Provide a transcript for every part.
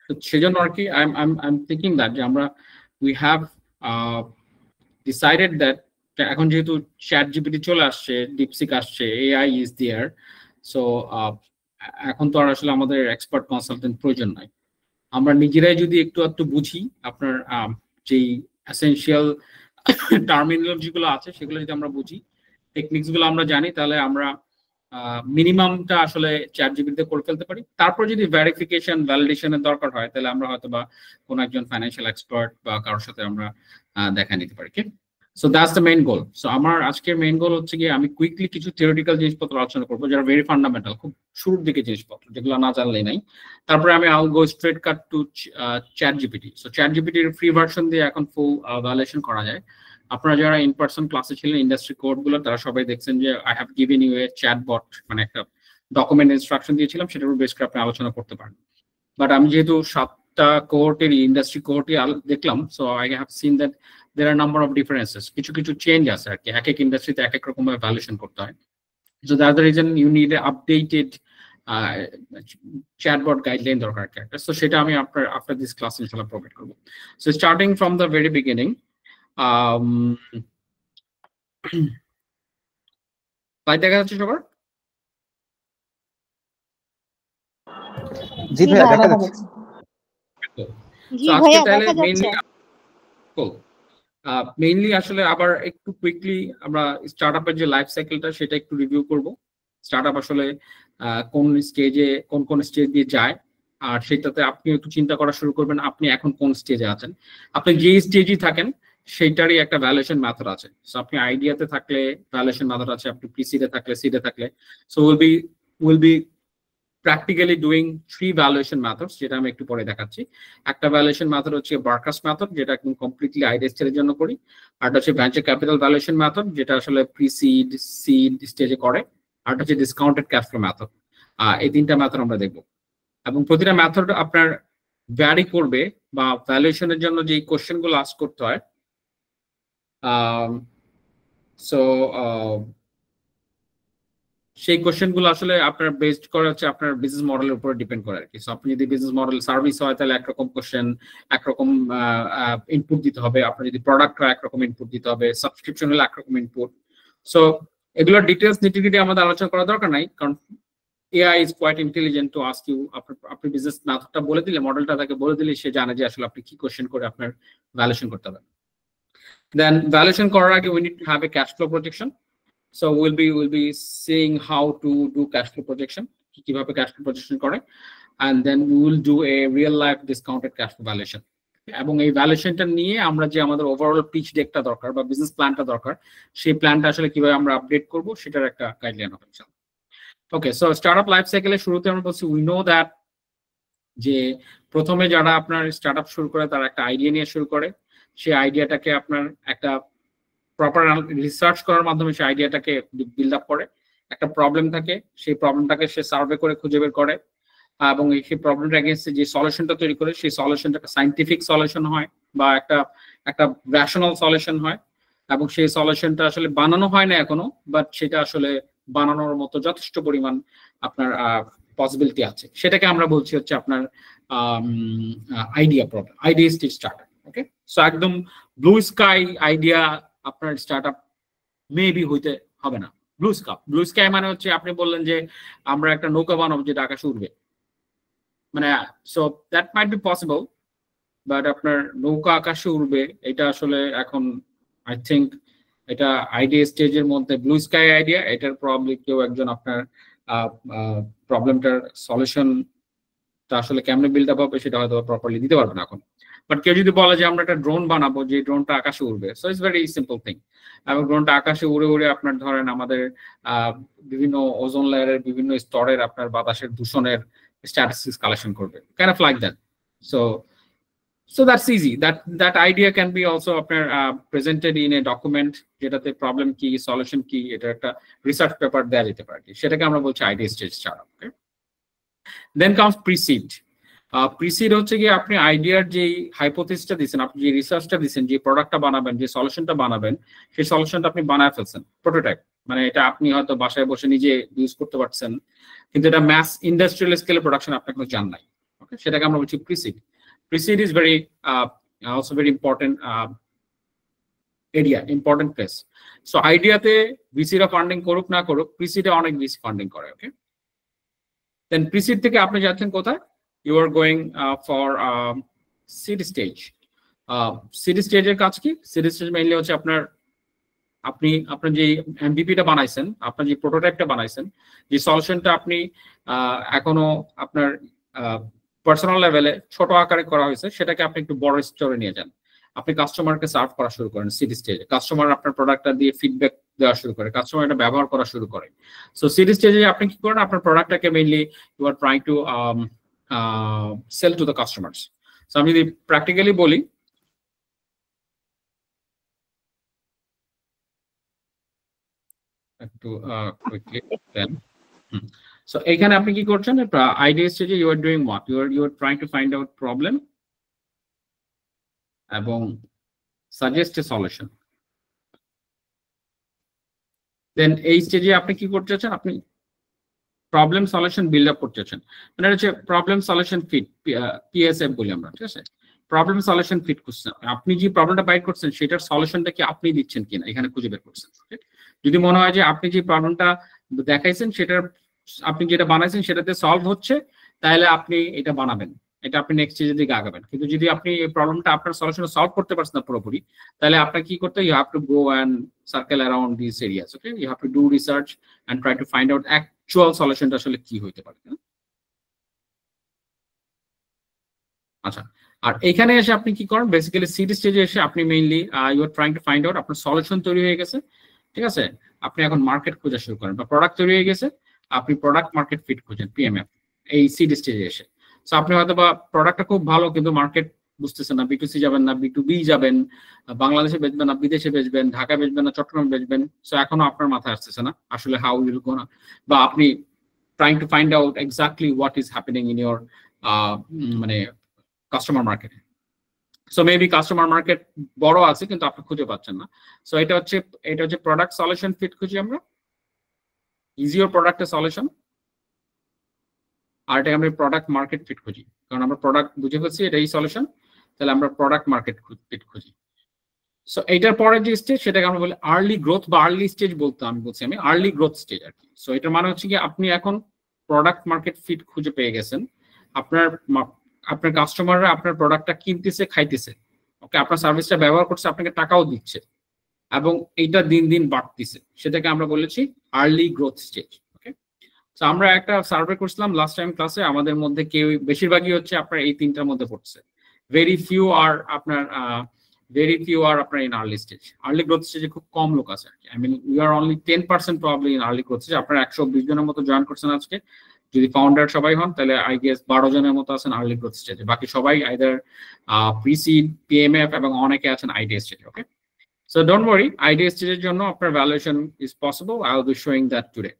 তো সেজন্য আর কি আই এম থিঙ্কিং দ্যাট যে আমরা উই হ্যাভ ডিসাইডেড দ্যাট এখন যেহেতু চ্যাট জিপিটি চলে আসছে, ডিপসিক আসছে, এআই ইজ দেয়ার, সো এখন তো আর আসলে আমাদের এক্সপার্ট কনসালটেন্ট প্রয়োজন নাই। আমরা নিজেরাই যদি একটু বুঝি আপনার যেই এসেনশিয়াল টার্মিনোলজি গুলো আছে সেগুলো যদি আমরা বুঝি, টেকনিক্স গুলো আমরা জানি, তাহলে আমরা মিনিমামটা আসলে চ্যাট জিপিটিতে করে ফেলতে পারি। তারপর যদি ভেরিফিকেশন ভ্যালিডেশনের দরকার হয় তাহলে আমরা হয়তো বা কোনো একজন ফাইন্যান্সিয়াল এক্সপার্ট বা কারোর সাথে আমরা দেখা নিতে পারি। So that's the main goal. So আমার আজকের মেইন গোল হচ্ছে গিয়ে আমি কুইকলি কিছু থিওরিটিক্যাল জিনিসপত্র আলোচনা করবো যারা ভেরি ফান্ডামেন্টাল, খুব শুরুর দিকে জিনিসপত্র যেগুলো না জানলেই নাই। তারপরে আমি I will go straight cut to chat GPT. So chat জিপিটির ফ্রি ভার্সন দিয়ে এখন ফুল ভ্যালিডেশন করা যায়। আপনারা যারা ইন পার্সন ক্লাসে ছিলেন ইন্ডাস্ট্রি কোড গুলো তারা সবাই দেখছেন যে I have given you a chatbot, মানে একটা ডকুমেন্ট ইনস্ট্রাকশন দিয়েছিলাম, সেটার উপর বেস করে আপনি আলোচনা করতে পারেন। বাট আমি যেহেতু 7টা কোহর্টের ইন্ডাস্ট্রি কোহর্টই দেখলাম, so I have seen that there are number of differences, কিছু চেঞ্জ আছে আর কি, এক এক ইন্ডাস্ট্রিতে এক এক রকম ভাবে ভ্যালুয়েশন করতে হয়। So that's the reason you need updated chatbot guideline দরকার একটা। সো সেটা আমি আফটার দিস ক্লাস ইনশাআল্লাহ প্রোভাইড করব। So starting from the very beginning, slide দেখা যাচ্ছে সবার? জি ভাইয়া দেখা যাচ্ছে। জি ভাইয়া দেখা যাচ্ছে। মেইনলি আসলে আবার একটু কুইকলি আমরা স্টার্টআপের যে লাইফ সাইকেলটা সেটা একটু রিভিউ করব। স্টার্টআপ আসলে কোন স্টেজ দিয়ে যায়, আর সেটাতে আপনি একটু চিন্তা করা শুরু করবেন আপনি এখন কোন স্টেজে আছেন। আপনি যে স্টেজই থাকেন সেইটারই একটা ভ্যালুয়েশন মেথড আছে। সো আপনি আইডিয়াতে থাকলে ভ্যালুয়েশন মেথড আছে, আপনি প্রিসিডে থাকলে, সিডে থাকলে। So will be practically doing 3 valuation methods, যেটা আমি একটু পরে দেখাচ্ছি। একটা ভ্যালুয়েশন মেথড হচ্ছে বার্কাস মেথড, যেটা একদম কমপ্লিটলি আইডিয়া স্টেজের জন্য করি। আর হচ্ছে ভেঞ্চার ক্যাপিটাল ভ্যালুয়েশন মেথড, যেটা আসলে প্রি-সিড সিড স্টেজে করে। আর হচ্ছে ডিসকাউন্টেড ক্যাশ ফ্লো মেথড। এই 3টা মেথড আমরা দেখব, এবং প্রতিটা মেথড আপনার ভ্যারি করবে বা ভ্যালুয়েশনের জন্য যে কোশ্চেন গুলো আস্ক করতে হয়। সো সেই কোশ্চেন গুলো আসলে আপনার বেসড করা হচ্ছে আপনার বিজনেস মডেলের উপর ডিপেন্ড করে আর কি। সো আপনি যদি বিজনেস মডেল সার্ভিস হয় তাহলে একরকম কোশ্চেন, একরকম ইনপুট দিতে হবে। আপনার যদি প্রোডাক্ট হয় একরকম ইনপুট দিতে হবে, সাবস্ক্রিপশন হলে একরকম ইনপুট। সো এগুলোর ডিটেলস নিটিগ্রিটি আমাদের আলোচনা করার দরকার নাই, কারণ AI is quite intelligent to ask you. আপনি বিজনেস মেথডটা বলে দিলে, মডেলটা তাকে বলে দিলে সে জানে যে আসলে আপনি কি কোশ্চেন করে আপনার ভ্যালুয়েশন করতে হবে। দেন ভ্যালুয়েশন করার আগে we need to have a cash flow projection. So we'll be seeing how to do cash flow projection, কিভাবে cash flow projection করে, and then we will do a real life discounted cash flow valuation. এবং এই ভ্যালুয়েশনটা নিয়ে আমরা যে আমাদের overall pitch ডেকটা দরকার বা বিজনেস প্ল্যানটা দরকার, সেই প্ল্যানটা আসলে কিভাবে আমরা আপডেট করব সেটার একটা গাইডলাইন হবে। ওকে, সো স্টার্টআপ লাইফ সাইকেলের শুরুতে আমরা বলছি উই নো দ্যাট যে প্রথমে যারা আপনার স্টার্টআপ শুরু করে তারা একটা আইডিয়া নিয়ে শুরু করে। সেই আইডিয়াটাকে আপনার একটা প্রপার রিসার্চ করার মাধ্যমে সেই আইডিয়াটাকে বিল্ড আপ করে। একটা প্রবলেম থাকে, সেই প্রবলেমটাকে সে সার্ভে করে খুঁজে বের করে, এবং সেই প্রবলেমটা এগেইনস্ট যে সলিউশনটা তৈরি করে সেই সলিউশনটা একটা সায়েন্টিফিক সলিউশন হয় বা একটা রেশনাল সলিউশন হয়। এবং সেই সলিউশনটা আসলে বানানো হয় না এখনো, বাট সেটা আসলে বানানোর মতো যথেষ্ট পরিমাণ আপনার পসিবিলিটি আছে। সেটাকে আমরা বলছি হচ্ছে আপনার idea problem, idea stage starter. Okay, so একদম ব্লু স্কাই আইডিয়া আপনার স্টার্টআপ মেবি হইতে হবে না। ব্লু স্কাই মানে হচ্ছে আপনি বললেন যে আমরা একটা নৌকা বানাবো যেটা আকাশে উঠবে, মানে so that might be possible, but আপনার নৌকা আকাশে উঠবে এটা আসলে এখন আই থিঙ্ক এটা আইডিয়া স্টেজের মধ্যে ব্লু স্কাই আইডিয়া। এটার প্রবলি কেউ একজন আপনার প্রবলেমটার সলিউশনটা আসলে কেমনে বিল্ড আপ হবে সেটা হয়তো প্রপারলি দিতে পারবে না এখন। বাট কেউ যদি বলে যে আমরা একটা ড্রোন বানাবো যে ড্রোনটা আকাশে উড়বে, so it's very simple thing. এবং ড্রোনটা আকাশে উড়ে উড়ে আপনার ধরেন আমাদের বিভিন্ন ওজোন লেয়ারের বিভিন্ন স্তরের আপনার বাতাসের দূষণের স্ট্যাটিস্টিক্স কালেকশন করবে, kind of like that. So that's easy. That idea can be also আপনার প্রেজেন্টেড ইন এ ডকুমেন্ট, যেটাতে প্রবলেম কি, সলিউশন কি, এটা একটা রিসার্চ পেপার দেওয়া যেতে পারে। সেটাকে আমরা বলছি আইডিয়া স্টেজ স্টার্টআপ। ওকে, দেন কামস প্রিসিড। প্রিসিড হচ্ছে কি আপনি আইডিয়ার যে হাইপোথিসিসটা দিচ্ছেন, আপনি যে রিসার্চটা দিচ্ছেন, যে প্রোডাক্টটা বানাবেন, যে সলিউশনটা বানাবেন, সেই সলিউশনটা আপনি বানায় ফেলছেন, প্রোটোটাইপ। মানে এটা আপনি হয়তো বাসায় বসে নিজে ইউজ করতে পারছেন, কিন্তু এটা ম্যাস ইন্ডাস্ট্রিয়াল স্কেলে প্রোডাকশন আপনি কোনো চান নাই। ওকে, সেটাকে আমরা বলছি preseed. Preseed is very also very important area, important place. So আইডিয়াতে ভিসিরা ফান্ডিং করুক না করুক, প্রিসিডে অনেক ভিসি ফান্ডিং করে। ওকে, দেন প্রিসিড থেকে আপনি যাচ্ছেন কোথায়? You are going for seed stage. Seed স্টেজের কাজ কি? সিড স্টেজ মেইনলি হচ্ছে আপনার যে এমভিপিটা বানাইছেন, আপনার যে প্রোটোটাইপটা বানাইছেন, যে সলিউশনটা আপনি এখনো আপনার পার্সোনাল লেভেলে ছোট আকারে করা হয়েছে, সেটাকে আপনি একটু বড় স্তরে নিয়ে যান। আপনি কাস্টমারকে সার্ভ করা শুরু করেন সিড স্টেজে। কাস্টমার আপনার প্রোডাক্টটা দিয়ে ফিডব্যাক দেওয়া শুরু করে, কাস্টমার এটা ব্যবহার করা শুরু করে। সো সিড স্টেজে আপনি কি করেন? আপনার প্রোডাক্টটাকে mainly you are trying to sell to the customers. So আমি যদি প্র্যাকটিক্যালি বলি, একটু কুইকলি দেন। সো এখানে আপনি কি করছেন? আইডিয়া স্টেজে you are doing what? You are trying to find out problem এবং সাজেস্ট এ সলিউশন। দেন এই স্টেজে আপনি কি করতে চাচ্ছেন? আপনি প্রবলেম সলিউশন বিল্ড আপ করতে চাচ্ছেন। মানে হচ্ছে প্রবলেম সলিউশন ফিট, পিএসএফ বলি আমরা, ঠিক আছে? প্রবলেম সলিউশন ফিট করছেন, আপনি যে প্রবলেমটা বাইট করছেন সেটার সলিউশনটা কি আপনি দিচ্ছেন কিনা এখানে খুঁজে বের করছেন। যদি মনে হয় যে আপনি যে প্রবলেমটা দেখাইছেন সেটার, আপনি যেটা বানাইছেন সেটাতে সলভ হচ্ছে, তাহলে আপনি এটা বানাবেন, এটা আপনি নেক্সট স্টেজের দিকে আগাবেন। কিন্তু যদি আপনি এই প্রবলেমটা আপনার সলিউশনে সলভ করতে পারছেন না পুরোপুরি, তাহলে আপনাকে কি করতে? You have to go and circle around this areas. Okay, you have to do research and try to find out actual সলিউশনটা আসলে কি হইতে পারে। আচ্ছা, আর এখানে এসে আপনি কি করেন? বেসিক্যালি সিড স্টেজে এসে আপনি mainly you are trying to find out আপনার সলিউশন তৈরি হয়ে গেছে, ঠিক আছে? আপনি এখন মার্কেট খোঁজা শুরু করেন, বা প্রোডাক্ট তৈরি হয়ে গেছে, আপনি প্রোডাক্ট মার্কেট ফিট খুঁজেন, পিএমএফ, এই সিড স্টেজে এসে। সো আপনি হয়তো বা প্রোডাক্টটা খুব ভালো, কিন্তু মার্কেট বুঝতেছেন না, বিটুসি যাবেন না বিটুবি যাবেন, বাংলাদেশে বেচবেন না বিদেশে বেচবেন, ঢাকায় বেচবেন না চট্টগ্রামে বেচবেন। সো এখনো আপনার মাথায় আসতেছে না আসলে হাউ উইল গো না, বা আপনি trying to find out exactly what is happening in your মানে কাস্টমার মার্কেটে। সো মেবি কাস্টমার মার্কেট বড় আছে কিন্তু আপনি খুঁজে পাচ্ছেন না। সো এটা হচ্ছে প্রোডাক্ট সলিউশন ফিট খুঁজি আমরা, is your product a solution. আর এটা আমরা প্রোডাক্ট মার্কেট ফিট খুঁজি, কারণ আমরা প্রোডাক্ট বুঝে ফেলছি এটাই সলিউশন, তাহলে আমরা প্রোডাক্ট মার্কেট ফিট খুঁজি। সো এইটার পরের যে স্টেজ সেটাকে আমরা বলি আর্লি গ্রোথ, বা আর্লি স্টেজ বলতে আমি বলছি আমি আর্লি গ্রোথ স্টেজ আর কি। সো এটার মানে হচ্ছে কি, আপনি এখন প্রোডাক্ট মার্কেট ফিট খুঁজে পেয়ে গেছেন, আপনার কাস্টমাররা আপনার প্রোডাক্টটা কিনতেছে, খাইতেছে, ওকে, আপনার সার্ভিসটা ব্যবহার করছে, আপনাকে টাকাও দিচ্ছে, এবং এইটা দিন দিন বাড়তেছে, সেটাকে আমরা বলেছি আর্লি গ্রোথ স্টেজ। ওকে, তো আমরা একটা সার্ভে করছিলাম লাস্ট টাইম ক্লাসে, আমাদের মধ্যে কেউ, বেশিরভাগই হচ্ছে আপনার এই তিনটার মধ্যে পড়ছে, ভেরি ফিউ আর আপনার in early stage. Early growth স্টেজে খুব কম লোক আছে আর কি। I mean we are only 10% probably in early growth stage. আপনারা 120 জনের মতো জয়েন করছেন আজকে, যদি ফাউন্ডার সবাই হন তাহলে আই গেস 12 জনের মতো আছেন আর্লি গ্রোথ স্টেজে, বাকি সবাই আইদার প্রিসিড, পিএমএফ, এবং অনেকে আছেন আইডিয়া স্টেজে। Okay, so don't worry, idea স্টেজের জন্য আপনার valuation is possible, I will be showing that today.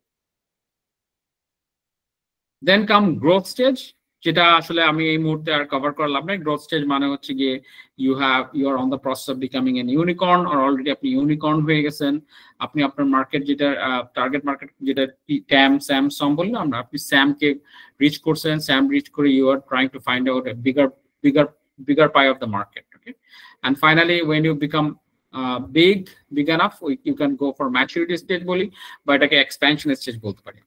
Then come growth stage, যেটা আসলে আমি এই মুহূর্তে আর কভার করা লাভ নাই। গ্রোথ স্টেজ মানে হচ্ছে গিয়ে you are on the process of becoming an unicorn, আর অলরেডি আপনি ইউনিকর্ন হয়ে গেছেন। আপনি আপনার মার্কেট, যেটা টার্গেট মার্কেট, যেটা ট্যাম স্যাম সম বললাম আমরা, আপনি স্যামকে রিচ করছেন, স্যাম রিচ করে you are trying to find out a bigger pie of the market. Okay, and finally when you become big enough, you can go for maturity stage বলি, বা এটাকে expansion stage বলতে পারি।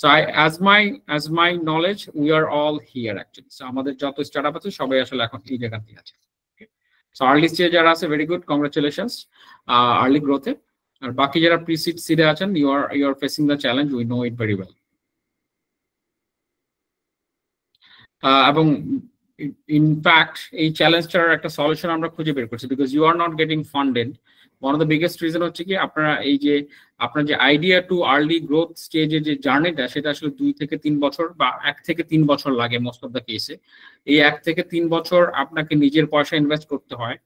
So as my knowledge, we are all here actually. So আমাদের যত startup আছে সবাই আসলে এখন এই জায়গাতেই আছে। So early stage যারা আছে, very good, congratulations early growth এ। আর বাকি যারা pre-seed seed এ আছেন, you are facing the challenge, we know it very well. এবং ইনফ্যাক্ট এই চ্যালেঞ্জটার একটা সলিউশন আমরা খুঁজে বের করছি, because you are not getting funded. One of the biggest reason হচ্ছে কি, আপনার যে আইডিয়া টু আর্লি গ্রোথ স্টেজে যে জার্নিটা, সেটা আসলে 2 থেকে 3 বছর বা 1 থেকে 3 বছর লাগে মোস্ট অফ দ্য কেসে। এই 1 থেকে 3 বছর আপনাকে নিজের পয়সা ইনভেস্ট করতে হয়,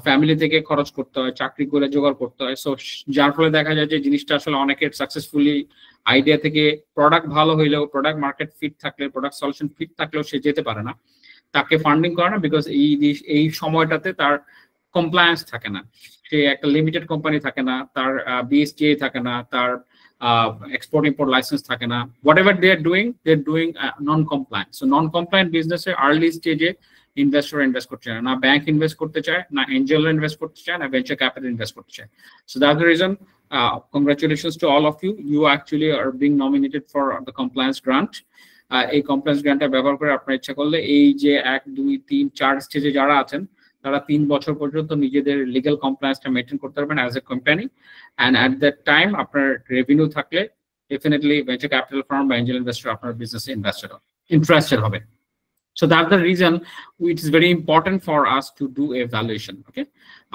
ফ্যামিলি থেকে খরচ করতে হয়, চাকরি করে জোগাড় করতে হয়। সো যার ফলে দেখা যায় যে জিনিসটা আসলে অনেকের সাকসেসফুলি আইডিয়া থেকে প্রোডাক্ট ভালো হইলেও, প্রোডাক্ট মার্কেট ফিট থাকলে, প্রোডাক্ট সলিউশন ফিট থাকলেও সে যেতে পারে না, তাকে ফান্ডিং করে না, বিকজ এই সময়টাতে তার কমপ্লায়েন্স থাকে না, সে একটা লিমিটেড কোম্পানি থাকে না, তার বিএসটিআই থাকে না, তার এক্সপোর্ট ইম্পোর্ট লাইসেন্স থাকে না, whatever they are doing non compliant. So non compliant বিজনেসে আর্লি স্টেজে ইনভেস্টর ইনভেস্ট করতে চায় না, ব্যাংক ইনভেস্ট করতে চায় না, এঞ্জেল ইনভেস্ট করতে চায় না, ভেঞ্চার ক্যাপিটাল ইনভেস্ট করতে চায়। So that's the reason, congratulations to all of you, you actually are being nominated for the compliance grant. এই কমপ্লায়েন্স গ্রান্টটা ব্যবহার করে আপনার ইচ্ছা করলে এই যে 1 2 3 4 স্টেজে যারা আছেন তারা 3 বছর পর্যন্ত নিজেদের লিগ্যাল কমপ্লায়েন্সটা মেইনটেইন করতে পারবেন as a company, and at that time আপনার রেভিনিউ থাকলে ডেফিনেটলি ভেঞ্চার ক্যাপিটাল ফার্ম বা এঞ্জেল ইনভেস্টর আপনার বিজনেসে ইন্টারেস্টেড হবে। So that's the reason it is very important for us to do a valuation. Okay,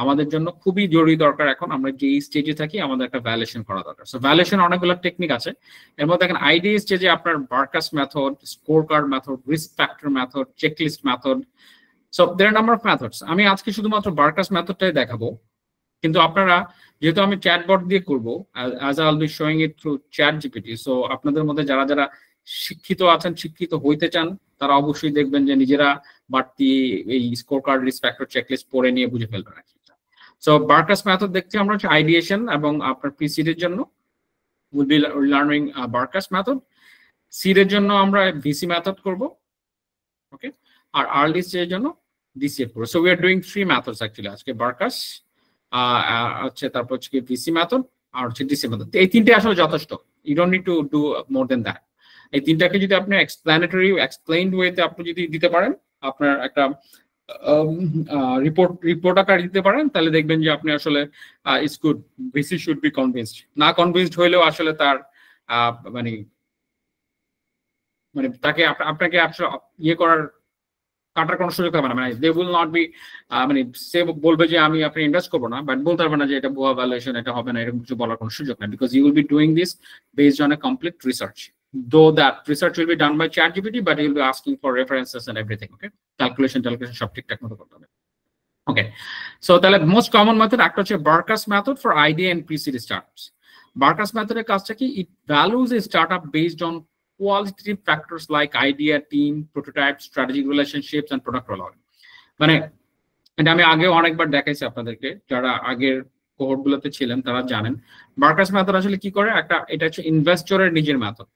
আমাদের জন্য খুবই জরুরি দরকার এখন আমরা যে স্টেজে থাকি আমাদের একটা ভ্যালুয়েশন করা দরকার। সো ভ্যালুয়েশন অনেকগুলো টেকনিক আছে, এর মধ্যে দেখেন আইডিয়া স্টেজে আপনার Berkus method, score card method, risk factor method, checklist method, so there are number of methods. আমি আজকে শুধুমাত্র বার্কাস মেথডটাই দেখাবো, কিন্তু আপনারা যেহেতু আমি চ্যাটবট দিয়ে করব, as I will be showing it through ChatGPT, so আপনাদের মধ্যে যারা যারা শিক্ষিত আছেন, শিক্ষিত হইতে চান, তারা অবশ্যই দেখবেন যে নিজেরা বাড়তি এই score card, risk factor, checklist পড়ে নিয়ে বুঝে ফেলবেন। সো বার্কাস মেথড দেখতে আমরা হচ্ছে আইডিয়েশন এবং আপনার প্রিসিডের জন্য উইল বি লার্নিং বার্কাস মেথড, সিডের জন্য আমরা ভিসি মেথড করব, ওকে, আর আর্লি স্টেজের জন্য ডিসিএফ করব। So we are doing 3 methods actually আজকে, বার্কাস হচ্ছে, তারপর হচ্ছে ভিসি মেথড আর হচ্ছে ডিসিএফ মেথড। এই তিনটে আসলে যথেষ্ট, you don't need to do more than that. এই তিনটাকে যদি আপনি এক্সপ্লেইনড ওয়েতে আপনি যদি দিতে পারেন, আপনার একটা রিপোর্ট আকার দিতে পারেন, তাহলে দেখবেন যে আপনি আসলে it's good. VC should be convinced, না কনভিন্সড হইলেও আসলে তার মানে তাকে আপনাকে আসলে ইয়ে করার কাটার কোনো সুযোগ হবে না, মানে দে উইল নট বি, মানে সে বলবে যে আমি আপনি ইনভেস্ট করবো না, বাট বলতে পারবে না যে এটা ভুয়া ভ্যালুয়েশন, এটা হবে না, এরকম কিছু বলার কোনো সুযোগ নেই, because you will be doing this based on a complete research. Though that research will be done by ChatGPT, but you'll be asking for references and everything. Okay, calculation সব ঠিকঠাক মতো করতে হবে। Okay, so তাহলে most common method একটা হচ্ছে Barkas method for idea and pre-seed startups. Barkas method এর কাজটা কি? It values a startup based on qualitative factors like idea, team, prototype, strategic relationships, and product rollout. মানে এটা আমি আগেও অনেকবার দেখাইছি আপনাদেরকে, যারা আগের কোহর্ট গুলোতে ছিলেন তারা জানেন বার্কাস মেথড আসলে কি করে। এটা হচ্ছে ইনভেস্টরের নিজের মেথড।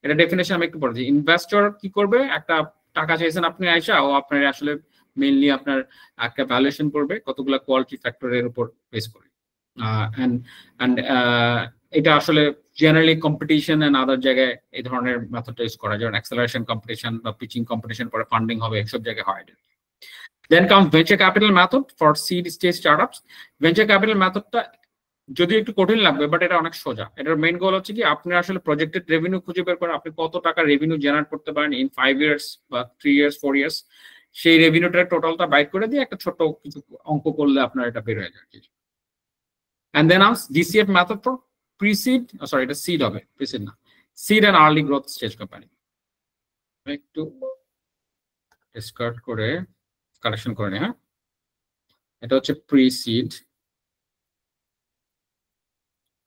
এটা ডেফিনেশন আমি একটু পড়ে দিই। ইনভেস্টর কি করবে, একটা টাকা চাইছেন আপনি আইসা, ও আপনার আসলে মেইনলি আপনার একটা ভ্যালুয়েশন করবে কতগুলো কোয়ালিটি ফ্যাক্টরের উপর বেস করে, এন্ড এটা আসলে জেনারেলি কম্পিটিশন এন্ড আদার জায়গায় এই ধরনের মেথডটা ইউজ করা, যেমন অ্যাক্সেলারেশন কম্পিটিশন বা পিচিং কম্পিটিশন পরে ফান্ডিং হবে, এসব জায়গায় হয়। Then comes venture capital method for seed stage startups. Venture capital মেথডটা যদি একটু কঠিন লাগবে, বাট এটা অনেক সোজা। এটার মেইন গোল হচ্ছে কি, আপনি আসলে প্রজেক্টেড রেভিনিউ খুঁজে বের করে আপনি কত টাকা রেভিনিউ জেনারেট করতে পারেন ইন 5 ইয়ার্স বা 3 ইয়ার্স 4 ইয়ার্স, সেই রেভিনিউটার টোটালটা বাইট করে দিয়ে একটা ছোট কিছু অঙ্ক করলে আপনার এটা বের হয়ে যায়। And then comes DCF method for pre-seed, sorry এটা seed হবে, pre-seed না, seed and early growth stage company। একটু ডিসকার্ড করে কালেকশন করে নিই। হ্যাঁ, এটা হচ্ছে প্রি-সিড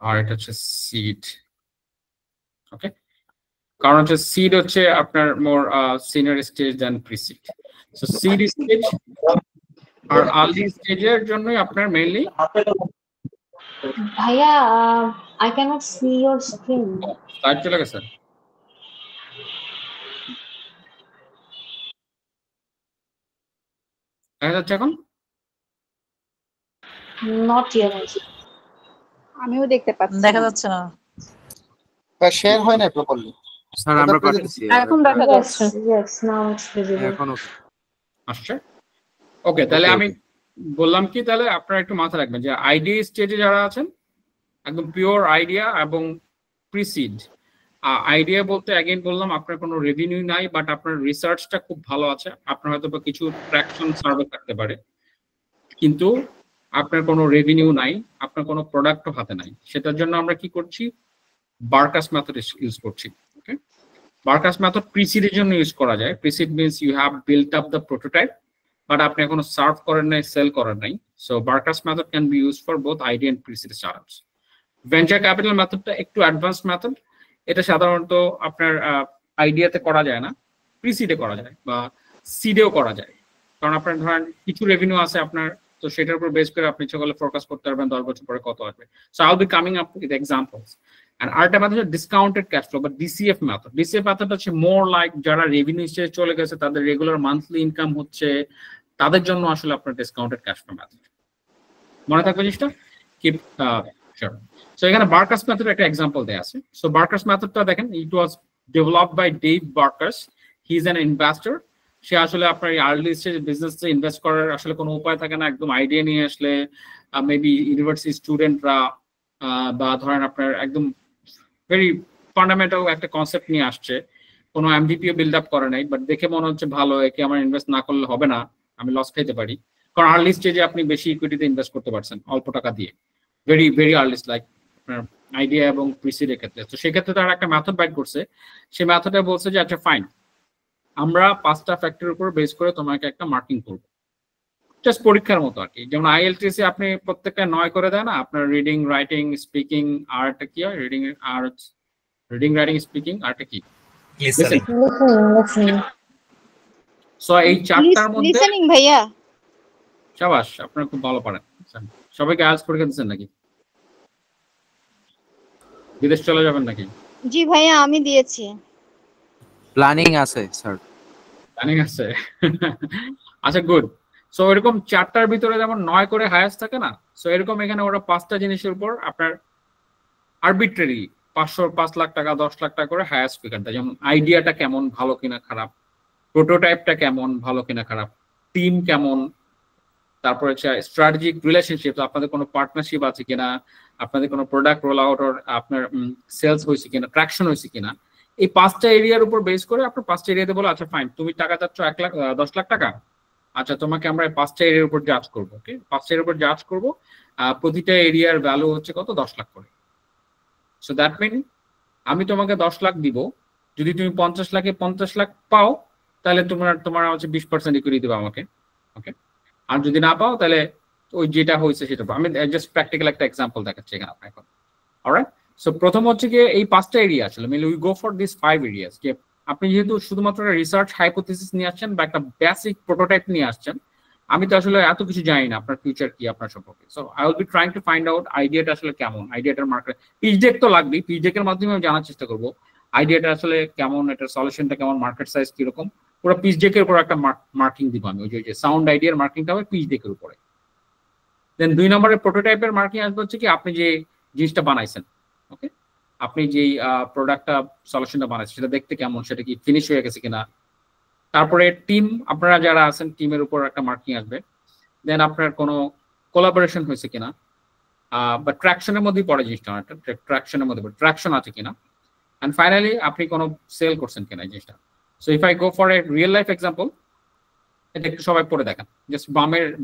আর এটা হচ্ছে সিড। ওকে, কারণ হচ্ছে সিড হচ্ছে আপনার মোর সিনিয়র স্টেজ দেন প্রি-সিড। সো সিড স্টেজ আর আর্লি স্টেজের জন্যই আপনার মেইনলি। ভাইয়া, I cannot see your screen. Slide চলে গেছে? দেখা যাচ্ছে এখন? Not yet. আমিও দেখতে পাচ্ছি, দেখা যাচ্ছে না, শেয়ার হয় না প্রপারলি। স্যার আমরা পাচ্ছি এখন দেখা যাচ্ছে। Yes, now it's visible. এখন আসছে। ওকে, তাহলে আমি বললাম কি, তাহলে আপনারা একটু মাথা রাখবেন যে আইডিয়া স্টেজে যারা আছেন, একদম পিওর আইডিয়া এবং প্রিসিড। আইডিয়া বলতে অ্যাগেইন বললাম আপনার কোনো রেভিনিউ নাই, বাট আপনার রিসার্চটা খুব ভালো আছে, আপনার হয়তো বা কিছু ট্র্যাকশন সার্ভে থাকতে পারে, কিন্তু আপনার কোনো রেভিনিউ নাই, আপনার কোনো প্রোডাক্টও হাতে নাই। সেটার জন্য আমরা কি করছি, বার্কাস মেথড ইউজ করছি। ওকে, বার্কাস মেথড প্রিসিডের জন্য ইউজ করা যায়। Preseed means you have built up the prototype, but আপনি এখনো সার্ভ করেন নাই, সেল করেন নাই। So Berkus method can be use for both idea and preseed startups. Venture capital মেথডটা একটু অ্যাডভান্স মেথড, এটা সাধারণত আপনার আইডিয়াতে করা যায় না, প্রিসিডে করা যায় বা সিডেও করা যায়। কারণ আপনার ধরেন কিছু রেভিনিউ আছে আপনার, তো সেটার উপর বেস করে আপনি ইচ্ছা করলে ফোরকাস্ট করতে পারবেন 10 বছর পরে কত আসবে। So I will be coming up with examples. আর আরেকটা মেথড হচ্ছে ডিসকাউন্টেড ক্যাশ ফ্লো বা ডিসিএফ মেথড। ডিসিএফ মেথড হচ্ছে মোর লাইক যারা রেভিনিউ স্টেজে চলে গেছে, তাদের রেগুলার মান্থলি ইনকাম হচ্ছে, তাদের জন্য আসলে আপনার ডিসকাউন্টেড ক্যাশ ফ্লো মেথড। মনে থাকবে জিনিসটা? Keep sure. সো এখানে বার্কাস মেথড একটা এক্সাম্পল দেয়া আছে। সো বার্কাস মেথডটা দেখেন, it was developed by Dave Berkus. He is an investor. সে আসলে আপনার আর্লি স্টেজ বিজনেসে ইনভেস্ট করার আসলে কোনো উপায় থাকে না, একদম আইডিয়া নিয়ে আসলে মেবি ইউনিভার্সিটি স্টুডেন্টরা বা ধরেন আপনার একদম ভেরি ফান্ডামেন্টাল একটা কনসেপ্ট নিয়ে আসছে, কোনো এমডিপিও বিল্ড আপ করে নাই, বাট দেখে মনে হচ্ছে ভালো, একে আমার ইনভেস্ট না করলে হবে না, আমি লস খাইতে পারি। কারণ আর্লি স্টেজে আপনি বেশি ইকুইটিতে ইনভেস্ট করতে পারছেন অল্প টাকা দিয়ে, ভেরি ভেরি আর্লি, লাইক আপনার আইডিয়া এবং প্রিসিডের ক্ষেত্রে। তো সেক্ষেত্রে তারা একটা মেথড বাইট করছে। সেই মেথডে বলছে যে আচ্ছা ফাইন, আমরা 5টা ফ্যাক্টরের উপর বেস করে তোমাকে একটা মার্কিং করবো, জাস্ট পরীক্ষার মতো আর কি। যেমন আইএলটিএসি আপনি প্রত্যেকটা 9 করে দেয় না, আপনার রিডিং, রাইটিং, স্পিকিং, আর একটা কি হয়, রিডিং, রাইটিং, স্পিকিং, আরটা কি, Listening. সো এই 4টার মধ্যে লিসেনিং ভাইয়া। শাবাশ, আপনারা খুব ভালো পারেন। সবাইকে আইএলটিএস পরীক্ষা দিচ্ছেন নাকি? বিদেশ চলে যাবেন নাকি? জি ভাইয়া, আমি দিয়েছি। প্ল্যানিং আছে স্যার। প্ল্যানিং আছে। আচ্ছা গুড। সো এরকম 4টার ভিতরে যেমন 9 করে হায়েস্ট থাকে না, সো এরকম এখানে ওরা 5টা জিনিসের উপর আপনার আরবিট্রারি 5 লাখ টাকা 10 লাখ টাকা করে হায়েস্ট ফিগার দেয়। যেমন আইডিয়াটা কেমন, ভালো কিনা খারাপ, প্রোটোটাইপটা কেমন, ভালো কিনা খারাপ, টিম কেমন, তারপর হচ্ছে স্ট্র্যাটেজিক রিলেশনশিপ, আপনাদের কোনো পার্টনারশিপ আছে কিনা, আপনাদের কোনো প্রোডাক্ট রোল আউট ওর আপনার সেলস হয়েছে কিনা, ট্র্যাকশন হয়েছে কিনা। এই 5টা এরিয়ার উপর বেস করে আপনার 5টা এরিয়াতে বলো আচ্ছা ফাইন, তুমি টাকা চাচ্ছ 10 লাখ টাকা, আচ্ছা তোমাকে আমরা 5টা এরিয়ার উপর জাজ করবো। ওকে, 5টা এরিয়ার উপর জাজ করবো, প্রতিটা এরিয়ার ভ্যালু হচ্ছে কত, 10 লাখ করে। সো দ্যাট মিন আমি তোমাকে 10 লাখ দিব, যদি তুমি 50 লাখে 50 লাখ পাও তাহলে তোমার হচ্ছে 20% ইকুইটি দেবে আমাকে। ওকে, আর যদি না পাও তাহলে ওই যেটা হয়েছে সেটা। আমি জাস্ট প্র্যাকটিক্যাল একটা এক্সাম্পল দেখাচ্ছি এখানে আপনার এখন। অলরাইট, সো প্রথম হচ্ছে কি এই 5টা এরিয়া আসলে mainly we go for this 5 areas. যে আপনি যেহেতু শুধুমাত্র রিসার্চ হাইপোথিসিস নিয়ে আসছেন বা একটা বেসিক প্রোটোটাইপ নিয়ে আসছেন, আমি তো আসলে এত কিছু জানি না আপনার ফিউচার কি আপনার সম্পর্কে। So I will B trying to find out আইডিয়াটা আসলে কেমন, আইডিয়াটার মার্কেট, পিচ ডেক তো লাগবেই, পিচ ডেকের মাধ্যমে আমি জানার চেষ্টা করবো আইডিয়াটা আসলে কেমন, এটার সলিউশনটা কেমন, মার্কেট সাইজ কিরকম, পুরো পিচ ডেকের উপর একটা মার্কিং দিব আমি। ওই যে সাউন্ড আইডিয়ার মার্কিংটা হবে পিচ ডেকের উপরে। দেন 2 নম্বরের প্রোটোটাইপের মার্কিং আসবে হচ্ছে কি আপনি যে জিনিসটা বানাইছেন, ওকে, আপনি যেই প্রোডাক্টটা সলিউশনটা বানাইছেন সেটা দেখতে কেমন, সেটা কি ফিনিশ হয়ে গেছে কিনা। তারপরে টিম, আপনারা যারা আছেন টিমের উপর একটা মার্কিং আসবে। দেন আপনার কোনো কোলাবোরেশন হয়েছে কিনা, বা ট্র্যাকশনের মধ্যেই পড়ে জিনিসটা, ট্র্যাকশনের মধ্যে ট্র্যাকশন আছে কিনা। অ্যান্ড ফাইনালি আপনি কোনো সেল করছেন কিনা এই জিনিসটা। So if I go for a real life example, এটা একটু সবাই পড়ে দেখেন, জাস্ট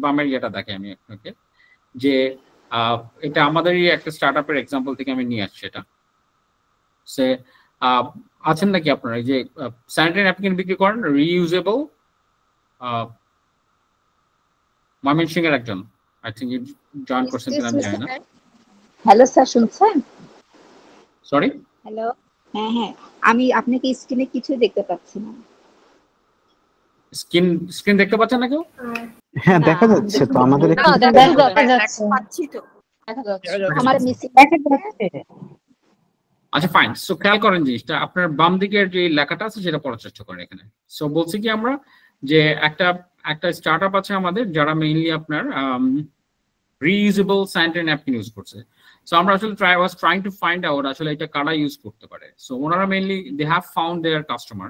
বামের ইয়েটা দেখে আমি আপনাকে, যে এটা আমাদেরই একটা স্টার্ট আপের এক্সাম্পল থেকে আমি নিয়ে আসছি। এটা সে আছেন নাকি আপনারা এই যে স্যানিটারি ন্যাপকিন বিক্রি করেন রিইউজেবল, ময়মনসিংহ এর একজন আই থিংক জয়েন করছেন কিনা আমি জানি না। হ্যালো স্যার, শুনছেন? Sorry, hello. হ্যাঁ হ্যাঁ, আমি আপনাকে স্ক্রিনে কিছু দেখতে পাচ্ছি না। স্ক্রিন দেখতে পাচ্ছেন না কেউ? হ্যাঁ দেখা যাচ্ছে তো আমাদের দেখা যাচ্ছে। পাচ্ছি তো, আমার মিসিং আচ্ছা ফাইন। সো খেয়াল করেন জিনিসটা, আপনার বাম দিকের যে লেখাটা আছে সেটা পড়ার চেষ্টা করেন এখানে। সো বলছি কি আমরা যে একটা স্টার্ট আপ আছে আমাদের যারা মেইনলি আপনার রিইউজেবল স্যানিটারি ন্যাপকিন ইউজ করছে। সো আমরা আসলে ট্রাইং টু ফাইন্ড আউট আসলে এটা কারা ইউজ করতে পারে। সো ওনারা mainly they have found their customer,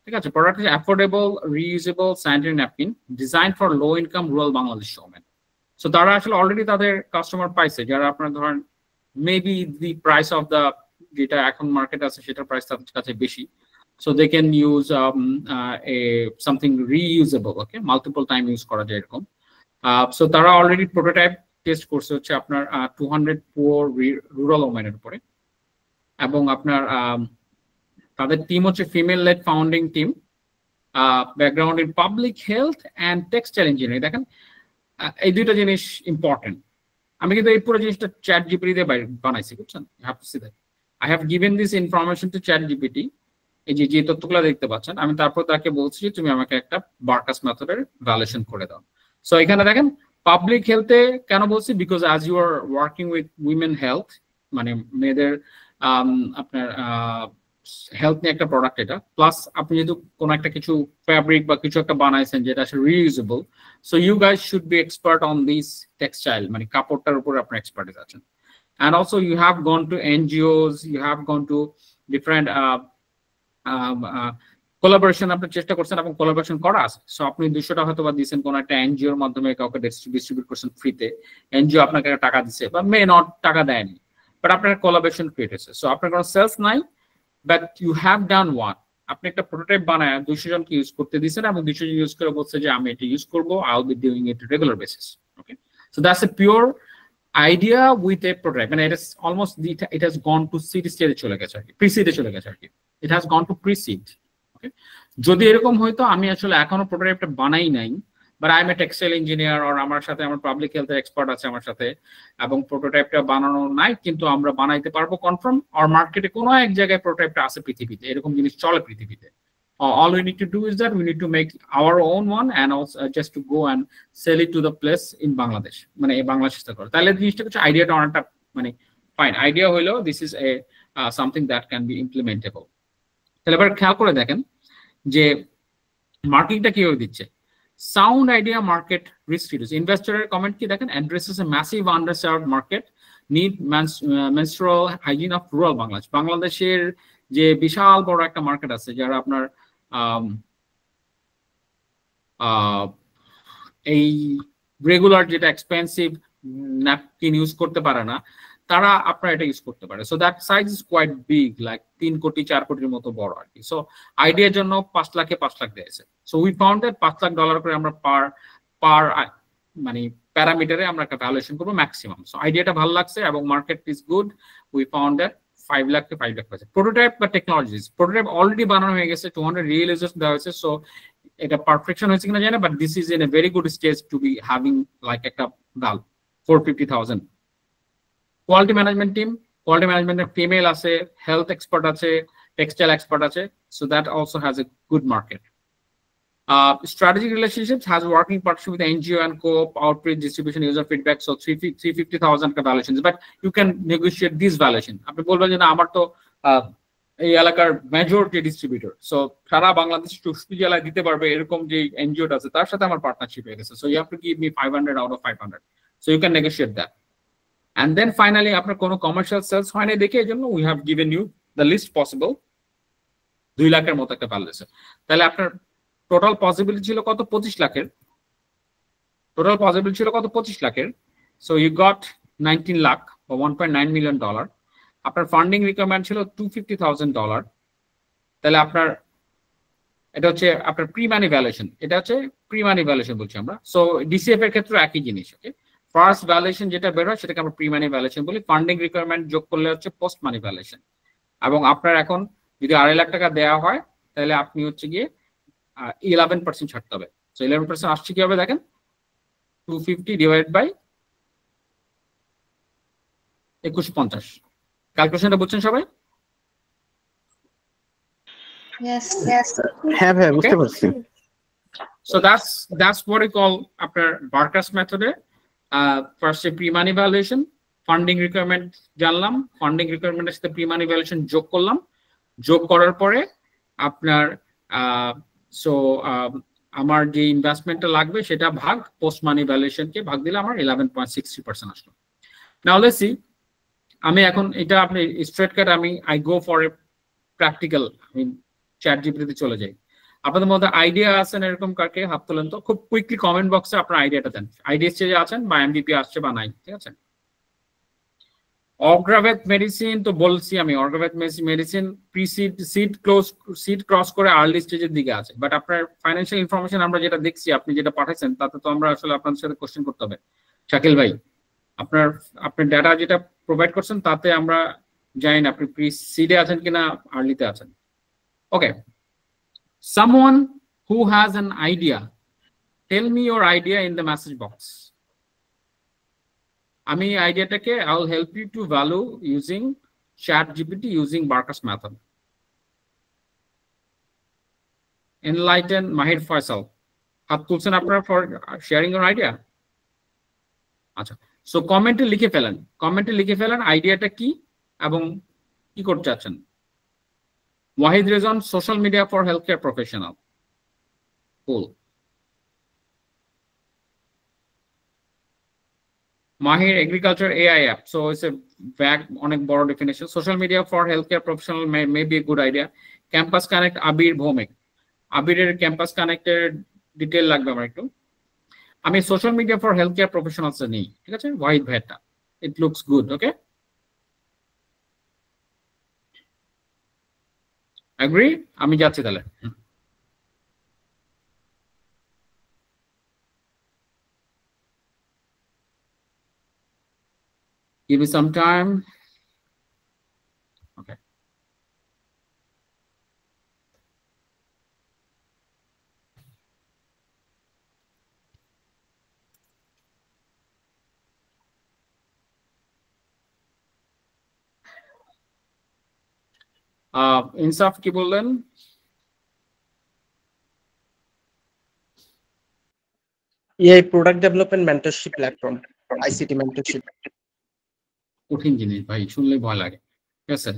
ঠিক আছে। Product is affordable reusable sanitary napkin design for low income rural Bangladesh women. So তারা আসলে অলরেডি তাদের কাস্টমার পাইছে যারা আপনার ধরেন maybe the price of the যেটা এখন মার্কেট আছে সেটার প্রাইস তাদের কাছে বেশি। So they can use something reusable, okay, multiple time use করা যায় এরকম। সো তারা অলরেডি প্রোটোটাইপ টেস্ট করছে হচ্ছে আপনার 200 পুয়ার রুরাল ওমেনের উপরে, এবং আপনার তাদের টিম হচ্ছে female led founding team, background in public health and textile engineering. দেখেন এই দুইটা জিনিস ইম্পর্টেন্ট। আমি কিন্তু এই পুরো জিনিসটা চ্যাট জিপিটি দিয়ে বানাইছি, বুঝছেন? I have given this information to ChatGPT, এই যে তথ্যগুলো দেখতে পাচ্ছেন, আমি তারপর তাকে বলছি তুমি আমাকে একটা বার্কাস মেথডের ভ্যালিডেশন করে দাও। সো এখানে দেখেন পাবলিক হেলথে কেন বলছি, because as you are working with women health, মানে মেয়েদের আপনার হেলথ নিয়ে একটা প্রোডাক্ট এটা, প্লাস আপনি যদি কোনো একটা কিছু ফ্যাব্রিক বা কিছু একটা বানাইছেন যেটা আসলে reusable, so you guys should be expert on this textile, মানে কাপড়টার উপরে আপনার এক্সপার্টিস আছেন। And also you have gone to NGOs, you have gone to different collaboration আপনি চেষ্টা করছেন এবং কোলাবোরেশন করা আছে। সো আপনি 200 হয়তো বা দিয়েছেন কোনো একটা এনজিওর মাধ্যমে, কাউকে ডিস্ট্রিবিউট করছেন ফ্রিতে, এনজিও আপনাকে টাকা দিচ্ছে বা মে নট টাকা দেয়নি, বাট আপনার কোলাবোরেশন ক্রিয়েট হয়েছে। সো আপনার কোনো সেলস নাই, but you have done one, আপনি একটা প্রোটোটাইপ বানায় 200 জনকে ইউজ করতে দিয়েছেন এবং 200 জন ইউজ করে বলছে যে আমি এটা ইউজ করবো, I will be doing it regular basis. Okay, so that's a pure idea with a prototype, and it is almost it has gone to seed stage চলে গেছে আর কি, pre-seed এ চলে গেছে আর কি, it has gone to pre-seed. Okay, যদি এরকম হয়তো আমি আসলে এখনো প্রোটোটাইপটা বানাই নাই, but I am a textile engineer, আর আমার সাথে আমার পাবলিক হেলথের এক্সপার্ট আছে আমার সাথে, এবং প্রোটোটাইপটা বানানো নাই কিন্তু আমরা বানাইতে পারবো কনফার্ম, আর মার্কেটে কোনো এক জায়গায় প্রোটোটাইপটা আছে পৃথিবীতে, এরকম জিনিস চলে পৃথিবীতে। All we need to do is that we need to make our own one and also just to go and sell it to the place in Bangladesh, মানে এই বাংলাদেশ থেকে করে, তাহলে জিনিসটা কিছু আইডিয়াটা অনেকটা মানে ফাইন আইডিয়া হইলো, this is a something that can be implementable. তাহলে এবার খেয়াল করে দেখেন যে মার্কেটিংটা কিভাবে দিচ্ছে। Sound idea market risk reduce, ইনভেস্টরের কমেন্ট কি দেখেন, addresses a massive underserved market, need menstrual hygiene of rural Bangladesh, বাংলাদেশের যে বিশাল বড় একটা মার্কেট আছে যারা আপনার এই রেগুলার যেটা এক্সপেন্সিভ ন্যাপকিন ইউজ করতে পারে না, তারা আপনার এটা ইউজ করতে পারে। So that size is quite big, like 3 crore 4 কোটির মতো বড় আর কি। সো আইডিয়ার জন্য 5 লাখে 5 লাখ দিয়েছে। So we found that $5 lakh করে আমরা পার মানে প্যারামিটারে আমরা একটা ভ্যালুয়েশন করবো ম্যাক্সিমাম। সো আইডিয়াটা ভালো লাগছে এবং market is good, we found that 5 lakh কে 5 লাখ পাচ্ছে। প্রোটোটাইপ বা টেকনোলজিস, প্রোটোটাইপ অলরেডি বানানো হয়ে গেছে, 200 রিয়েল ইউজার্স দেওয়া হয়েছে। সো এটা পারফেকশন হয়েছে কিনা জানি না, but this is in a very good stage to be having like একটা value 450,000। Quality management team, quality ম্যানেজমেন্টের ফিমেল আছে, হেলথ এক্সপার্ট আছে, টেক্সটাইল এক্সপার্ট আছে, so that also has a good market. Strategic relationships has working partnership with NGO and co-op, outreach, distribution, user feedback. So 350,000 ka valuations, but you can negotiate this valuation. আপনি বলবেন যে না আমার তো এই এলাকার majority distributor, so সারা বাংলাদেশ 64 জেলায় দিতে পারবে এরকম যে এনজিওটা আছে তার সাথে আমার পার্টনারশিপ হয়ে গেছে। So you have to give me 500 out of 500, so you can negotiate that. And then finally আপনার কোনো কমার্শিয়াল সেলস হয় না দেখে এজন্য we have given you the least possible 2 লাখের মতো একটা ভ্যালুয়েশন। তাহলে আপনার টোটাল পসিবিলিটি ছিল কত? 25 লাখের। টোটাল পসিবিলিটি ছিল কত? 25 লাখের। সো ইউ গট 19 লাখ বা $1.9 million। আপনার ফান্ডিং রিকোয়ারমেন্ট ছিল $250,000। তাহলে আপনার এটা হচ্ছে আপনার প্রি মানি ভ্যালুয়েশন, এটা হচ্ছে প্রি মানি ভ্যালুয়েশন বলছি আমরা। সো ডিসিএফ এর ক্ষেত্রে একই জিনিস। ওকে, ফার্স্ট ভ্যালুয়েশন যেটা বের হয় সেটাকে আমরা প্রি মানি ভ্যালুয়েশন বলি, ফান্ডিং রিকোয়ারমেন্ট যোগ করলে হচ্ছে পোস্ট মানি ভ্যালুয়েশন। এবং আপনার এখন যদি 2.5 লাখ টাকা দেওয়া হয় তাহলে আপনি হচ্ছে গিয়ে 11% ছাড়তে হবে। সো 11% আসছে কি হবে দেখেন, 250 ডিভাইড বাই 2150। ক্যালকুলেশনটা বুঝছেন সবাই? হ্যাঁ ভাই বুঝতে পারছি। So that's what we call after Barker's method. First a pre-money valuation, funding requirement জানলাম, funding requirement এর সাথে pre-money valuation যোগ করলাম, যোগ করার পরে আপনার আমার যে ইনভেস্টমেন্টটা লাগবে সেটা ভাগ পোস্ট মানি ভ্যালুয়েশনকে ভাগ দিলে আমার 11.60% আসলো। নাও লেটস সি, আমি এখন এটা আপনি স্ট্রেট কাট আমি I go for a practical, আমি চ্যাটজিপিটিতে চলে যাই। আপনাদের মধ্যে আইডিয়া আছেন এরকম কাকে হাত তোলেন তো, খুব কুইকলি কমেন্ট বক্সে আপনার আইডিয়াটা দেন, আইডিয়া স্টেজে আছেন বা এমবিপি আসছে বা নাই, ঠিক আছে? অগ্রাভেট মেডিসিন তো বলছি আমি, অগ্রাভেট মেডিসিন প্রিসিড সিড ক্রস করে আর্লি স্টেজের দিকে আছে, বাট আপনার ফাইন্যান্সিয়াল ইনফরমেশন আমরা যেটা দেখছি আপনি যেটা পাঠাইছেন তাতে তো আমরা আসলে আপনাদের সাথে কোশ্চেন করতে হবে। শাকিল ভাই, আপনার ডেটা যেটা প্রোভাইড করছেন তাতে আমরা জানি না আপনি প্রিসিডে আছেন কিনা আর্লিতে আছেন। ওকে, someone who has an idea, tell me your idea in the message box. আমি আইডিয়াটাকে I will help you to value using ChatGPT using Barker's method. Enlighten Mahir Faisal, হাত তুলছেন আপনারা for sharing your idea? আচ্ছা, so কমেন্টে লিখে ফেলেন আইডিয়াটা কি এবং কি করতে চাচ্ছেন? Wahid Rezon social media for health care professional. Cool. Mahir agriculture AI app. So it's a vague অনেক বড় definition. Social media for healthcare professional may be a good idea. Campus Connect আবির ভৌমিক। আবিরের Campus Connect এর ডিটেইল লাগবে আমার একটু। আমি social media for healthcare professionals নেই, ঠিক আছে? ওয়াহিদ ভাইটা। It looks good, okay? Agree? আমি যাচ্ছি তাহলে। Give me some time. Okay. ইনসাফ কি বললেন? এই product development mentorship platform, ICT mentorship. কঠিন জিনিস ভাই, শুনলেই ভয় লাগে, ঠিক আছে?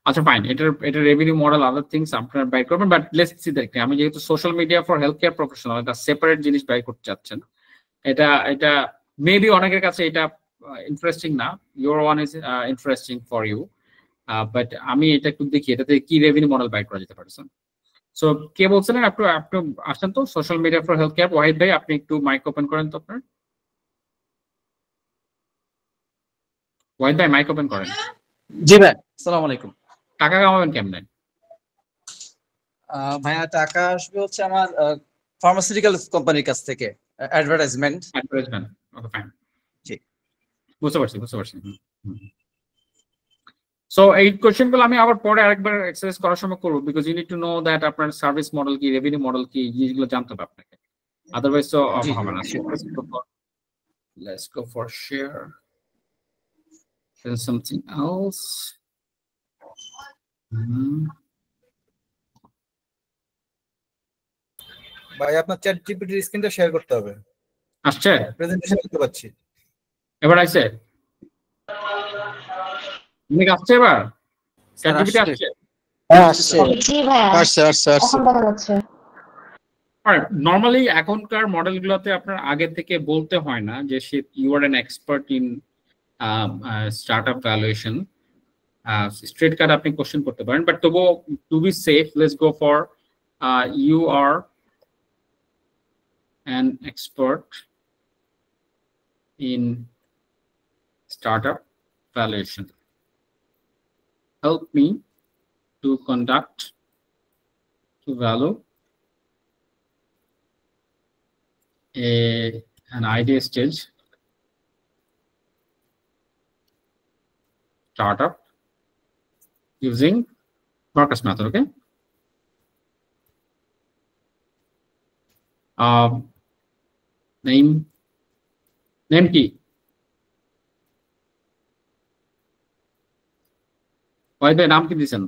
আচ্ছা ফাইন, এটা রেভিনিউ মডেল আদার থিংস আপনারা বাইর করবেন, বাট লেটস সি দ্যাট। আমি যেহেতু social media for health care professional, এটা সেপারেট জিনিস বাইর করতে চাচ্ছেন, এটা মেবি অনেকের কাছে এটা ইন্টারেস্টিং না। Your one is interesting for you, but আমি এটা একটু দেখি এটাতে কি রেভিনিউ মডেল বাইর করা যেতে পারে। সো কে বলছিলেন? আপনি আসেন তো, social media for health care. Wahid ভাই আপনি একটু মাইক ওপেন করেন তো আপনার। ওয়াহিদ ভাই মাইক ওপেন করেন। জি ভাই, আসসালামু আলাইকুম। টাকা কামাবেন কেমনে? ভাইয়া টাকা আসবে হচ্ছে আমার ফার্মাসিউটিক্যাল কোম্পানির কাছ থেকে, অ্যাডভার্টাইজমেন্ট। ওকে ফাইন, জি বুঝতে পারছি। সো এই কোশ্চেন গুলো আমি আবার পরে আরেকবার এক্সারসাইজ করার সময় করবো, because you need to know that আপনার সার্ভিস মডেল কি, রেভিনিউ মডেল কি, জিনিসগুলো জানতে হবে আপনাকে, আদারওয়াইজ তো হবে না। Let's go for share. There's something else. ভাই আপনার চ্যাট জিপিটির স্ক্রিনটা শেয়ার করতে হবে। আসছে? প্রেজেন্টেশন করতে পাচ্ছি। এবার আসছে? অনেক আসছে এবার? চ্যাট জিপিটি আসছে? আসছে। জি ভাইয়া, আসছে। এখন দেখা যাচ্ছে। নর্মালি এখনকার মডেলগুলোতে আপনার আগে থেকে বলতে হয় না যে you are an expert in startup valuation. Straight cut আপনি কোশ্চেন করতে পারেন, বাট তবুও to be safe let's go for you are an expert in startup valuation, help me to conduct to value an idea stage startup using Marcus method. Okay. Name key. Why the name ki disen?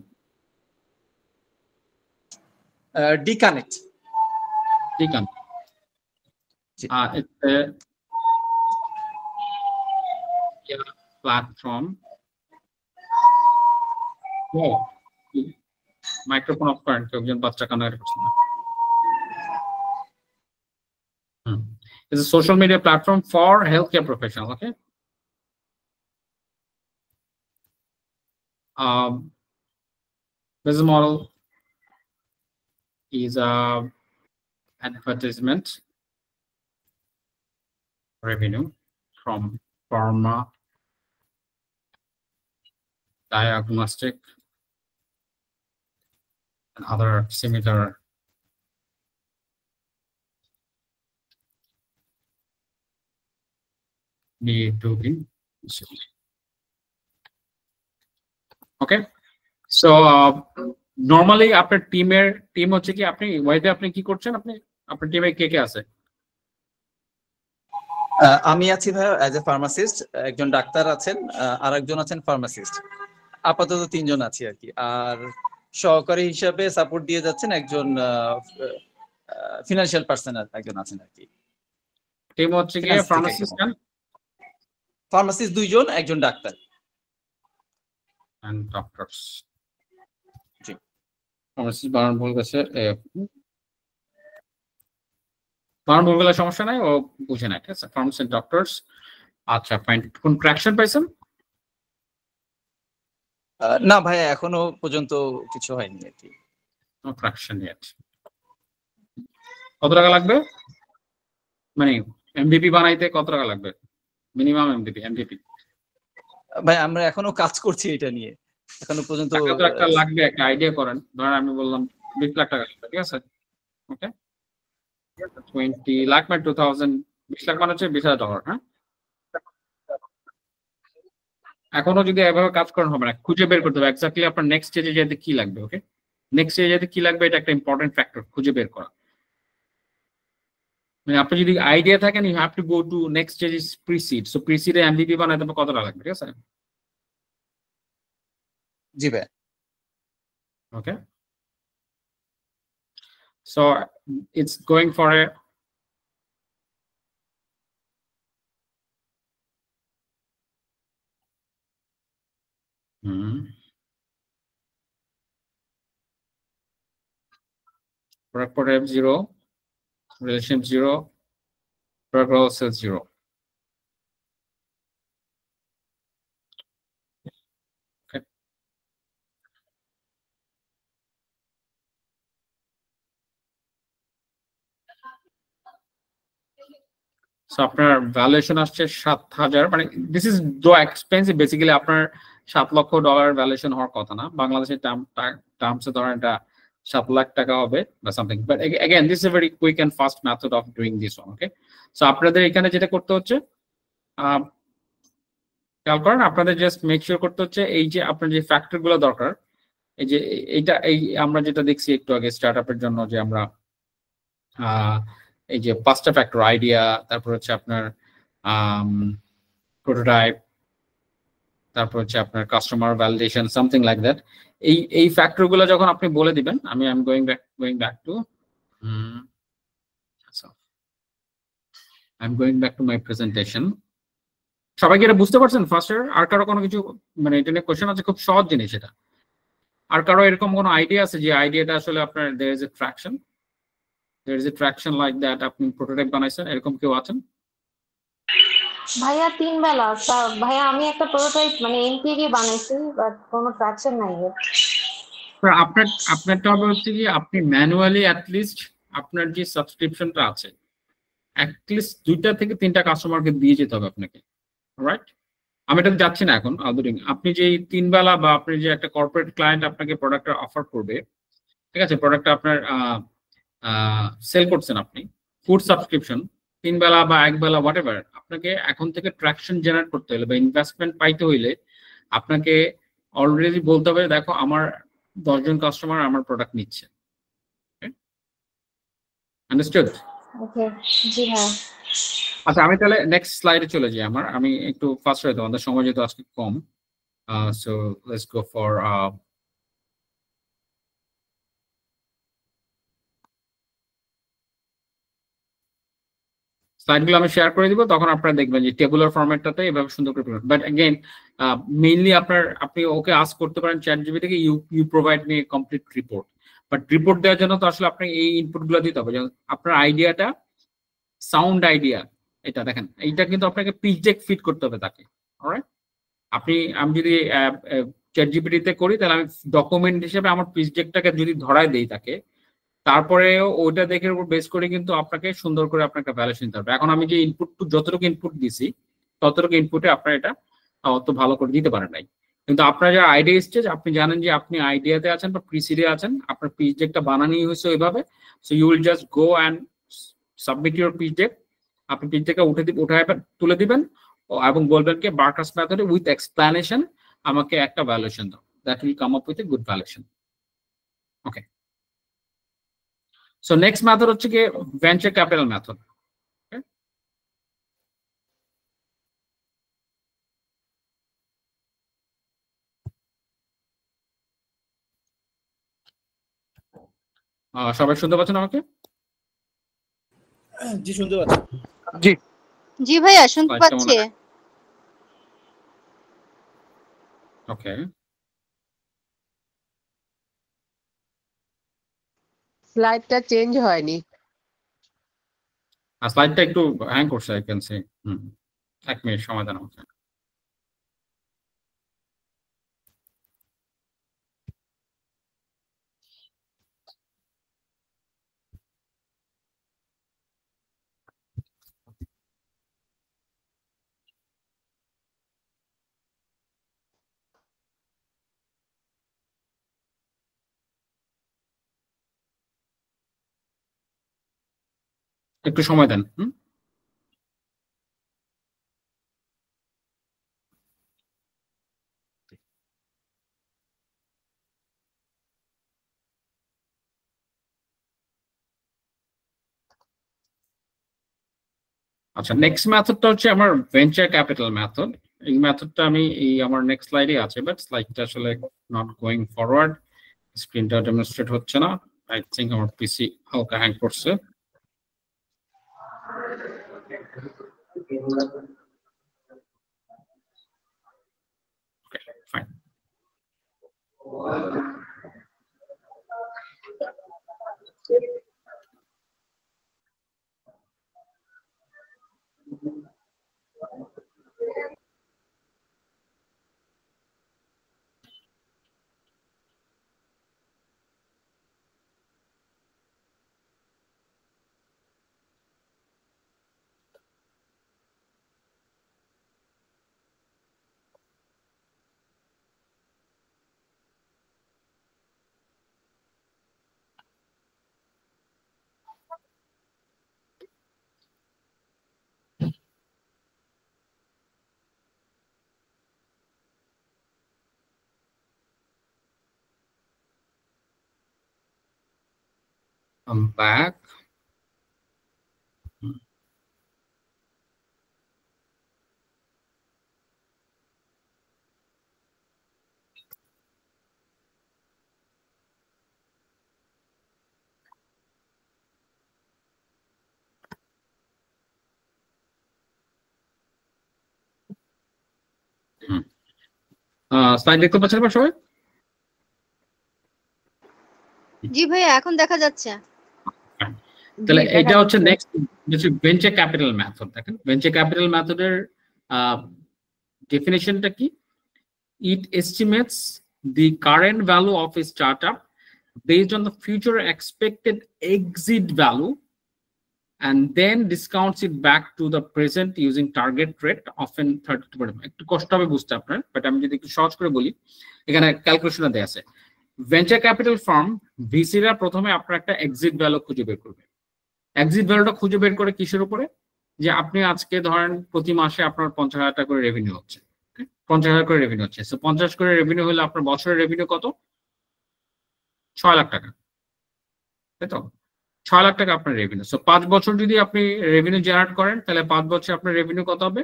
D connect. It's a platform. Wow. Microphone off করেন, কেউ একজন বাচ্চা কান্না করছে না। It's a social media platform for healthcare professional. Okay. Business model is advertisement revenue from pharma, diagnostic, and other similar need to be. Okay. So normally আপনার team হচ্ছে কি, আপনি ওয়াইতে আপনি কি করছেন? আপনার টিমে কে কে আছে? আমি আছি ভাই অ্যাজ এ ফার্মাসিস্ট, একজন ডাক্তার আছেন, আর একজন আছেন ফার্মাসিস্ট। আপাতত 3 জন আছি আর কি। আর সহকারী হিসাবে সাপোর্ট দিয়ে যাচ্ছেন একজন ফিনান্সিয়াল পার্সন একজন আছেন আর কি। টিম হচ্ছে কি ফার্মাসিস্ট 2 জন, একজন doctor. and doctors. G. Pharmacist বানান ভুল গেছে, বানান ভুল গেলে সমস্যা নাই, ও বুঝে না, ঠিক আছে। Pharmacist doctors, আচ্ছা ফাইন। কোন ট্র্যাকশন পাইছেন? না ভাইয়া এখনো পর্যন্ত কিছু হয়নি আর কি। No traction yet। কত টাকা লাগবে, মানে এমভিপি বানাইতে কত টাকা লাগবে মিনিমাম? এমভিপি ভাই আমরা এখনো কাজ করছি এটা নিয়ে, এখনো পর্যন্ত টাকা তো একটা লাগবে, একটা আইডিয়া করেন। ধরেন আমি বললাম 20 লাখ টাকা লাগবে, ঠিক আছে, ওকে। 20 লাখ মানে 2000, 20 লাখ মানে হচ্ছে $20,000, হ্যাঁ। এখনো যদি এভাবে কাজ করেন হবে না, খুঁজে বের করতে হবে এক্স্যাক্টলি আপনার নেক্সট স্টেজে যেতে কি লাগবে, ওকে। নেক্সট স্টেজে যেতে কি লাগবে, এটা একটা ইম্পর্টেন্ট ফ্যাক্টর, খুঁজে বের করা। মানে আপনি যদি আইডিয়া থাকেন, you have to go to next stage is preseed. So প্রিসিডে এমভিপি বানাতে হবে কত টাকা লাগবে, ঠিক আছে, জি ভাই। okay. So it's going for a product for F0, relationship 0, product role sales 0. Okay. So আপনার ভ্যালুয়েশন আসছে 7,000, মানে দিস ইজ দো এক্সপেন্সিভ। বেসিক্যালি আপনার $7 লক্ষ ভ্যালুয়েশন হওয়ার কথা না, বাংলাদেশের টার্মসে ধরেন এটা 7 লাখ টাকা হবে বা something. But again this is a very quick and fast method of doing this one, okay. So আপনাদের এখানে যেটা করতে হচ্ছে, খেয়াল করেন, আপনাদের জাস্ট মেক শিওর করতে হচ্ছে এই যে আপনার যে ফ্যাক্টর গুলো দরকার, এই যে এইটা, এই আমরা যেটা দেখছি একটু আগে স্টার্টআপের জন্য, যে আমরা এই যে 5টা ফ্যাক্টর, আইডিয়া, তারপর হচ্ছে আপনার প্রোটোটাইপ, তারপর হচ্ছে আপনার customer validation, something like that. এই ফ্যাক্টর গুলো যখন আপনি বলে দিবেন, আমি going back to my presentation. সবাই কি এটা বুঝতে পারছেন ফার্স্ট? আর কারো কোনো কিছু, মানে এটা নিয়ে কোশ্চেন আছে? খুব সহজ জিনিস এটা। আর কারো এরকম কোনো আইডিয়া আছে যে আইডিয়াটা আসলে আপনার there is a traction like that, আপনি প্রোটোটাইপ বানাইছেন, এরকম কেউ আছেন? ভাইয়া 3 বেলা ভাইয়া আমি একটা প্রোটোটাইপ মানে এমপিভি বানাইছি, বাট কোনো ট্রাকশন নাই। আপনারটা হবে হচ্ছে কি, আপনি ম্যানুয়ালি অ্যাটলিস্ট আপনার যে সাবস্ক্রিপশনটা আছে, অ্যাটলিস্ট 2টা থেকে 3টা কাস্টমারকে দিয়ে যেতে হবে আপনাকে, রাইট? আমি এটা যাচ্ছি না এখন আলদুরিং। আপনি যে 3 বেলা বা আপনি যে একটা কর্পোরেট ক্লায়েন্ট আপনাকে প্রোডাক্টটা অফার করবে, ঠিক আছে, প্রোডাক্টটা আপনার সেল করছেন আপনি, ফুড সাবস্ক্রিপশন, 3 বেলা বা 1 বেলা হোয়াট এভার, আপনাকে এখন থেকে ট্র্যাকশন জেনারেট করতে হলে বা ইনভেস্টমেন্ট পাইতে হইলে আপনাকে অলরেডি বলতে হবে, দেখো আমার 10 জন কাস্টমার আমার প্রোডাক্ট নিচ্ছে। আন্ডারস্টুড? ওকে, জি হ্যাঁ। আচ্ছা, আমি তাহলে নেক্সট স্লাইডে চলে যাই। আমি একটু ফাস্ট হয়ে, আমাদের সময় যেহেতু আজকে কম, সো লেটস গো ফর স্লাইডগুলো আমি শেয়ার করে দিব, তখন আপনারা দেখবেন যে টেবুলার ফরম্যাটটাতে এভাবে সুন্দর করে। বাট अगेन মেইনলি আপনি ওকে আস্ক করতে পারেন চ্যাটজিপিটি থেকে, you provide me complete report. But report দেওয়ার জন্য তো আসলে আপনাকে এই ইনপুটগুলো দিতে হবে। যেমন আপনার আইডিয়াটা সাউন্ড আইডিয়া, এটা দেখেন, এইটা কিন্তু আপনাকে পিচ ডেক ফিট করতে হবে তাকে, অলরাইট? আমি যদি চ্যাটজিপিটিতে করি, তাহলে আমি ডকুমেন্ট হিসেবে আমার পিচ ডেকটাকে যদি ধরায় দেই তাকে, তারপরে ওইটা দেখে উপর বেস করে কিন্তু আপনাকে সুন্দর করে আপনার একটা ভ্যালুয়েশন দিতে হবে। এখন আমি যে যতটুকু ইনপুট দিছি, ততটুকু ইনপুটে আপনার এটা অত ভালো করে দিতে পারেন নাই। কিন্তু আপনার যারা আইডিয়া স্টেজ, আপনি জানেন যে আপনি আইডিয়াতে আছেন বা প্রিসিডে আছেন, আপনার পিচ ডেকটা বানানোই হয়েছে ওইভাবে। So you will just go and submit your pitch deck. আপনি পিচ ডেকটা তুলে দিবেন এবং বলবেন কি বার্কাস মেথডে উইথ এক্সপ্লানেশন আমাকে একটা ভ্যালুয়েশন দাও। That will come up with a good valuation. Okay, so next method হচ্ছে কি ভেঞ্চার ক্যাপিটাল মেথড। সবাই শুনতে পাচ্ছেন আমাকে? জি শুনতে পাচ্ছি। জি জি ভাইয়া শুনতে পাচ্ছি। ওকে, স্লাইডটা চেঞ্জ হয়নি। আর স্লাইডটা একটু হ্যাং করছে, আই ক্যান সে। 1 মিনিট সময় দেন আমাকে। একটু সময় দেন। আচ্ছা, নেক্সট মেথডটা হচ্ছে আমার ভেঞ্চার ক্যাপিটাল মেথড। এই মেথডটা আমি আমার নেক্সট স্লাইডে আছে, বাট স্লাইডটা আসলে নট গোয়িং ফরওয়ার্ড, স্ক্রিনটা ডেমনস্ট্রেট হচ্ছে না। আই থিংক আমার পিসি হালকা হ্যাং করছে। ওকে, ফাইন। I'm back. স্লাইড দেখতে পাচ্ছেন বা সবাই? জি ভাইয়া, এখন দেখা যাচ্ছে। তাহলে এটা হচ্ছে নেক্সট হচ্ছে ভেঞ্চার ক্যাপিটাল মেথড। দেখেন ভেঞ্চার ক্যাপিটাল মেথডের ডেফিনেশনটা কি? ইট estimates the current value of a startup based on the future expected exit value and then discounts it back to the present using target rate often 32%. একটু কষ্ট হবে বুঝতে আপনার, but আমি যদি একটু সহজ করে বলি, এখানে ক্যালকুলেশনে দেয়া আছে। ভেঞ্চার ক্যাপিটাল ফার্ম ভিসিরা প্রথমে আপনার একটা এক্সিট ভ্যালু খুঁজে বের করবে। এক্সিট ভ্যালুটা খুঁজে বের করে কিসের উপরে? যে আপনি আজকে ধরেন প্রতি মাসে আপনার 50,000 টাকা করে রেভিনিউ হচ্ছে, 50,000 করে রেভিনিউ হচ্ছে। 50 করে রেভিনিউ হলে আপনার বছরের রেভিনিউ কত? 6 লাখ টাকা, তাই তো? 6 লাখ টাকা আপনার রেভিনিউ। সো 5 বছর যদি আপনি রেভিনিউ জেনারেট করেন, তাহলে 5 বছরে আপনার রেভিনিউ কত হবে?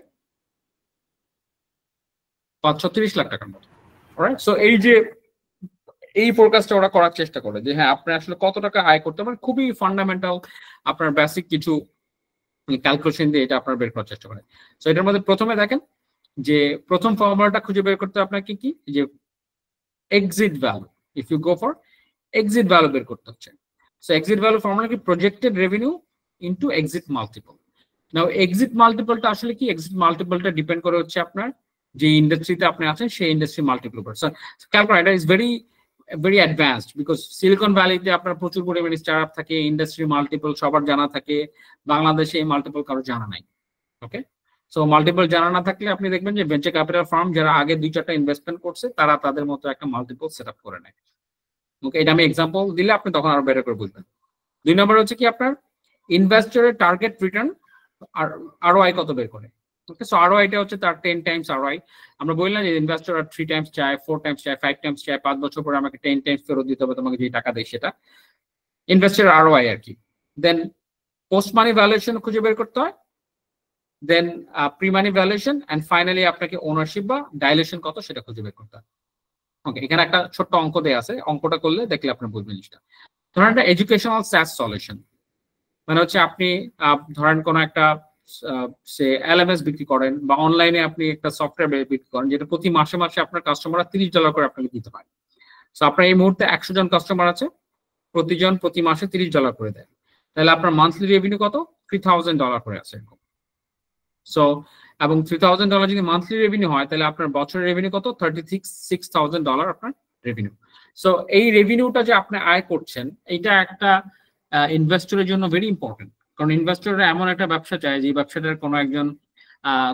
530 লাখ টাকার মতো। অলরাইট, সো এই যে এই ফোরকাস্টটা ওরা করার চেষ্টা করে যে হ্যাঁ আপনি আসলে কত টাকা আয় করতে পারেন, খুবই ফান্ডামেন্টাল আপনার বেসিক কিছু ক্যালকুলেশন দিয়ে এটা আপনার বের করার চেষ্টা করে। সো এটার মধ্যে প্রথমে দেখেন যে প্রথম ফর্মুলাটা খুঁজে বের করতে আপনাকে কি যে exit value, if you go for exit value বের করতে হচ্ছে। সো এক্সিট ভ্যালু ফর্মুলা কি? Projected revenue into exit multiple. Now exit মাল্টিপলটা আসলে কি? এক্সিট মাল্টিপলটা ডিপেন্ড করে হচ্ছে আপনার যে ইন্ডাস্ট্রিতে আপনি আছেন সেই ইন্ডাস্ট্রি মাল্টিপল উপর। So calculate is very advanced, because silicon ভ্যালিতে আপনার প্রচুর পরিমাণে স্টার্টআপ থাকে, ইন্ডাস্ট্রি মাল্টিপল সবার জানা থাকে, বাংলাদেশে এই মাল্টিপল কারো জানা নাই। ওকে, সো মাল্টিপল জানা না থাকলে আপনি দেখবেন যে ভেঞ্চার ক্যাপিটাল ফার্ম যারা আগে 2-4টা ইনভেস্টমেন্ট করছে তারা তাদের মতো একটা মাল্টিপল সেট আপ করে নেয়। ওকে, এটা আমি এক্সাম্পল দিলে আপনি তখন আরো বেটার করে বুঝবেন। 2 নম্বর হচ্ছে কি আপনার ইনভেস্টরের টার্গেট রিটার্ন আর ROI কত বের করে। ওকে, সো ROI টা হচ্ছে তার 10 টাইমস ROI। আমরা বললাম যে ইনভেস্টর 3 টাইমস চায়, 4 টাইমস চায়, 5 টাইমস চায়, 5 বছর পরে আমাকে 10 টাইমস ফেরত দিতে হবে তোমাকে যে টাকা দেয়, সেটা ইনভেস্টরের ROI আর কি। দেন পোস্ট মানি ভ্যালুয়েশন খুঁজে বের করতে হয়, then pre money valuation, and finally আপনাকে ওনারশিপ বা ডাইলুশন কত সেটা খুঁজে বের করতে হয়। ওকে, এখানে একটা ছোট্ট অঙ্ক দেয়া আছে, অঙ্কটা করলে দেখলে আপনি বুঝবেন জিনিসটা। ধরেন একটা এডুকেশনাল SaaS সলিউশন, মানে হচ্ছে আপনি ধরেন কোন একটা সে LMS বিক্রি করেন বা অনলাইনে আপনি একটা সফটওয়্যার বিক্রি করেন যেটা প্রতি মাসে মাসে আপনার কাস্টমাররা $30 করে আপনাকে দিতে পারে। সো আপনার এই মুহূর্তে 100 জন কাস্টমার আছে, প্রতিজন প্রতি মাসে $30 করে দেয়, তাহলে আপনার মান্থলি রেভিনিউ কত? $3,000 করে আছে। সো এবং $3,000 যদি মান্থলি রেভিনিউ হয় তাহলে আপনার বছরের রেভিনিউ কত? $36,000 আপনার রেভিনিউ। সো এই রেভিনিউটা যে আপনি আয় করছেন এইটা একটা ইনভেস্টরের জন্য ভেরি ইম্পর্টেন্ট, কারণ ইনভেস্টররা এমন একটা ব্যবসা চায় যে ব্যবসাটার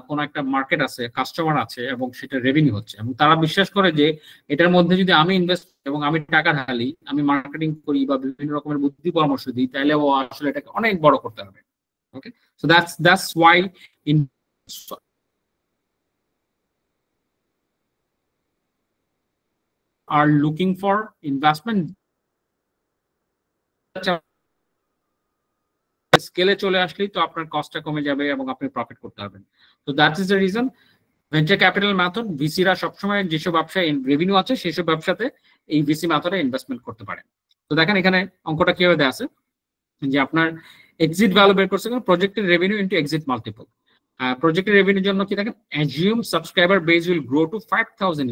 কোনো একটা মার্কেট আছে, কাস্টমার আছে এবং সেটা রেভিনিউ হচ্ছে, এবং তারা বিশ্বাস করে যে এটার মধ্যে যদি আমি ইনভেস্ট এবং আমি টাকা ঢালি, আমি মার্কেটিং করি বা বিভিন্ন রকমের বুদ্ধি পরামর্শ দিই, তাহলে ও আসলে এটাকে অনেক বড় করতে হবে। Okay, so that's why are looking for investment স্কেলে চলে আসলেই তো আপনার কস্টটা কমে যাবে এবং আপনি প্রফিট করতে পারবেন। তো that is the reason venture capital method, ভিসিরা সবসময় যেসব ব্যবসায় রেভিনিউ আছে সেসব ব্যবসাতে এই ভিসি মেথডে ইনভেস্টমেন্ট করতে পারেন। তো দেখেন এখানে অঙ্কটা কিভাবে দেওয়া আছে যে আপনার এক্সিট ভ্যালু বের করছে projected revenue into exit multiple. Projected রেভিনিউর জন্য কি দেখেন, assume subscriber base will grow to 5,000।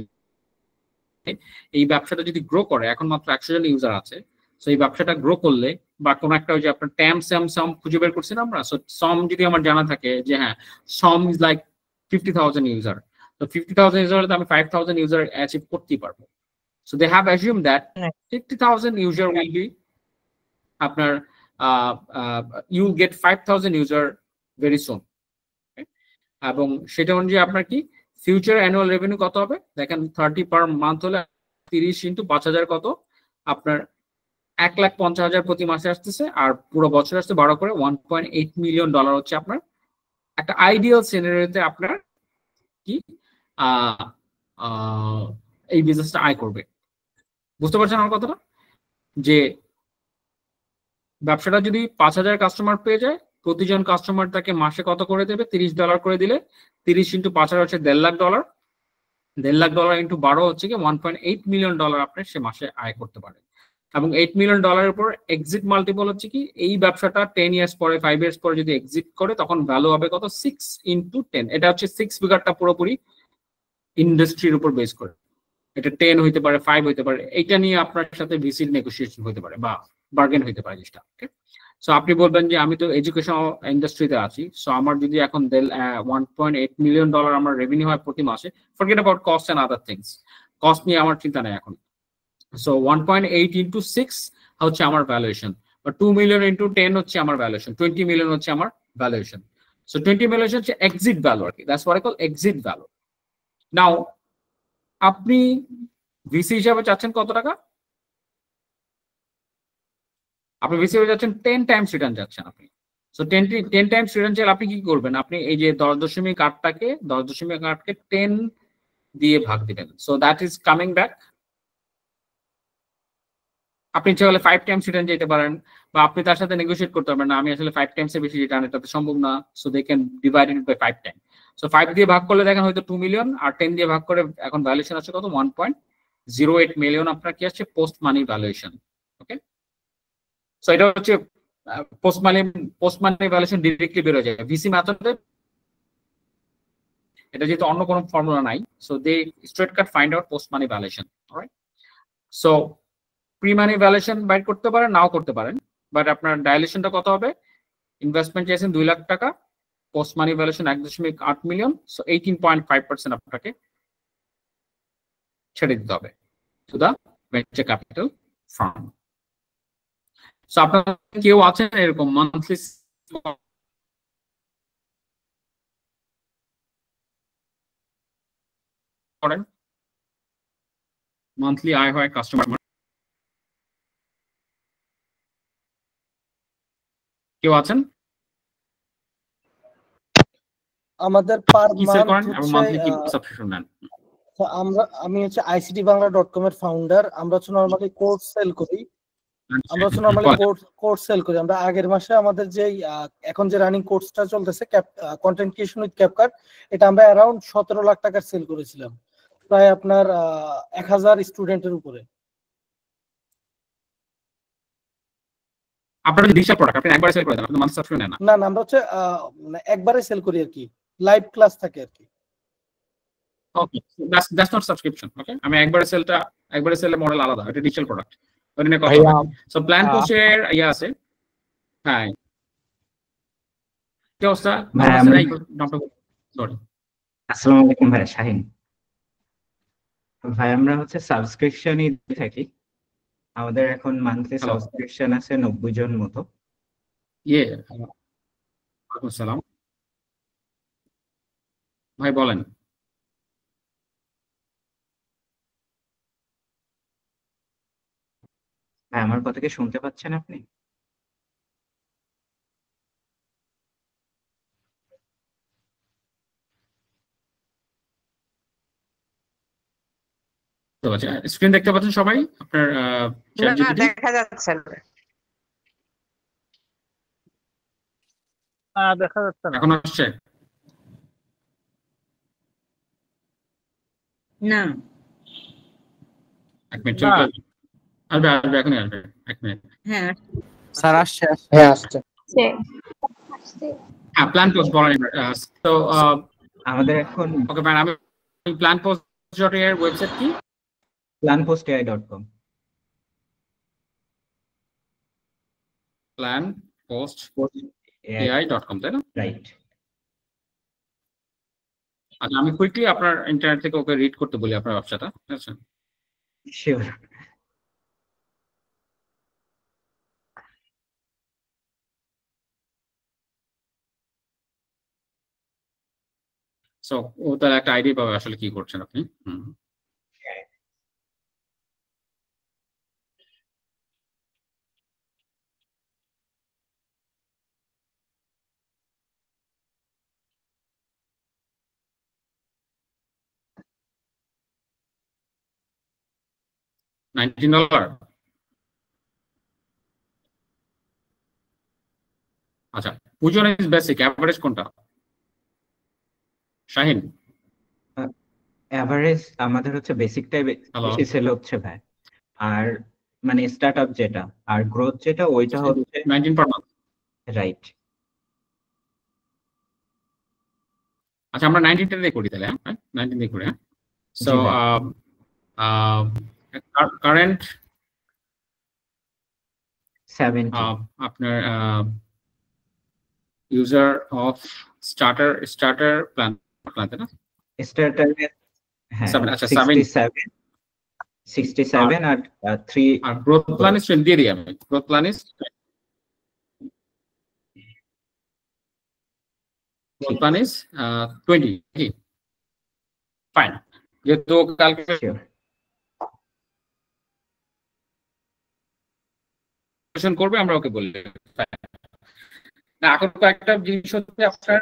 এই ব্যবসাটা যদি গ্রো করে, এখন মাত্র 100 জন ইউজার আছে, সো এই ব্যবসাটা গ্রো করলে বা কোন একটা ওই যে আপনার ট্যাম সাম খুঁজে বের করছেন আমরা, সো সাম যদি আমার জানা থাকে যে হ্যাঁ সাম ইজ লাইক 50,000 ইউজার, তো 50,000 ইউজার হলে আমি 5,000 ইউজার অ্যাচিভ করতেই পারবো। So they have assume that 50,000 user will be আপনার you get 5,000 user very soon, এবং সেটা অনুযায়ী আপনার কি ফিউচার অ্যানুয়াল রেভিনিউ কত হবে দেখেন, 30 পার মান্থ হলে 30 ইন্টু 5,000 কত আপনার $1,50,000 প্রতি মাসে আসতেছে, আর পুরো বছর আসছে 12 করে $1.8 মিলিয়ন হচ্ছে আপনার একটা আইডিয়াল সিনারিওতে আপনার কি এই বিজনেসটা আয় করবে। বুঝতে পারছেন আমার কথাটা? যে ব্যবসাটা যদি 5,000 কাস্টমার পেয়ে যায়, প্রতিজন কাস্টমার তাকে মাসে কত করে দেবে? $30 করে দিলে 30 ইন্টু 5,000 হচ্ছে $1,50,000, $1,50,000 ইন্টু 12 হচ্ছে কি $1.8 মিলিয়ন আপনি সে মাসে আয় করতে পারেন। এবং $8 মিলিয়ন উপর এক্সিট মাল্টিপল হচ্ছে কি, এই ব্যবসাটা 10 ইয়ার্স পরে 5 ইয়ার্স পরে যদি এক্সিট করে তখন ভ্যালু হবে কত? 6 ইন্টু 10। এটা হচ্ছে 6 ফিগারটা পুরোপুরি ইন্ডাস্ট্রির উপর বেস করে, এটা 10 হইতে পারে 5 হইতে পারে, এইটা নিয়ে আপনার সাথে ভিসির নেগোসিয়েশন হতে পারে বা বার্গেন হইতে পারে জিনিসটা। ওকে, সো আপনি বলবেন যে আমি তো এডুকেশন ইন্ডাস্ট্রিতে আছি, সো আমার যদি এখন $1.8 মিলিয়ন আমার রেভিনিউ হয় প্রতি মাসে, forget about cost and other things, cost নিয়ে আমার চিন্তা নেই এখন। সো 1.8 ইন্টু 6 হচ্ছে আমার ভ্যালুয়েশন, বা 2 মিলিয়ন ইন্টু 10 হচ্ছে আমার ভ্যালুয়েশন, 20 মিলিয়ন হচ্ছে আমার ভ্যালুয়েশন। সো 20 মিলিয়ন হচ্ছে এক্সিট ভ্যালু আর কি, that's what I call exit value. Now আপনি ভিসি হিসাবে চাচ্ছেন কত টাকা? আপনি ভিসি হয়ে যাচ্ছেন 10 টাইমস রিটার্ন যাচ্ছেন আপনি। সো 10 টাইমস রিটার্ন চাইলে আপনি কি করবেন? আপনি এই যে 10.8কে 10 দিয়ে ভাগ দিবেন, so that is coming back. আপনি চাইলে 5 টাইমস রিটার্ন যেতে পারেন, বা আপনি তার সাথে নেগোশিয়েট করতে পারবেন না, আমি আসলে 5 টাইমসের বেশি রিটার্ন এটাতে সম্ভব না, so they can divide it by 5 time. So 5 দিয়ে ভাগ করলে দেখেন হয়তো 2 মিলিয়ন, আর 10 দিয়ে ভাগ করে এখন ভ্যালুয়েশন আছে কত? 1.08 মিলিয়ন আপনার কি আসছে? Post money valuation. Okay, so এটা হচ্ছে পোস্ট মানি ভ্যালুয়েশন ডিরেক্টলি বের হয়ে যায় ভিসি মেথডে, এটা যেহেতু অন্য কোনো ফর্মুলা নাই, so they straight cut find out post money valuation. Alright, so pre money valuation বাইর করতে পারেন, নাও করতে পারেন, বাট আপনার ডাইলুশনটা কত হবে? ইনভেস্টমেন্ট চাইছেন 2 লাখ টাকা, post money valuation 1.8 million, so 18.5% আপনাকে ছেড়ে দিতে হবে to the venture capital firm. So আপনার কেউ আছেন এরকম মান্থলি করেন, মান্থলি আয় হয় কাস্টমার? কেউ আছেন? আমাদের পার কিসের করেন মান্থ এবং হচ্ছে মান্থলি কি সাবস্ক্রিপশন নেন? আমি হচ্ছে ICTBangla.com এর ফাউন্ডার। আমরা হচ্ছে নরমালি কোর্স সেল করি। আমরা আগের মাসে আমাদের যে এখন যে রানিং কোর্সটা চলতেছে কন্টেন্ট ক্রিয়েশন উইথ ক্যাপকাট, এটা আমরা অ্যারাউন্ড 17 লাখ টাকার সেল করেছিলাম, প্রায় আপনার 1000 স্টুডেন্টের উপরে। আপনারা ডিজিটাল প্রোডাক্ট আপনি একবারে সেল করে দেন, আপনি মান্থলি সাবস্ক্রিপশন নেন না? না, আমরা হচ্ছে একবারে সেল করি আর কি, লাইভ ক্লাস থাকে আর কি। ওকে, দ্যাটস নট সাবস্ক্রিপশন। ওকে, আমি একবারে সেলের মডেল আলাদা, এটা ডিজিটাল প্রোডাক্ট। ওটা নিয়ে কথা ভাইয়া, হবে। সো প্ল্যান পোস্টের ইয়ে আছে। হ্যাঁ, কি অবস্থা? সরি, আসসালামু আলাইকুম ভাই, শাহিন ভাই। আমরা হচ্ছে সাবস্ক্রিপশনই দিয়ে থাকি। আমাদের এখন মান্থলি Hello. সাবস্ক্রিপশন আছে 90 জন মতো। ইয়ে ওয়ালাইকুম আসসালাম, ভাই বলেন। ভাই আমার কথা কি শুনতে পাচ্ছেন আপনি? স্ক্রিন দেখতে পাচ্ছেন সবাই আপনার? না, দেখা যাচ্ছে না। দেখা যাচ্ছে না। এখন আসছে? না, এক মিনিট, চলতে আসবে আসবে, এখনই আসবে, এক মিনিট। হ্যাঁ স্যার আসছে হ্যাঁ, আসছে। হ্যাঁ, প্ল্যান পোস্ট বলেন। তো আমাদের এখন ওকে ম্যাম, আমি প্ল্যান পোস্ট এর ওয়েবসাইট কি? planpostai.com। planpostai.com, তাই না? রাইট। আচ্ছা, আমি কুইকলি আপনার ইন্টারনেট থেকে ওকে রিড করতে বলি আপনার ব্যবসাটা, ঠিক আছে? শিওর। সো ও তার একটা আইডিয়া পাবে আসলে কি করছেন আপনি। $19। আচ্ছা, পুজন ইজ বেসিক, এভারেজ কোনটা শাহিন? এভারেজ আমাদের হচ্ছে বেসিকটাই বেশি সেল হচ্ছে ভাই। আর মানে স্টার্টআপ যেটা আর গ্রোথ যেটা ওইটা হচ্ছে 19 পার মান্থ। রাইট। আচ্ছা, আমরা 19 দিয়ে করি তাহলে। হ্যাঁ, 19 দিয়ে করি। হ্যাঁ, সো কারেন্ট 70। আপনার ইউজার অফ স্টার্টার প্ল্যান তাই না? স্টার্টার হ্যাঁ 67 আর 3। আর গ্রোথ প্ল্যান ইজ 20 দিয়ে দিই আমি। Growth plan is 20। ফাইন, যেহেতু ক্যালকুলেশন করবে আমরা ওকে বললে। না, এখন কয়েকটা জিনিস হচ্ছে আপনার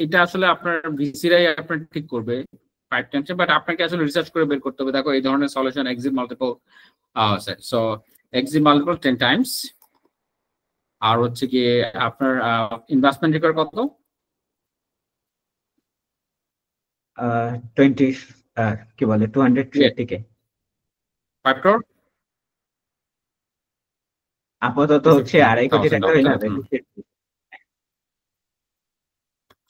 এটা আসলে আপনার ভিসিরাই আপনার ঠিক করবে ফাইভ টাইমস, বাট আপনাকে আসলে রিসার্চ করে বের করতে হবে। দেখো এই ধরনের solution exit multiple so exit multiple 10 times. আর হচ্ছে কি আপনার ইনভেস্টমেন্ট রিকোয়ার কত? 20 কি বলে 230K। 5 crore আপাতত হচ্ছে 2.5 কোটি টাকা হয়ে যাবে।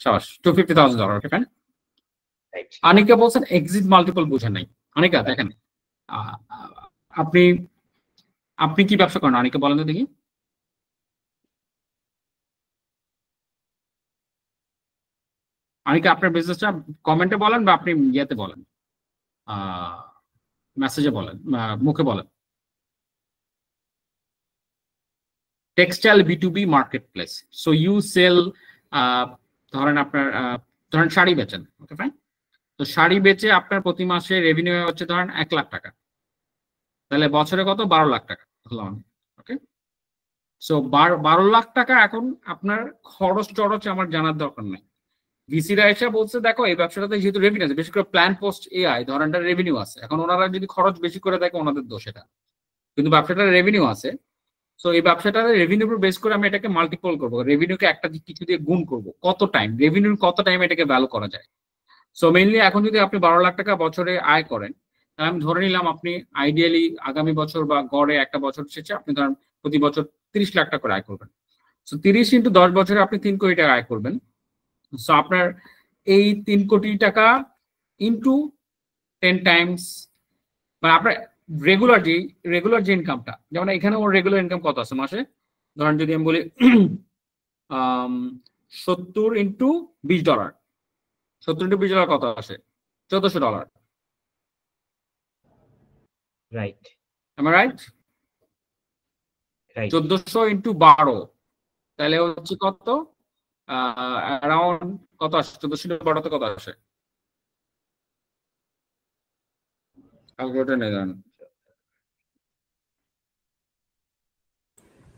শাবাশ, $250,000। Okay fine. অনেকে বলছেন এক্সিট মাল্টিপল বুঝেন নাই। অনেকে দেখেন, আপনি কি ব্যবসা করেন অনেকে বলেন তো দেখি। অনেকে আপনার বিজনেসটা কমেন্টে বলেন বা আপনি ইয়েতে বলেন, মেসেজে বলেন, মুখে বলেন। Textile B2B market place. So you sell, ধরেন আপনার ধরেন শাড়ি বেচেন। Okay fine. তো শাড়ি বেচে আপনার প্রতি মাসে রেভিনিউ হচ্ছে ধরেন 1 লাখ টাকা, তাহলে বছরে কত? 12 লাখ টাকা। ওকে, সো 12 লাখ টাকা। এখন আপনার খরচ টরচ আমার জানার দরকার নাই। ভিসিরা এসে বলছে দেখো এই ব্যবসাটাতে যেহেতু রেভিনিউ আছে, বিশেষ করে প্ল্যান পোস্ট AI ধরনটা রেভিনিউ আছে। এখন ওনারা যদি খরচ বেশি করে দেখে ওনাদের দোষ এটা, কিন্তু ব্যবসাটার রেভিনিউ আছে। সো এই ব্যবসাটার রেভিনিউ উপর বেস করে আমি এটাকে মাল্টিপল করবো, রেভিনিউকে একটা কিছু দিয়ে গুণ করবো, কত টাইম রেভিনিউ, কত টাইম এটাকে ভ্যালু করা যায়। সো মেইনলি এখন যদি আপনি 12 লাখ টাকা বছরে আয় করেন, তাহলে আমি ধরে নিলাম আপনি আইডিয়ালি আগামী বছর বা গড়ে একটা বছর শেষে আপনি ধরেন প্রতি বছর 30 লাখ টাকা করে আয় করবেন। সো 30 × 10 বছরে আপনি 3 কোটি টাকা আয় করবেন। সো আপনার এই 3 কোটি টাকা ইনটু 10 টাইমস, মানে আপনার রেগুলার যে ইনকামটা, যেমন এখানে ওর রেগুলার ইনকাম কত আছে মাসে, ধরেন যদি আমি বলি 70 ইন্টু $20, 70 ইন্টু $20 কত আসে, $1400, right am I right? Right 1400 into 12, তাহলে হচ্ছে কত, অ্যারাউন্ড কত আসে, 1400 ইন্টু 12 কত আসে, ক্যালকুলেটর নেই জানেন,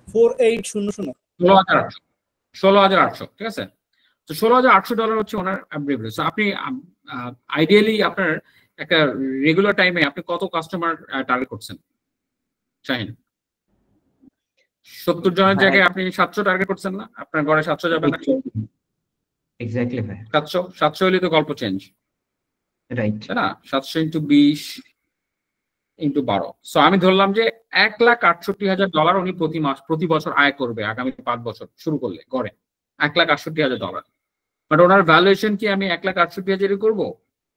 4800। 16,800, ঠিক আছে। তো $16,800 হচ্ছে ওনার রেভিনিউ। আপনি আইডিয়ালি আপনার একটা রেগুলার টাইমে আপনি কত কাস্টমার টার্গেট করছেন শাহিন? 70 জনের জায়গায় আপনি 700 টার্গেট করছেন না? আপনার ঘরে 700 যাবে না? এক্স্যাক্টলি ভাই, 700 হলে তো গল্প চেঞ্জ, রাইট। তাই না? 700 ইন্টু 20 ইন্টু 12, সো আমি ধরলাম যে $1,68,000 উনি প্রতি বছর আয় করবে আগামী 5 বছর শুরু করলে গড়ে $1,68,000। বাট ওনার ভ্যালুয়েশন কি আমি 1,68,000 করবো?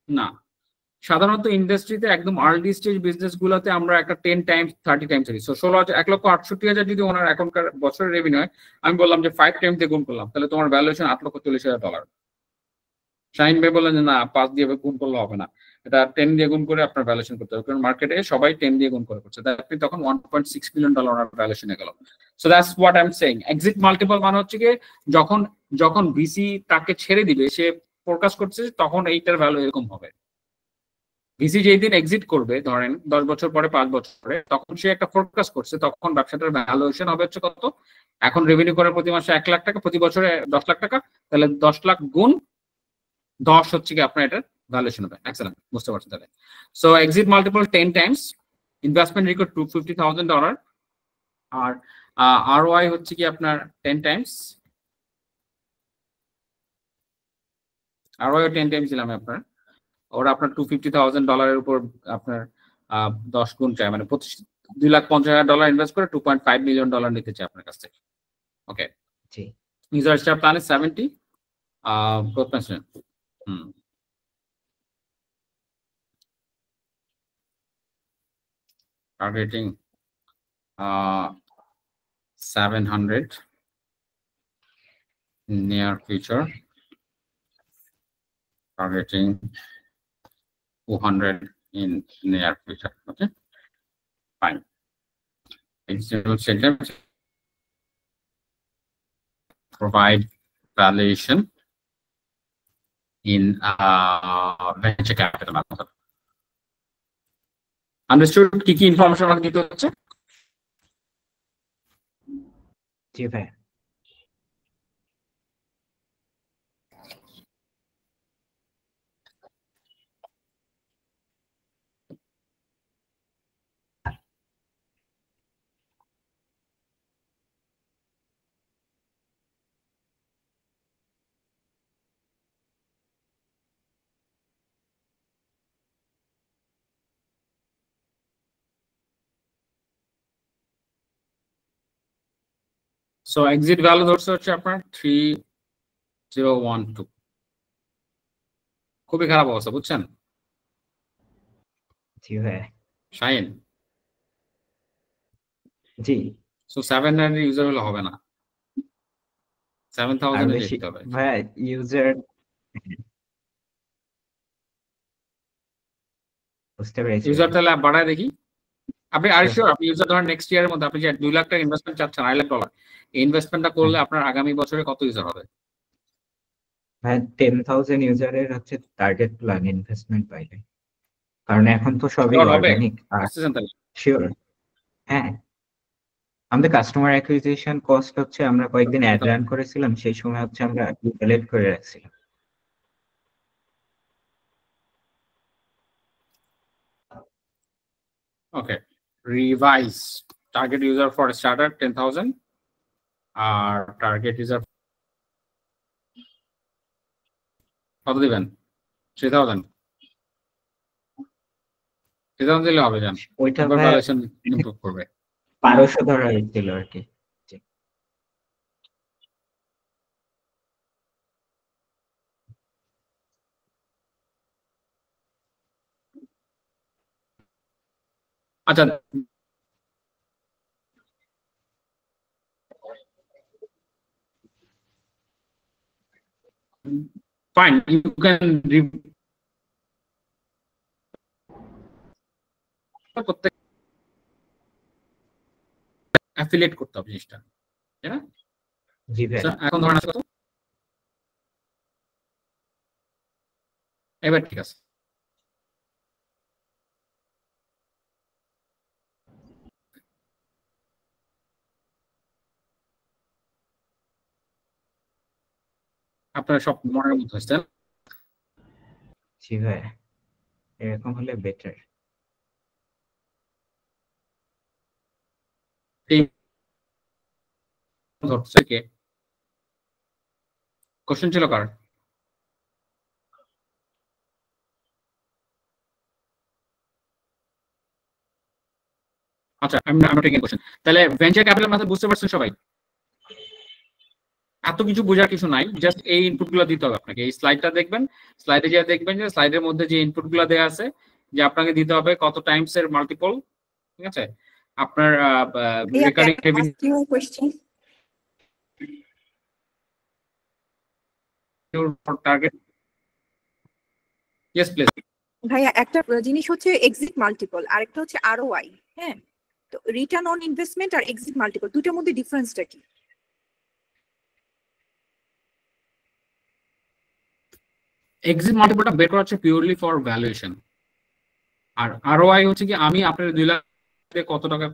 না, সাধারণত ইন্ডাস্ট্রিতে একদম আর্লি স্টেজ বিজনেস গুলোতে আমরা একটা 10 টাইমস 30 টাইমস দিই। সো 1,68,000 যদি ওনার এখনকার বছরের রেভিনিউ হয়, আমি বললাম যে 5 টাইমস দিয়ে গুণ করলাম, তাহলে তোমার ভ্যালুয়েশন $8,40,000। শাহিন ভাই বললেন যে না, 5 দিয়ে গুণ করলে হবে না, এটা 10 দিয়ে গুণ করে আপনার ভ্যালুয়েশন করতে হবে, কারণ মার্কেটে সবাই 10 দিয়ে গুণ করে করছে, আপনি তখন $1.6 মিলিয়ন ভ্যালুয়েশনে গেল। So that's what I am saying. Exit multiple মানে হচ্ছে কি, যখন ভিসি তাকে ছেড়ে দিবে, সে ফোরকাস্ট করছে তখন এইটার ভ্যালু এরকম হবে। ভিসি যেই দিন এক্সিট করবে, ধরেন 10 বছর পরে 5 বছরে, তখন সে একটা ফোরকাস্ট করছে, তখন ব্যবসাটার ভ্যালুয়েশন হবে হচ্ছে কত, এখন রেভিনিউ করে প্রতি মাসে 1 লাখ টাকা, প্রতি বছরে 10 লাখ টাকা, তাহলে 10 লাখ গুণ 10 হচ্ছে কি আপনার এটার ভ্যালুয়েশন হবে। এক্সেলেন্ট, বুঝতে পারছেন তাহলে। So exit multiple 10 Times, investment required $250,000, আর আরওআই হচ্ছে কি আপনার 10 টাইমস, আরওআই 10 টাইমস দিলাম আপনার, ওরা আপনার $250,000 উপর আপনার 10 গুণ চায়, মানে $2,50,000 ইনভেস্ট করে $2.5 মিলিয়ন নিতে চায় আপনার কাছ থেকে। ওকে, জি user star plan 70, growth plan, targeting 700 near future, targeting 200 in near future. Okay, fine. Example sentence: provide valuation in venture capital method. Understood? কি কি ইনফরমেশন আমাকে দিতে হচ্ছে? জি ভাই। সো এক্সিট ভ্যালু ধরছে হচ্ছে আপনার 3012, খুবই খারাপ অবস্থা, বুঝছেন জি ভাই। শাহিন? জি। সো 700 ইউজার হলে হবে না, 7,000 এ যেতে হবে ভাই। ইউজার বুঝতে পেরেছি। ইউজার তাহলে বাড়ায় দেখি। আপনি আর শিওর আপনি ইউজার ধরেন নেক্সট ইয়ারের মধ্যে আপনি যে 2 লাখ টাকা ইনভেস্টমেন্ট চাচ্ছেন, $2,00,000, এই ইনভেস্টমেন্টটা করলে আপনার আগামী বছরে কত ইউজার হবে? ভাই 10,000 ইউজারের হচ্ছে টার্গেট প্ল্যান ইনভেস্টমেন্ট পাইলে, কারণ এখন তো সবই অর্গানিক। শিওর, হ্যাঁ। আমাদের কাস্টমার অ্যাকুইজিশন কস্ট হচ্ছে, আমরা কয়েকদিন অ্যাড রান করেছিলাম, সেই সময় হচ্ছে আমরা ক্যালকুলেট করে রাখছিলাম। Okay, revise target user for starter 10,000 আর টার্গেট ইউজার কত দিবেন? 3,000 দিলে হবে, জান ওইটা ভ্যালুয়েশন ইমপ্রুভ করবে। 1200 ধরা হয়েছিল আর কি। আচ্ছা ফাইন, ইউ ক্যান প্রত্যেক অ্যাফিলিয়েট করতে হবে জিনিসটা, তাই না? জি ভাই। এখন ধরেন আছে কত? এবার ঠিক আছে। আপনার সব মনের মতো হচ্ছে। জি ভাই, এরকম হলে বেটার। ধরছে কে? কোশ্চেন ছিল কার? আচ্ছা আমি টেকিং কোশ্চেন। তাহলে ভেঞ্চার ক্যাপিটাল মেথড বুঝতে পারছেন সবাই? এত কিছু বোঝার কিছু নাই, জাস্ট এই ইনপুট গুলো দিতে হবে আপনাকে। এই স্লাইডটা দেখবেন, স্লাইডে যা দেখবেন যে স্লাইডের মধ্যে যে ইনপুট গুলো দেওয়া আছে, যে আপনাকে দিতে হবে কত টাইমস এর মাল্টিপল, ঠিক আছে? আপনার recurring revenue target. Yes please. ভাইয়া একটা জিনিস হচ্ছে এক্সিট মাল্টিপল, আরেকটা হচ্ছে আরওআই। হ্যাঁ, তো রিটার্ন অন ইনভেস্টমেন্ট আর এক্সিট মাল্টিপল দুটোর মধ্যে ডিফারেন্সটা কি? এক্সিট মাল্টিপলটা বের করা হচ্ছে পিওরলি ফর ভ্যালুয়েশন, আর আরওআই হচ্ছে কি আমি আপনার 2 লাখ কত টাকা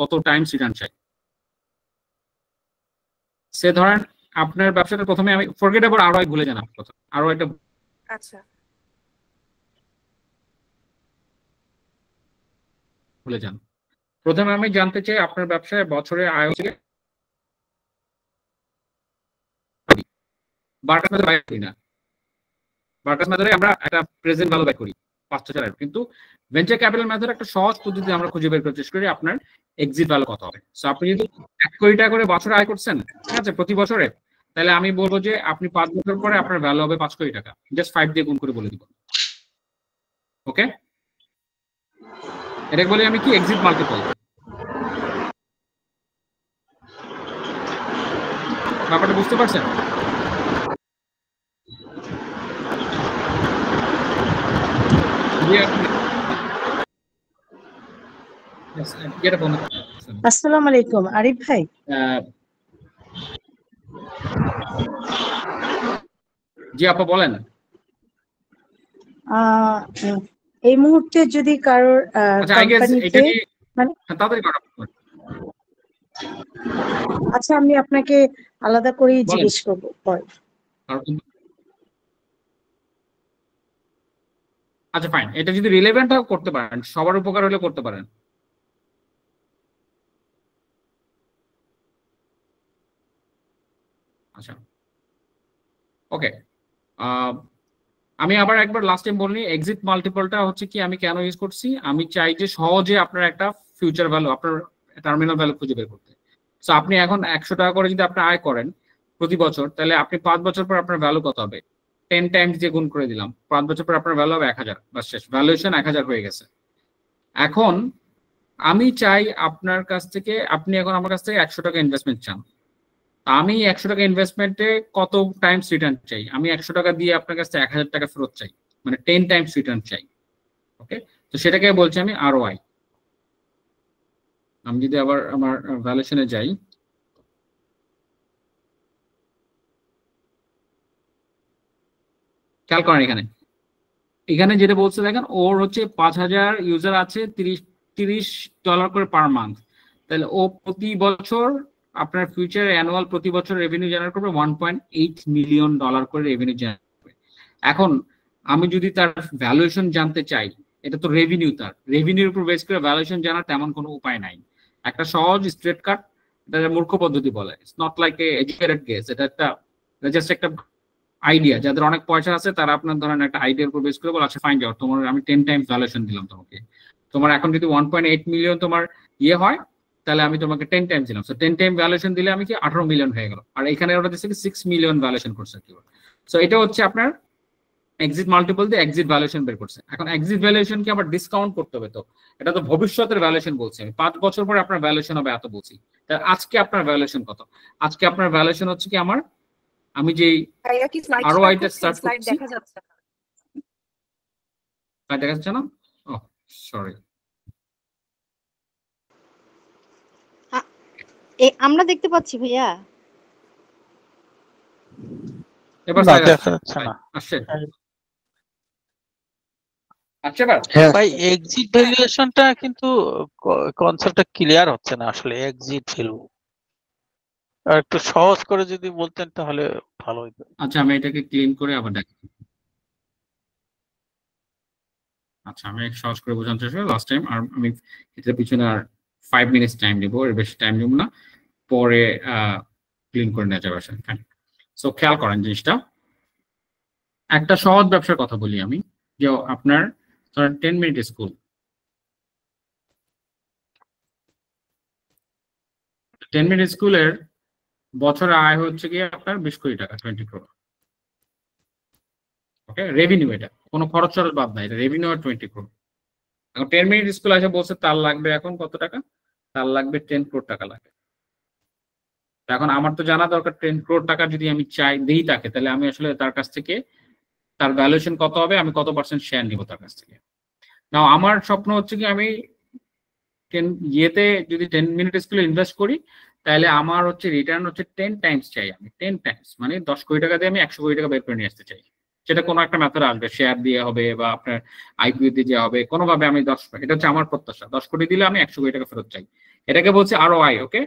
কত টাইমস রিটার্ন চাই। সে ধরেন আপনার ব্যবসাটা প্রথমে আমি ফরগেট অ্যাবাউট আরওআই, ভুলে যান আপনার কথা, আরওআইটা আচ্ছা ভুলে যান। প্রথমে আমি জানতে চাই আপনার ব্যবসায় বছরে আয় হচ্ছে বার্কাস মেথড বাই করি না, বার্কাস মেথডে আমরা একটা প্রেজেন্ট ভ্যালু বাই করি 5,000, কিন্তু ভেঞ্চার ক্যাপিটাল মেথড একটা সহজ পদ্ধতি আমরা খুঁজে বের করতে চেষ্টা করি আপনার এক্সিট ভ্যালু কত হবে। সো আপনি যদি 1 কোটি টাকা করে বছরে আয় করছেন, ঠিক আছে, প্রতি বছরে, তাহলে আমি বলবো যে আপনি 5 বছর পরে আপনার ভ্যালু হবে 5 কোটি টাকা। জাস্ট 5 দিয়ে গুণ করে বলে দিব। ওকে, এটা বলি আমি কি এক্সিট মাল্টিপল। ব্যাপারটা বুঝতে পারছেন? আসসালামু আলাইকুম আরিফ ভাই। জি আপা বলেন। এই মুহূর্তে যদি কারোর কোম্পানিতে মানে আচ্ছা আমি আপনাকে আলাদা করে জিজ্ঞেস করবো পরে। আচ্ছা ফাইন, এটা যদি রিলেভেন্ট হয় করতে পারেন, সবার উপকার হলে করতে পারেন। আচ্ছা ওকে, আমি আবার একবার লাস্ট টাইম বলি, এক্সিট মাল্টিপলটা হচ্ছে কি আমি কেন ইউজ করছি, আমি চাই যে সহজে আপনার একটা ফিউচার ভ্যালু, আপনার টার্মিনাল ভ্যালু খুঁজে বের করতে। সো আপনি এখন 100 টাকা করে যদি আপনি আয় করেন প্রতি বছর, তাহলে আপনি 5 বছর পর আপনার ভ্যালু কত হবে? 10 টাইমস দিয়ে গুণ করে দিলাম, 5 বছর পর আপনার ভ্যালু হবে 1000, বাস শেষ, ভ্যালুয়েশন 1000 হয়ে গেছে। এখন আমি চাই আপনার কাছ থেকে, আপনি এখন আমার কাছ থেকে 100 টাকা ইনভেস্টমেন্ট চান, আমি 100 টাকা ইনভেস্টমেন্টে কত টাইমস রিটার্ন চাই? আমি 100 টাকা দিয়ে আপনার কাছ থেকে 1000 টাকা ফেরত চাই, মানে 10 টাইমস রিটার্ন চাই। ওকে, তো সেটাকে বলছি আমি আরওআই। আমি যদি আবার আমার ভ্যালুয়েশনে যাই, খেয়াল করেন এখানে যেটা বলছে দেখেন, ওর হচ্ছে 5000 ইউজার আছে, $30 করে পার মান্থ, তাহলে ও প্রতি বছর আপনার ফিউচার অ্যানুয়াল প্রতি বছর রেভিনিউ জেনারেট করবে $1.8 মিলিয়ন করে রেভিনিউ জেনারেট করবে। এখন আমি যদি তার ভ্যালুয়েশন জানতে চাই, এটা তো রেভিনিউ, তার রেভিনিউর উপর বেস করে ভ্যালুয়েশন জানার তেমন কোনো উপায় নাই। একটা সহজ স্ট্রেট কাট, এটা মূর্খ পদ্ধতি বলে, it's not like a educated guess, এটা একটা জাস্ট একটা আইডিয়া। যাদের অনেক পয়সা আছে তারা আপনার ধরেন একটা আইডিয়ার উপর বেস করে বলে আচ্ছা ফাইন যাও, তোমার আমি 10 টাইমস ভ্যালুয়েশন দিলাম তোমাকে, তোমার এখন যদি 1.8 মিলিয়ন তোমার ইয়ে হয়, তাহলে আমি তোমাকে 10 টাইমস দিলাম। সো 10 টাইম ভ্যালুয়েশন দিলে আমি কি 18 মিলিয়ন হয়ে গেল, আর এখানে ওটা দিচ্ছে কি 6 মিলিয়ন ভ্যালুয়েশন করছে কি। সো এটা হচ্ছে আপনার এক্সিট মাল্টিপল দিয়ে এক্সিট ভ্যালুয়েশন বের করছে। এখন এক্সিট ভ্যালুয়েশনকে আবার ডিসকাউন্ট করতে হবে, তো এটা তো ভবিষ্যতের ভ্যালুয়েশন বলছি আমি, 5 বছর পরে আপনার ভ্যালুয়েশন হবে এত বলছি। তা আজকে আপনার ভ্যালুয়েশন কত? আজকে আপনার ভ্যালুয়েশন হচ্ছে কি আমার, আমি যেই আরওআইটা স্টার্ট করছি, দেখা যাচ্ছে দেখা যাচ্ছে না? ও সরি, আমরা দেখতে পাচ্ছি ভাইয়া। এবার দেখা যাচ্ছে না। আসছে আচ্ছা এবার ভাই এক্সিট ভ্যালুয়েশনটা কিন্তু কনসেপ্টটা ক্লিয়ার হচ্ছে না আসলে। এক্সিট ভ্যালু আর একটু সহজ করে যদি বলতেন তাহলে ভালো হতো। আচ্ছা আমি এটাকে ক্লিন করে আবার দেখি। আচ্ছা আমি সহজ করে বোঝানোর চেষ্টা করি লাস্ট টাইম, আর আমি এটার পিছনে আর 5 মিনিটস টাইম নেবো, এর বেশি টাইম নেব না, পরে ক্লিন করে নেওয়া যাবে। সো খেয়াল করেন জিনিসটা, একটা সহজ ব্যবসার কথা বলি আমি, যে আপনার ধরেন 10 মিনিট স্কুল, 10 মিনিট স্কুলের বছরে আয় হচ্ছে কি আপনার 20 কোটি টাকা, 20 crore। ওকে, রেভিনিউ, এটা কোনো খরচ খরচ বাদ নাই, এটা রেভিনিউ আর 20 crore। এখন 10 মিনিট স্কুল এসে বলছে তার লাগবে এখন কত টাকা, তার লাগবে 10 crore টাকা লাগবে। এখন আমার তো জানা দরকার 10 crore টাকা যদি আমি চাই দেই তাকে, তাহলে আমি আসলে তার কাছ থেকে তার ভ্যালুয়েশন কত হবে, আমি কত পার্সেন্ট শেয়ার নিব তার কাছ থেকে। নাও আমার স্বপ্ন হচ্ছে কি আমি 10 মিনিট স্কুলে ইনভেস্ট করি, তাহলে আমার হচ্ছে রিটার্ন হচ্ছে 10 টাইমস চাই আমি, 10 টাইমস মানে 10 কোটি টাকা দিয়ে আমি 100 কোটি টাকা বের করে নিয়ে আসতে চাই। সেটা কোনো একটা মেথড আসবে, শেয়ার দিয়ে হবে বা আপনার আইপিও দিয়ে দেওয়া হবে, কোনোভাবে আমি 10, এটা হচ্ছে আমার প্রত্যাশা, 10 কোটি দিলে আমি 100 কোটি টাকা ফেরত চাই। এটাকে বলছে আরওআই। ওকে,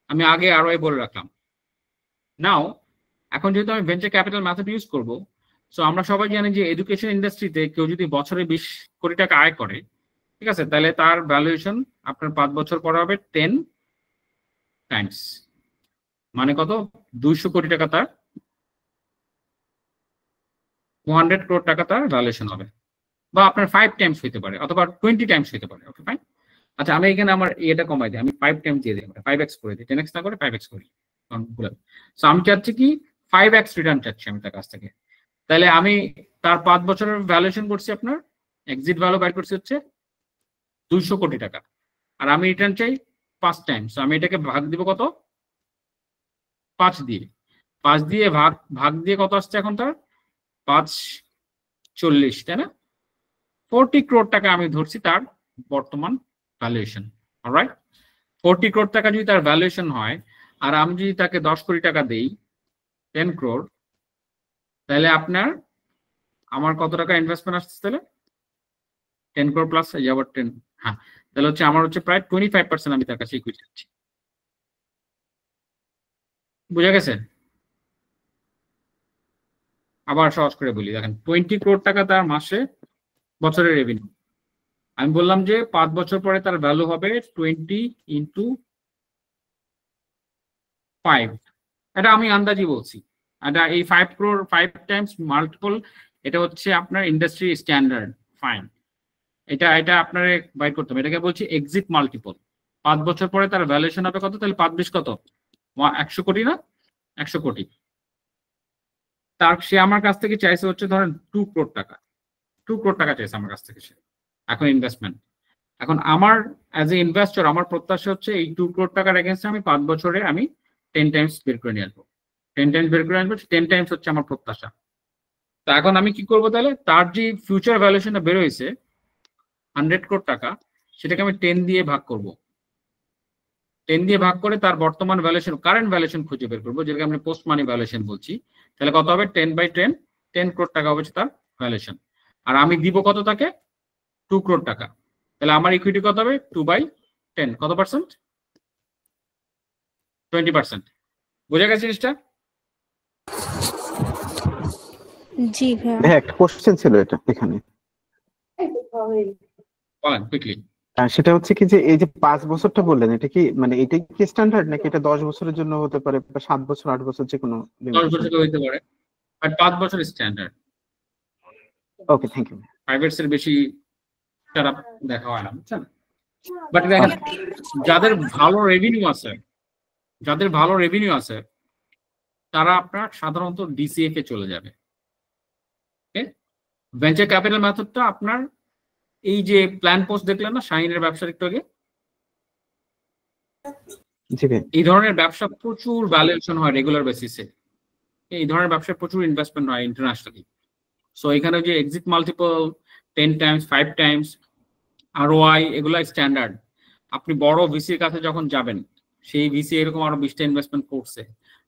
আমি আগে আরওআই বলে রাখলাম। নাও এখন যেহেতু আমি ভেঞ্চার ক্যাপিটাল মেথড ইউজ করব, সো আমরা সবাই জানি যে এডুকেশন ইন্ডাস্ট্রিতে কেউ যদি বছরে 20 কোটি টাকা আয় করে, ঠিক আছে, তাহলে তার ভ্যালুয়েশন আপনার 5 বছর পরে হবে 10 টাইমস, মানে কত, 200 কোটি টাকা, তার 200 crore টাকা তার ভ্যালুয়েশন হবে, বা আপনার 5 টাইমস হইতে পারে অথবা 20 টাইমস হইতে পারে। Okay fine. আচ্ছা আমি এখানে আমার এটা কমাই দিই, আমি 5 টাইমস দিয়ে দিই, 5x করে দিই, 10x না করে 5x করি। সো আমি চাচ্ছি কি 5x রিটার্ন চাচ্ছি আমি তার কাছ থেকে। তাহলে আমি তার 5 বছরের ভ্যালুয়েশন করছি, আপনার এক্সিট ভ্যালু বাইর করছি হচ্ছে 200 কোটি টাকা, আর আমি রিটার্ন চাই 5 টাইমস। আমি এটাকে ভাগ দিব কত, 5 দিয়ে, 5 দিয়ে ভাগ দিয়ে কত আসছে এখন তার 540, তাই না? 40 crore টাকা আমি ধরছি তার বর্তমান ভ্যালুয়েশন। অলরাইট, 40 crore টাকা যদি তার ভ্যালুয়েশন হয়, আর আমি যদি তাকে 10 কোটি টাকা দেই 10 crore, তাহলে আপনার আমার কত টাকা ইনভেস্টমেন্ট আসছে, তাহলে 10 crore প্লাস আবার 10, হ্যাঁ, তাহলে হচ্ছে আমার হচ্ছে প্রায় 25% আমি তার কাছে ইকুইটি দিচ্ছি। বুঝা গেছে? আবার সহজ করে বলি, দেখেন 20 crore টাকা তার মাসে বছরের রেভিনিউ, আমি বললাম যে 5 বছর পরে তার ভ্যালু হবে 20 ইন্টু 5, এটা আমি আন্দাজি বলছি। এটা এই 5 crore 5 টাইমস মাল্টিপল, এটা হচ্ছে আপনার ইন্ডাস্ট্রি স্ট্যান্ডার্ড, ফাইন। এটা আপনার বাইর করতে হবে, এটাকে বলছি এক্সিট মাল্টিপল। 5 বছর পরে তার ভ্যালুয়েশন হবে কত, তাহলে 5 কত, 100 কোটি না, 100 কোটি। তার সে আমার কাছ থেকে চাইছে হচ্ছে ধরেন 2 crore টাকা, 2 crore টাকা চাইছে আমার কাছ থেকে সে এখন ইনভেস্টমেন্ট। এখন আমার অ্যাজ এ ইনভেস্টর আমার প্রত্যাশা হচ্ছে এই 2 crore টাকার এগেইনস্টে আমি 5 বছরে আমি 10 টাইমস বের করে নিয়ে আসবো, 10 টাইমস বের করে আসবো, 10 টাইমস হচ্ছে আমার প্রত্যাশা। তো এখন আমি কি করবো, তাহলে তার যে ফিউচার ভ্যালুয়েশনটা বের হয়েছে 100 crore টাকা, সেটাকে আমি 10 দিয়ে ভাগ করব, 10 দিয়ে ভাগ করে তার বর্তমান ভ্যালুয়েশন, কারেন্ট ভ্যালুয়েশন খুঁজে বের করবো, যেটাকে আমরা পোস্ট মানি ভ্যালুয়েশন বলছি। তাহলে কত হবে, 10/10, 10 crore টাকা হবে তার ভ্যালুয়েশন, আর আমি দিব কত তাকে, 2 crore টাকা। তাহলে আমার ইকুইটি কত হবে, 2/10, কত পার্সেন্ট, 20%। বোঝা গেছে জিনিসটা? জি ভাইয়া। হ্যাঁ, একটা কোশ্চেন ছিল এটা এখানে, বলেন কুইকলি। সেটা হচ্ছে কি যে এই যে 5 বছরটা বললেন, এটা কি মানে এটাই কি স্ট্যান্ডার্ড, নাকি এটা 10 বছরের জন্য হতে পারে, বা 7 বছর 8 বছর, যে কোনো 10 বছর হইতে পারে, আর 5 বছর standard. Okay, thank you. Privates এর বেশি খারাপ দেখা হয় না, বুঝছেন? বাট দেখেন, যাদের ভালো রেভিনিউ আছে, তারা আপনার সাধারণত ডিসিএফ এ চলে যাবে। ভেঞ্চার ক্যাপিটাল মেথডটা আপনার এই যে প্ল্যান পোস্ট দেখলেন না শাহিনের ব্যবসার একটু আগে, এই ধরনের ব্যবসা প্রচুর ভ্যালুয়েশন হয় রেগুলার বেসিসে, এই ধরনের ব্যবসায় প্রচুর ইনভেস্টমেন্ট হয় ইন্টারন্যাশনালি। সো এখানে যে exit multiple 10 Times 5 Times ROI এগুলো স্ট্যান্ডার্ড। আপনি বড় ভিসির কাছে যখন যাবেন, সেই ভিসি এরকম আরো 20টা ইনভেস্টমেন্ট করছে,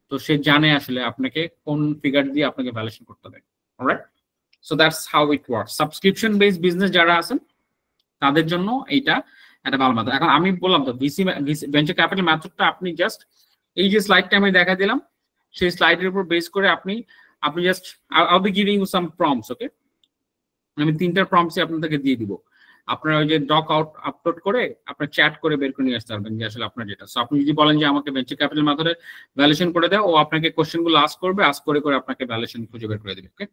তো সে জানে আসলে আপনাকে কোন ফিগার দিয়ে আপনাকে ভ্যালুয়েশন করতে হবে। Alright, so that's how it works. Subscription based business যারা আছেন তাদের জন্য এইটা একটা ভালো মেথড। এখন আমি বললাম তো ভিসি ভেঞ্চার ক্যাপিটাল মেথডটা আপনি জাস্ট এই যে স্লাইডটা আমি দেখা দিলাম, সেই স্লাইডের উপর বেস করে আপনি just I'll be giving you some prompts, ওকে? আমি 3টা প্রম্পটস আপনাদেরকে দিয়ে দিব। আপনারা ওই যে ডক আপলোড করে আপনার চ্যাট করে বের করে নিয়ে আসতে পারবেন যে আসলে আপনার যেটা। সো আপনি যদি বলেন যে আমাকে ভেঞ্চার ক্যাপিটাল মেথডে ভ্যালুয়েশন করে দাও, ও আপনাকে কোশ্চেনগুলো আস্ক করবে, আস্ক করে করে আপনাকে ভ্যালুয়েশন খুঁজে বের করে দেবে। ওকে,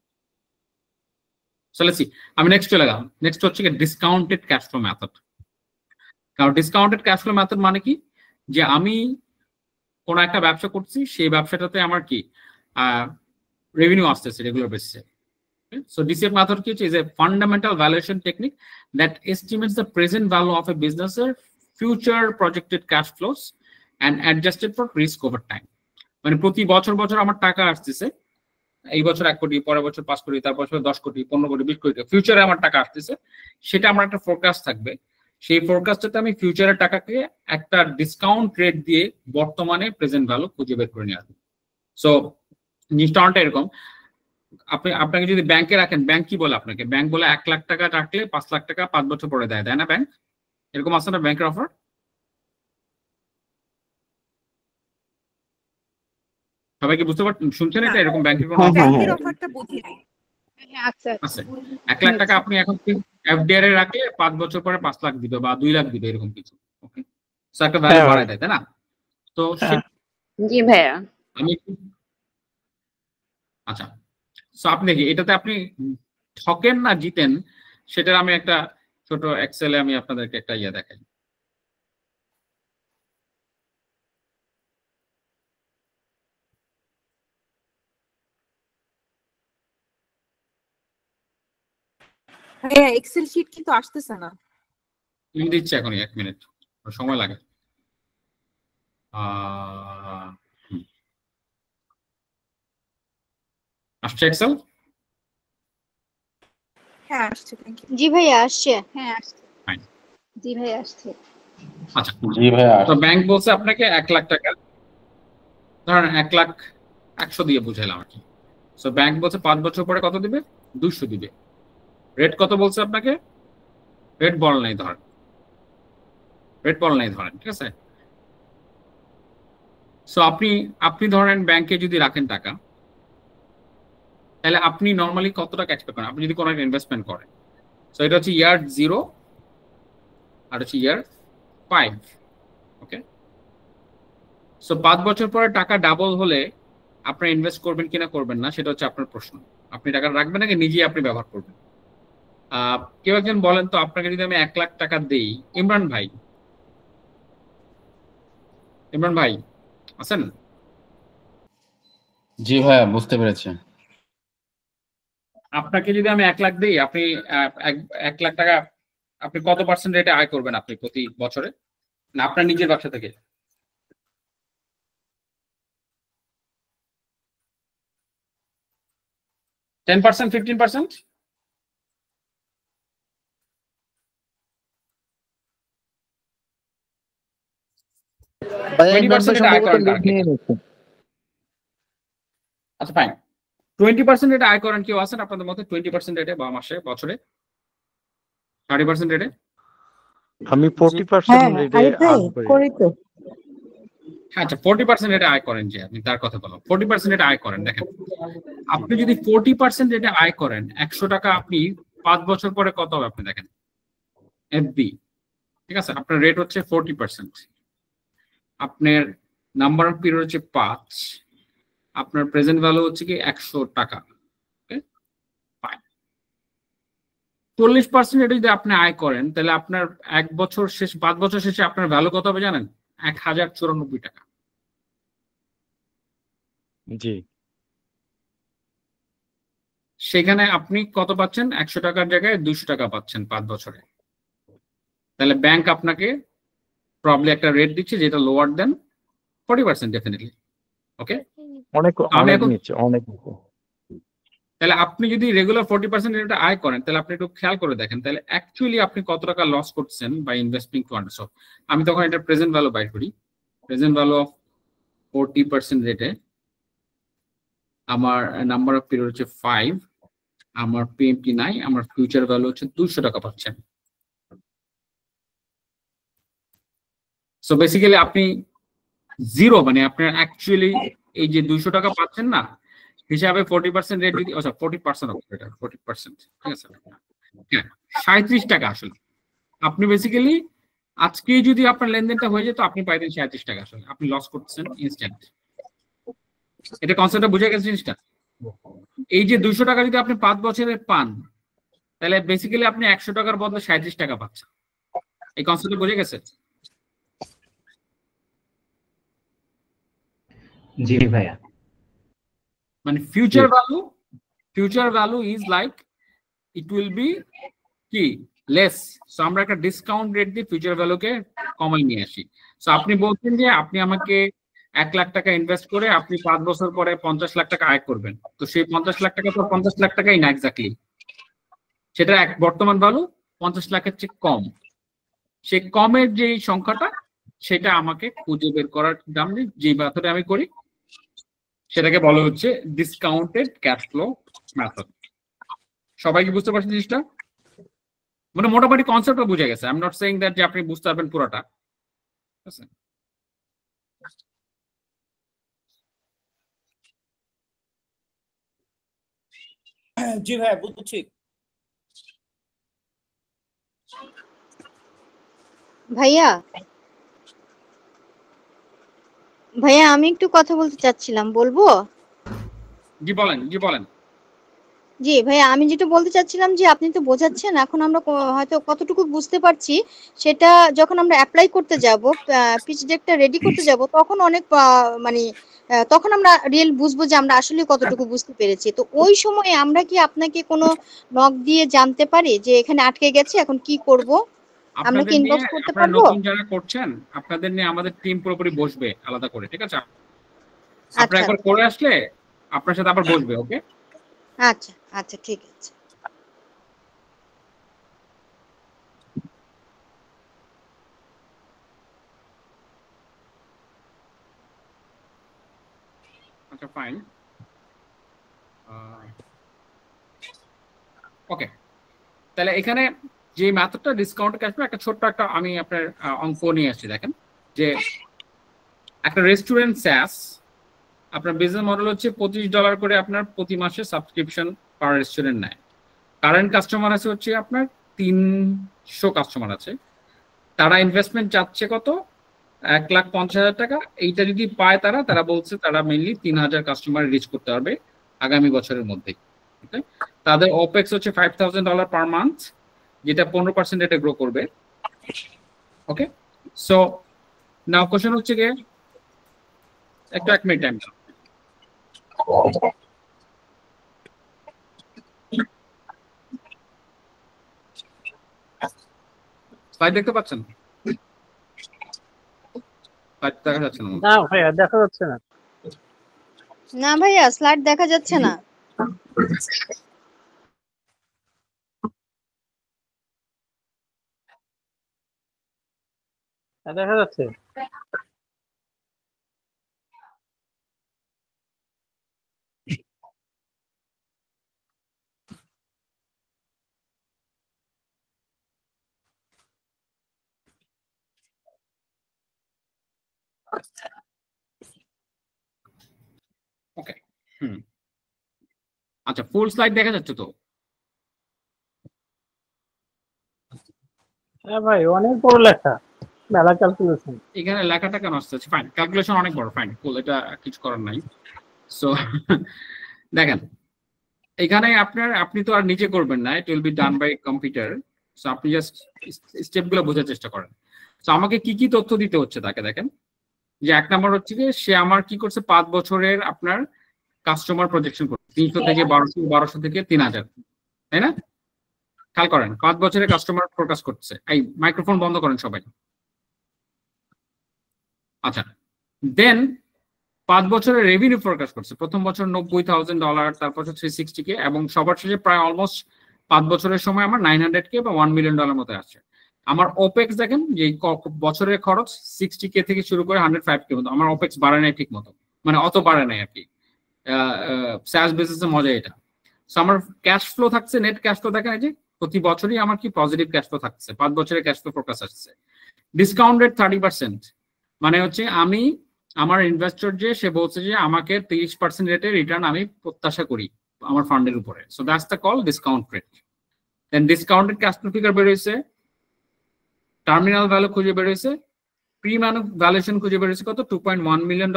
সো লেটস সি। আমি নেক্সট চলে গেলাম। নেক্সট হচ্ছে কি ডিসকাউন্টেড ক্যাশ ফ্লো মেথড। কারণ ডিসকাউন্টেড ক্যাশ ফ্লো মেথড মানে কি, যে আমি কোন একটা ব্যবসা করছি, সেই ব্যবসাটাতে আমার কি রেভিনিউ আসতেছে রেগুলার বেসিসে। So DCF method is a fundamental valuation technique that estimates the present value of a business's future projected cash flows and adjusted for risk over time. মানে প্রতি বছর বছর আমার টাকা আসতেছে, এই বছর 1 কোটি, পরের বছর 5 কোটি, তার বছর 10 কোটি, 15 কোটি, 20 কোটি, ফিউচারে আমার টাকা আসতেছে, সেটা আমার একটা ফোরকাস্ট থাকবে। সেই ফোরকাস্টটাতে আমি ফিউচারের টাকাকে একটা ডিসকাউন্ট রেট দিয়ে বর্তমানে প্রেজেন্ট ভ্যালু খুঁজে বের করে নিয়ে আসবো। সো জিনিসটা এরকম, আপনাকে যদি ব্যাংকে রাখেন, ব্যাংক কি বলে আপনাকে? ব্যাংক বলে 1 লাখ টাকা রাখলে 5 লাখ টাকা 5 বছর পরে দেয়, তাই না? ব্যাংক এরকম আছে না ব্যাংকের অফার? সবাই কি বুঝতে পারছেন, শুনছেন এটা? এরকম ব্যাংকের কোনো অফারটা বুঝি নাই। আচ্ছা, 1 লাখ টাকা আপনি এখন FDR এ রাখলে 5 বছর পরে 5 লাখ দিবে বা 2 লাখ দিবে, এরকম কিছু। ওকে, সো একটা ভ্যালু বাড়ায় দেয়, তাই না? তো জি ভাইয়া, আমি আচ্ছা, সো আপনি দেখি এটাতে আপনি ঠকেন না জিতেন, সেটার আমি একটা ছোট এক্সেলে আমি আপনাদেরকে একটা ইয়ে দেখাই। হ্যাঁ, এক্সেল শীট কিন্তু আসতেছে না। আমি দিচ্ছি এখনই, 1 মিনিট সময় লাগে। আসছে এক্সেল? হ্যাঁ আসছে, থ্যাংক ইউ। জি ভাইয়া আসছে। হ্যাঁ আসছে। জি ভাই আসছে। আচ্ছা, জি ভাইয়া। তো ব্যাংক বলছে আপনাকে 1 লাখ টাকা, ধরেন 1 লাখ 100 দিয়ে বুঝাইলাম আর কি। সো ব্যাংক বলছে 5 বছর পরে কত দিবে? 200 দিবে। রেট কত বলছে আপনাকে? রেট বল নাই ধরেন, ঠিক আছে? সো আপনি ধরেন ব্যাংকে যদি রাখেন টাকা, তাহলে আপনি নরমালি কত টাকা এক্সপেক্ট করেন আপনি যদি কোনো একটা ইনভেস্টমেন্ট করেন? সো এটা হচ্ছে ইয়ার 0 আর হচ্ছে ইয়ার 5। ওকে, সো 5 বছর পরে টাকা ডাবল হলে আপনারা ইনভেস্ট করবেন কিনা করবেন না, সেটা হচ্ছে আপনার প্রশ্ন। আপনি টাকা রাখবেন নাকি নিজেই আপনি ব্যবহার করবেন? কেউ একজন বলেন তো, আপনাকে যদি আমি 1 লাখ টাকা দেই, ইমরান ভাই আছেন? জি ভাইয়া, বুঝতে পেরেছি। আপনাকে যদি আমি 1 লাখ দিই, আপনি 1 লাখ টাকা আপনি কত % রেটে আয় করবেন আপনি প্রতি বছরে, না আপনার নিজের ব্যবসা থেকে? $10%, 15%? আচ্ছা ফাইন, 20% রেটে আয় করেন কেউ আছেন আপনাদের মধ্যে? 20% রেটে বা মাসে, বছরে 30% রেটে? আমি 40% রেটে করি তো। আচ্ছা, 40% রেটে আয় করেন, যে আপনি তার কথা বললাম। 40% রেটে আয় করেন, দেখেন আপনি যদি 40% রেটে আয় করেন, 100 টাকা আপনি 5 বছর পরে কত হবে আপনি দেখেন, FB, ঠিক আছে? আপনার রেট হচ্ছে 40%, আপনার নাম্বার অফ পিরিয়ড হচ্ছে 5, আপনার প্রেজেন্ট ভ্যালু হচ্ছে কি 100 টাকা। 40% রেটে যদি আপনি আয় করেন, তাহলে আপনার 5 বছর শেষে আপনার ভ্যালু কত হবে জানেন? 1094 টাকা। জি, সেখানে আপনি কত পাচ্ছেন? 100 টাকার জায়গায় 200 টাকা পাচ্ছেন 5 বছরে। তাহলে ব্যাংক আপনাকে প্রবলি একটা রেট দিচ্ছে যেটা লোয়ার দেন 40% ডেফিনেটলি। ওকে, অনেক আমি অনেক এখন নিচে, অনেক নিচে। তাহলে আপনি যদি রেগুলার 40% রেটে আয় করেন, তাহলে আপনি একটু খেয়াল করে দেখেন তাহলে অ্যাকচুয়ালি আপনি কত টাকা লস করছেন বাই ইনভেস্টিং টু আন্ডার। আমি তখন এটা প্রেজেন্ট ভ্যালু বাইর করি। প্রেজেন্ট ভ্যালু অফ 40% রেটে আমার নাম্বার অফ পিরিয়ড হচ্ছে 5, আমার পিএমটি নাই, আমার ফিউচার ভ্যালু হচ্ছে 200 টাকা পাচ্ছেন। সো বেসিক্যালি আপনি জিরো, মানে আপনার অ্যাকচুয়ালি এই যে 200 টাকা পাচ্ছেন না হিসাবে 40% রেট যদি, আচ্ছা 40% অফ এটা 40%, ঠিক আছে, হ্যাঁ 37 টাকা আসলে আপনি বেসিক্যালি আজকে যদি আপনার লেনদেনটা হয়ে যেত আপনি পাইতেন 37 টাকা। আসলে আপনি লস করতেছেন ইনস্ট্যান্ট। এটা কনসেপ্টটা বুঝে গেছে জিনিসটা? এই যে 200 টাকা যদি আপনি 5 বছরে পান তাহলে বেসিক্যালি আপনি 100 টাকার বদলে 37 টাকা পাচ্ছেন। এই কনসেপ্টটা বুঝে গেছে? জি ভাইয়া। মানে future value is like it will B কি লেস। সো আমরা একটা ডিসকাউন্ট রেট দিয়ে ফিউচার ভ্যালুকে কমাই নিয়ে আসি। সো আপনি বলছেন যে আপনি আমাকে 1 লাখ টাকা ইনভেস্ট করে আপনি 5 বছর পরে 50 লাখ টাকা আয় করবেন, তো সেই 50 লাখ টাকা তো 50 লাখ টাকাই না এক্স্যাক্টলি, সেটা বর্তমান ভ্যালু 50 লাখের চেয়ে কম। সেই কমের যে সংখ্যাটা সেটা আমাকে খুঁজে বের করার দাম যে মেথডে আমি করি সেটাকে বলা হচ্ছে ডিসকাউন্টেড ক্যাশ ফ্লো মেথড। সবাই কি বুঝতে পারছেন জিনিসটা? মানে মোটামুটি কনসেপ্টটা বুঝে গেছে। I am not saying that যে আপনি বুঝতে পারবেন পুরোটা। জি ভাই বুঝছি। ভাইয়া ভাইয়া আমি একটু কথা বলতে চাচ্ছিলাম, বলবো? জি বলেন, জি বলেন। জি ভাইয়া, আমি যেটা বলতে চাচ্ছিলাম যে আপনি তো বোঝাচ্ছেন, এখন আমরা হয়তো কতটুকু বুঝতে পারছি সেটা যখন আমরা অ্যাপ্লাই করতে যাব, পিচ ডেকটা রেডি করতে যাব, তখন অনেক মানে তখন আমরা রিয়েল বুঝবো যে আমরা আসলে কতটুকু বুঝতে পেরেছি। তো ওই সময়ে আমরা কি আপনাকে কোনো নক দিয়ে জানতে পারি যে এখানে আটকে গেছে, এখন কি করব? আমরা কি ইনবক্স করতে পারবো? নতুন যারা করছেন আপনাদের নিয়ে আমাদের টিম পুরোপুরি বসবে আলাদা করে, ঠিক আছে? আপনারা একবার করে আসলে আপনার সাথে আবার বসবে। ওকে, আচ্ছা আচ্ছা ঠিক আছে। আচ্ছা ফাইন, ওকে। তাহলে এখানে যে মেথডটা ডিসকাউন্ট ক্যাশ ফ্লো, একটা ছোট্ট একটা আমি আপনার অঙ্ক নিয়ে আসছি। দেখেন যে একটা রেস্টুরেন্ট স্যাস আপনার বিজনেস মডেল হচ্ছে $25 করে আপনার প্রতি মাসে সাবস্ক্রিপশন পার রেস্টুরেন্ট নেয়। কারেন্ট কাস্টমার আছে হচ্ছে আপনার 300 কাস্টমার আছে। তারা ইনভেস্টমেন্ট চাচ্ছে কত? 1,50,000 টাকা। এইটা যদি পায় তারা বলছে তারা মেইনলি 3,000 কাস্টমার রিচ করতে পারবে আগামী বছরের মধ্যেই। তাদের ওপেক্স হচ্ছে $5,000 পার মান্থ, যেটা 15% রেটে গ্রো করবে। ওকে, সো নাও কোশ্চেন হচ্ছে গিয়ে একটু 1 মিনিট টাইম। স্লাইড দেখতে পাচ্ছেন? স্লাইড দেখা যাচ্ছে না? না ভাইয়া দেখা যাচ্ছে না। না ভাইয়া স্লাইড দেখা যাচ্ছে না। দেখা যাচ্ছে। ওকে, আচ্ছা ফুল স্লাইড দেখা যাচ্ছে তো? হ্যাঁ ভাই অনেক বড় লেখা, মেলা ক্যালকুলেশন। এখানে লেখাটা কেন আসছে? ফাইন, ক্যালকুলেশন অনেক বড়, ফাইন ফুল, এটা কিছু করার নাই। সো দেখেন এখানে আপনি তো আর নিজে করবেন না, it will be done by computer. So আপনি জাস্ট স্টেপগুলো বোঝার চেষ্টা করেন। সো আমাকে কি কি তথ্য দিতে হচ্ছে তাকে দেখেন যে 1 নাম্বার হচ্ছে যে সে আমার কি করছে 5 বছরের আপনার কাস্টমার প্রজেকশন করছে 300 থেকে 1200, 1200 থেকে 3000, তাই না? খেয়াল করেন 5 বছরের কাস্টমার ফোরকাস্ট করছে। এই মাইক্রোফোন বন্ধ করেন সবাই। আচ্ছা, দেন 5 বছরের রেভিনিউ ফোরকাস্ট করছে। প্রথম বছর $90,000, তারপর 360K, এবং সবার শেষে প্রায় অলমোস্ট 5 বছরের সময় আমার 900K বা $1 মিলিয়ন মতো আসছে। আমার ওপেক্স দেখেন যে বছরের খরচ 60K থেকে শুরু করে 105K মতো। আমার ওপেক্স বাড়ে নাই ঠিক মতো, মানে অত বাড়ে নাই আর কি। SaaS বিজনেসের মজা এটা। সো আমার ক্যাশ ফ্লো থাকছে, নেট ক্যাশ ফ্লো দেখেন এই যে প্রতি বছরই আমার কি পজিটিভ ক্যাশ ফ্লো থাকছে। 5 বছরের ক্যাশ ফ্লো ফোরকাস্ট আসছে। ডিসকাউন্ট রেট 30%, মানে হচ্ছে আমি আমার ইনভেস্টর যে সে বলছে যে আমাকে 30% রেটে রিটার্ন আমি প্রত্যাশা করি আমার ফান্ডের উপরে। So that's the call discount rate. Then discounted cash flow figure বের হয়েছে, টার্মিনাল ভ্যালু খুঁজে বের হয়েছে, প্রি ভ্যালুয়েশন খুঁজে বের হয়েছে কত $2.1 মিলিয়ন।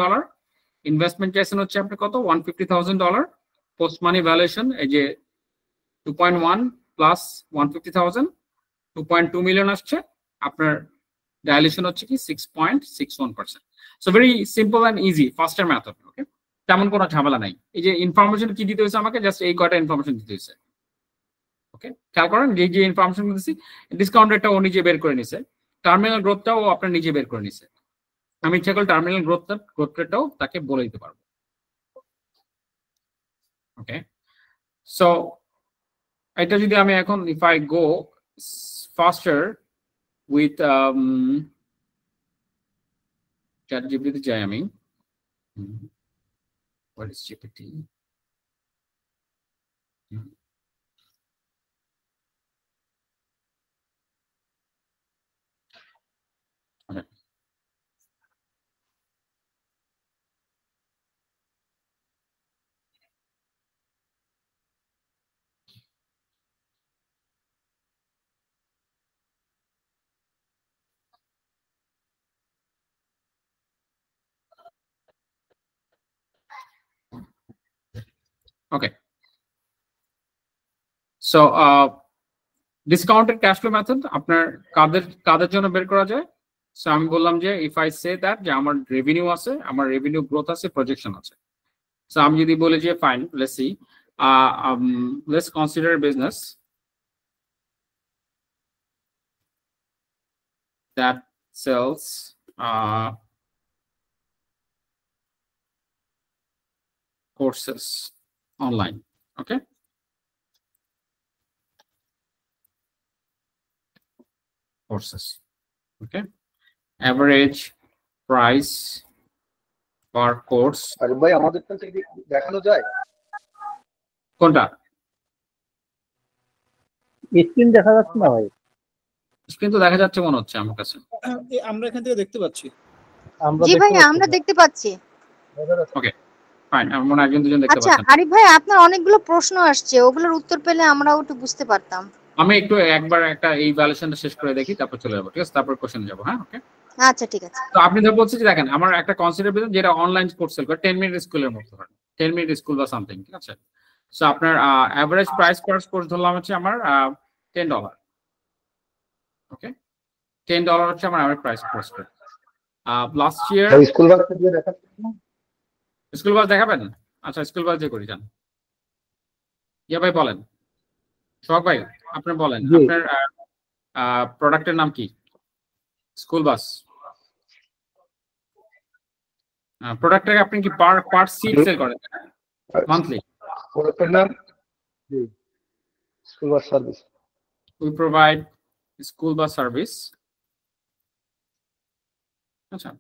ইনভেস্টমেন্ট চাইছেন হচ্ছে আপনি কত $150,000। পোস্ট মানি ভ্যালুয়েশন এই যে 2.1 প্লাস 150,000 2.2 মিলিয়ন আসছে। আপনার ডাইলিউশন হচ্ছে কি 6.61%। So very simple and easy, faster method. Okay, তেমন কোনো ঝামেলা নাই। এই যে ইনফরমেশন কি দিতে হয়েছে আমাকে, জাস্ট এই কয়টা ইনফরমেশন দিতে হয়েছে। ওকে, খেয়াল করেন যে ইনফরমেশন দিচ্ছি, ডিসকাউন্ট রেটটা ও নিজে বের করে নিছে, টার্মিনাল গ্রোথটাও আপনার নিজে বের করে নিছে। আমি ইচ্ছা করলে টার্মিনাল গ্রোথ রেটটাও তাকে বলে দিতে পারবো। ওকে, সো এটা যদি আমি এখন if I go ফাস্টার with ChatGPT যাই আমি, what is GPT? Okay. Okay. So discounted cash flow method আপনার কাদের জন্য বের করা যায়? সো আমি বললাম যে ইফ আই সে দ্যাট যে আমার রেভিনিউ আছে, আমার রেভিনিউ গ্রোথ আছে, প্রজেকশন আছে। সো আমি যদি বলি যে fine, let's see, let's consider business that sells courses online. Okay, courses. Okay, average price per course. আরে ভাই আমাদেরটা কি দেখানো যায়? কোনটা? স্ক্রিন দেখা যাচ্ছে না ভাই। স্ক্রিন তো দেখা যাচ্ছে মনে হচ্ছে আমার কাছে। আমরা এখান থেকে দেখতে পাচ্ছি। জি ভাই, আমরা দেখতে পাচ্ছি। ওকে, ফাইন। আমার মনে হয় একজন দুজন দেখতে আচ্ছা পাচ্ছেন। আরিফ ভাই, আপনার অনেকগুলো প্রশ্ন আসছে, ওগুলোর উত্তর পেলে আমরাও একটু বুঝতে পারতাম। আমি একটু একবার একটা এই ভ্যালুয়েশনটা শেষ করে দেখি, তারপর চলে যাবো। ঠিক আছে, তারপর কোশ্চেন যাবো। হ্যাঁ, ওকে। আচ্ছা ঠিক আছে। তো আপনি ধর বলছেন যে দেখেন আমার একটা কনসিডার বিজনেস যেটা অনলাইন কোর্স সেল করে 10 মিনিট স্কুলের মতো, ধরেন 10 মিনিট স্কুল বা সামথিং। ঠিক আছে, সো আপনার এভারেজ প্রাইস পার কোর্স ধরলাম হচ্ছে আমার $10। ওকে, $10 হচ্ছে আমার average price course. Last your school bus দিয়ে দেখাচ্ছেন না? স্কুল বাস দেখাবেন? আচ্ছা, স্কুল বাস দিয়ে করি যান। ইয়া ভাই বলেন, সোহাগ ভাই আপনি বলেন আপনার প্রোডাক্টের নাম কি? স্কুল বাস প্রোডাক্টটাকে আপনি কি পার সিট সেল করেন মান্থলি? প্রোডাক্টের নাম জি school bus service. We provide school bus service. আচ্ছা,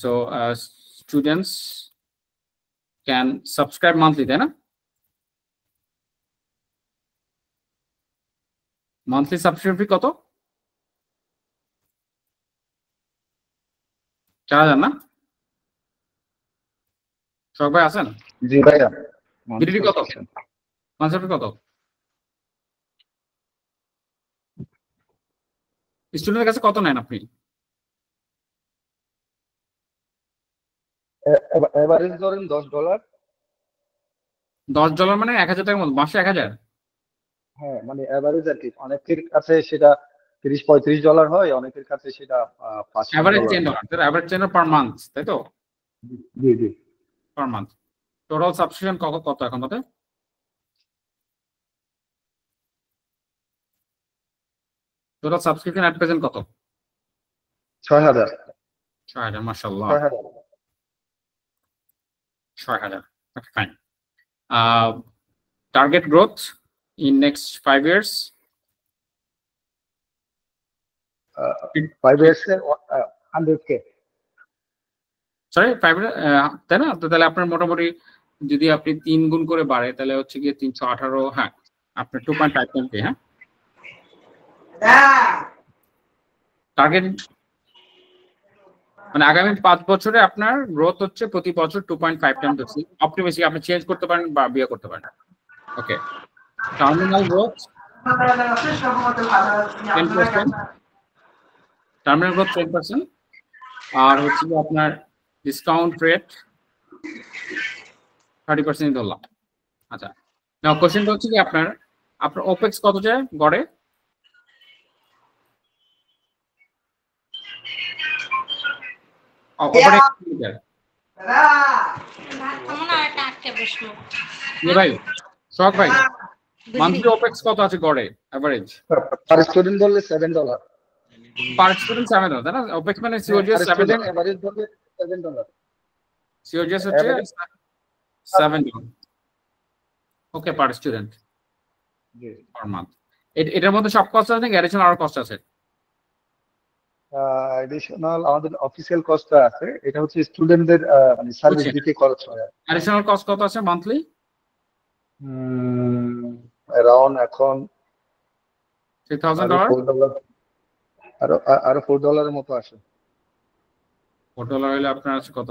so students can subscribe monthly, তাই না? মান্থলি সাবস্ক্রিপশন ফি কত? 4000 না? সব ভাই আছেন? জি ভাইয়া। বিডিটি কত? মান্থলি কত? স্টুডেন্টের কাছে কত নেন আপনি? এভারেজ ধরেন $10। $10 মানে 1000 টাকার মতো, মাসে 1000? হ্যাঁ, মানে এভারেজ আর কি। অনেকের কাছে সেটা $30-35 হয়, অনেকের কাছে সেটা এভারেজ $10। এভারেজ $10 পার মান্থ, তাই তো? জি জি, পার মান্থ। টোটাল সাবস্ক্রিপশন কত এখন তাতে? টোটাল সাবস্ক্রিপশন এট প্রেজেন্ট কত? 6000 মাশাআল্লাহ 6000 6000 okay fine target growth in next 5 years 5 years 100k sorry 5 তাই না? তো তাহলে আপনার মোটামুটি যদি আপনি 3 গুণ করে বাড়ে তাহলে হচ্ছে গিয়ে 318 হ্যাঁ আপনার 2.5 টাইম হ্যাঁ টার্গেট মানে আগামী 5 বছরে আপনার গ্রোথ হচ্ছে প্রতি বছর 2.5 টাইম বেশি অপটিমিস্টিক আপনি চেঞ্জ করতে পারেন বা বিয়ে করতে পারেন ওকে টার্মিনাল গ্রোথ 10% টার্মিনাল গ্রোথ 10% আর হচ্ছে যে আপনার ডিসকাউন্ট রেট 30% ধরলাম আচ্ছা নাও কোশ্চেনটা হচ্ছে কি আপনার ওপেক্স কত যায় গড়ে ভাই শখ ভাই মান্থলি ওপেক্স কত আছে গড়ে এভারেজ পার স্টুডেন্ট বললে $7 পার স্টুডেন্ট $7 তাই না ওপেক্স মানে সিওজিএস $7 এভারেজ বললে $7 সিওজিএস হচ্ছে $7 ওকে পার স্টুডেন্ট জি পার মান্থ এটার মধ্যে সব কস্ট আছে নাকি অ্যাডিশনাল আরো কস্ট আছে অ্যাডিশনাল আমাদের অফিসিয়াল কস্টটা আছে এটা হচ্ছে স্টুডেন্টদের মানে সার্ভিস দিতে খরচ হয় অ্যাডিশনাল কস্ট কত আছে মান্থলি অ্যারাউন্ড এখন $3000 আরো $4 এর মতো আসে $4 হলে আপনার আছে কত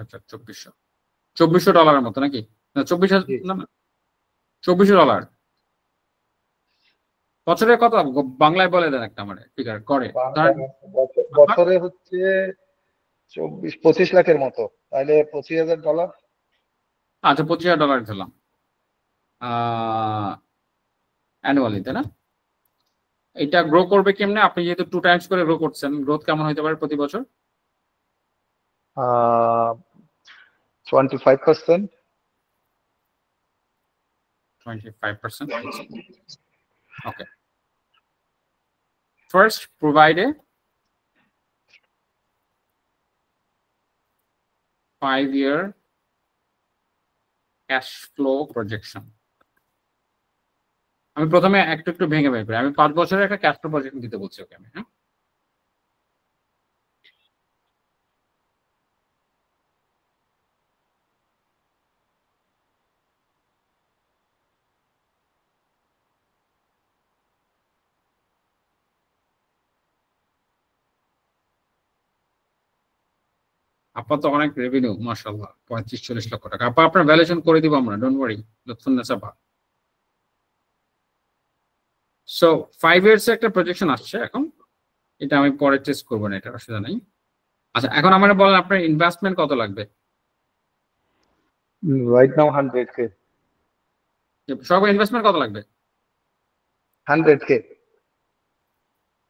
আচ্ছা $2400 এর মতো নাকি না 24000 না $2400 বছরে কত বাংলায় বলে দেন একটা মানে ফিগার করে বছরে হচ্ছে 25 লাখের মতো তাহলে $25000 আচ্ছা $25000 দিলাম অ্যানুয়ালি তাই না এটা গ্রো করবে কেমনে আপনি যেহেতু 2 টাইমস করে গ্রো করছেন গ্রোথ কেমন হতে পারে প্রতি বছর 25% 25% okay first provide a 5-year cash flow projection আমি প্রথমে একটু ভেঙে বের করি আমি 5 বছরের একটা ক্যাশ ফ্লো প্রজেকশন দিতে বলছি ওকে আমি হ্যাঁ আপা তো অনেক রেভিনিউ মাশাআল্লাহ 35-40 লক্ষ টাকা আপা আপনার ভ্যালুয়েশন করে দিব আমরা ডোন্ট ওয়ারি লুৎফুন্নেসা আপা সো 5 ইয়ার্স একটা প্রজেকশন আসছে এখন এটা আমি পরে টেস্ট করব না এটা অসুবিধা নাই আচ্ছা এখন আমারে বলেন আপনার ইনভেস্টমেন্ট কত লাগবে রাইট নাও 100k সব ইনভেস্টমেন্ট কত লাগবে 100k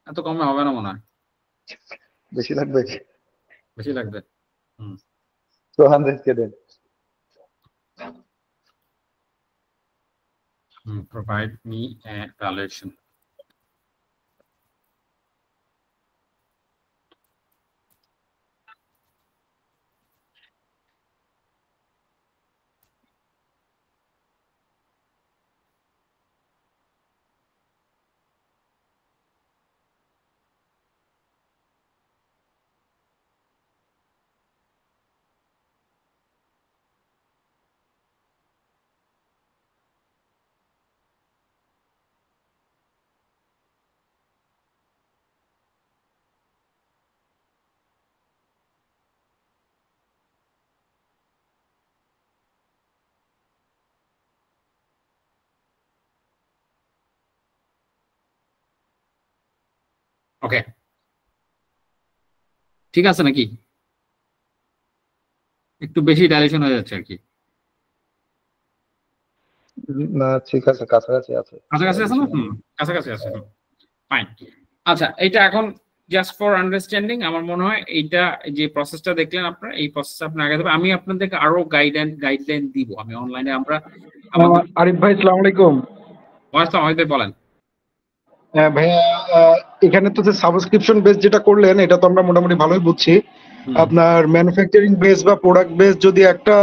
এত কমে হবে না মনে হয় বেশি লাগবে বেশি লাগবে তো 100k then provide me a valuation ওকে ঠিক আছে নাকি একটু বেশি ডাইলেশন হয়ে যাচ্ছে আর কি না ঠিক আছে কাছাকাছি আছে কাছাকাছি আছে না কাছাকাছি আছে ফাইন আচ্ছা এইটা এখন জাস্ট ফর আন্ডারস্ট্যান্ডিং আমার মনে হয় এইটা যে প্রসেসটা দেখলেন আপনারা, এই প্রসেস আপনি আগে দেবেন। আমি আপনাদেরকে আরো গাইডলাইন দিব। আমি অনলাইনে আমরা আরিফ ভাই, আসসালামু আলাইকুম। আমাদের বলেন। হ্যাঁ ভাইয়া, এখানে তো যে সাবস্ক্রিপশন বেস যেটা করলেন এটা তো আমরা মোটামুটি ভালোই বুঝছি। আপনার ম্যানুফ্যাকচারিং বেস বা প্রোডাক্ট বেস যদি একটা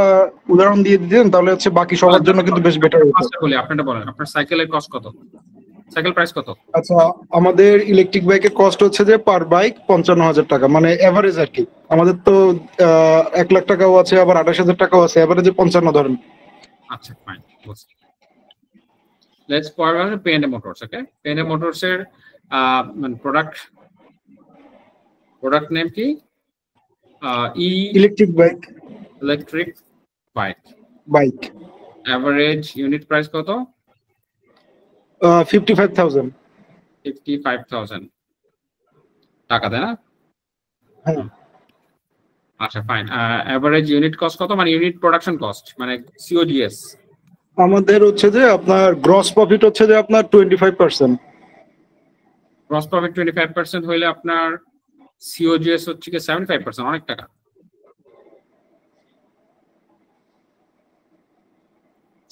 উদাহরণ দিয়ে দিতেন তাহলে হচ্ছে বাকি সবার জন্য কিন্তু বেশ বেটার হতো। বলি আপনারা বলেন আপনার সাইকেলের কস্ট কত, সাইকেল প্রাইস কত? আচ্ছা, আমাদের ইলেকট্রিক বাইকের কস্ট হচ্ছে যে পার বাইক 55,000 টাকা, মানে এভারেজ আর কি। আমাদের তো 1 লাখ টাকাও আছে, আবার 28,000 টাকাও আছে, এভারেজে 55 ধরেন। আচ্ছা fine, let's point P&M motors. Okay, P&M motors এর মানে প্রোডাক্ট নেম কি? Electric bike average unit price কত? 55,000 টাকা, তাই না? হ্যাঁ। আচ্ছা ফাইন। এভারেজ ইউনিট কস্ট কত, মানে ইউনিট প্রোডাকশন কস্ট, মানে COGS? আমাদের হচ্ছে যে আপনার গ্রস প্রফিট হচ্ছে যে আপনার 25%। গ্রস প্রফিট 25% হইলে আপনার COGS হচ্ছে কি 75%, অনেক টাকা।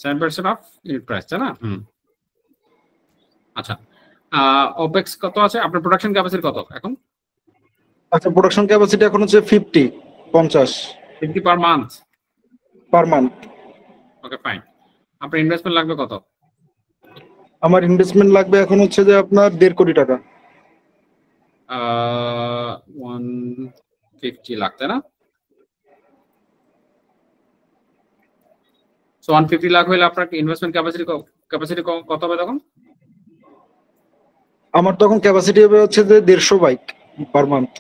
7% অফ ইউনিট প্রাইস, তাই না? আচ্ছা, ওপেক্স কত আছে আপনার? প্রোডাকশন ক্যাপাসিটি কত এখন? আচ্ছা, প্রোডাকশন ক্যাপাসিটি এখন হচ্ছে 50 পার মান্থ। Okay fine. আপনার ইনভেস্টমেন্ট লাগবে কত? আমার ইনভেস্টমেন্ট লাগবে এখন হচ্ছে যে আপনার 1.5 কোটি টাকা। 150 লাখ, তাই না? 150 লাখ হইলে আপনার ইনভেস্টমেন্ট ক্যাপাসিটি কত হবে তখন? আমার তখন ক্যাপাসিটি হবে হচ্ছে যে 150 বাইক পার মান্থ।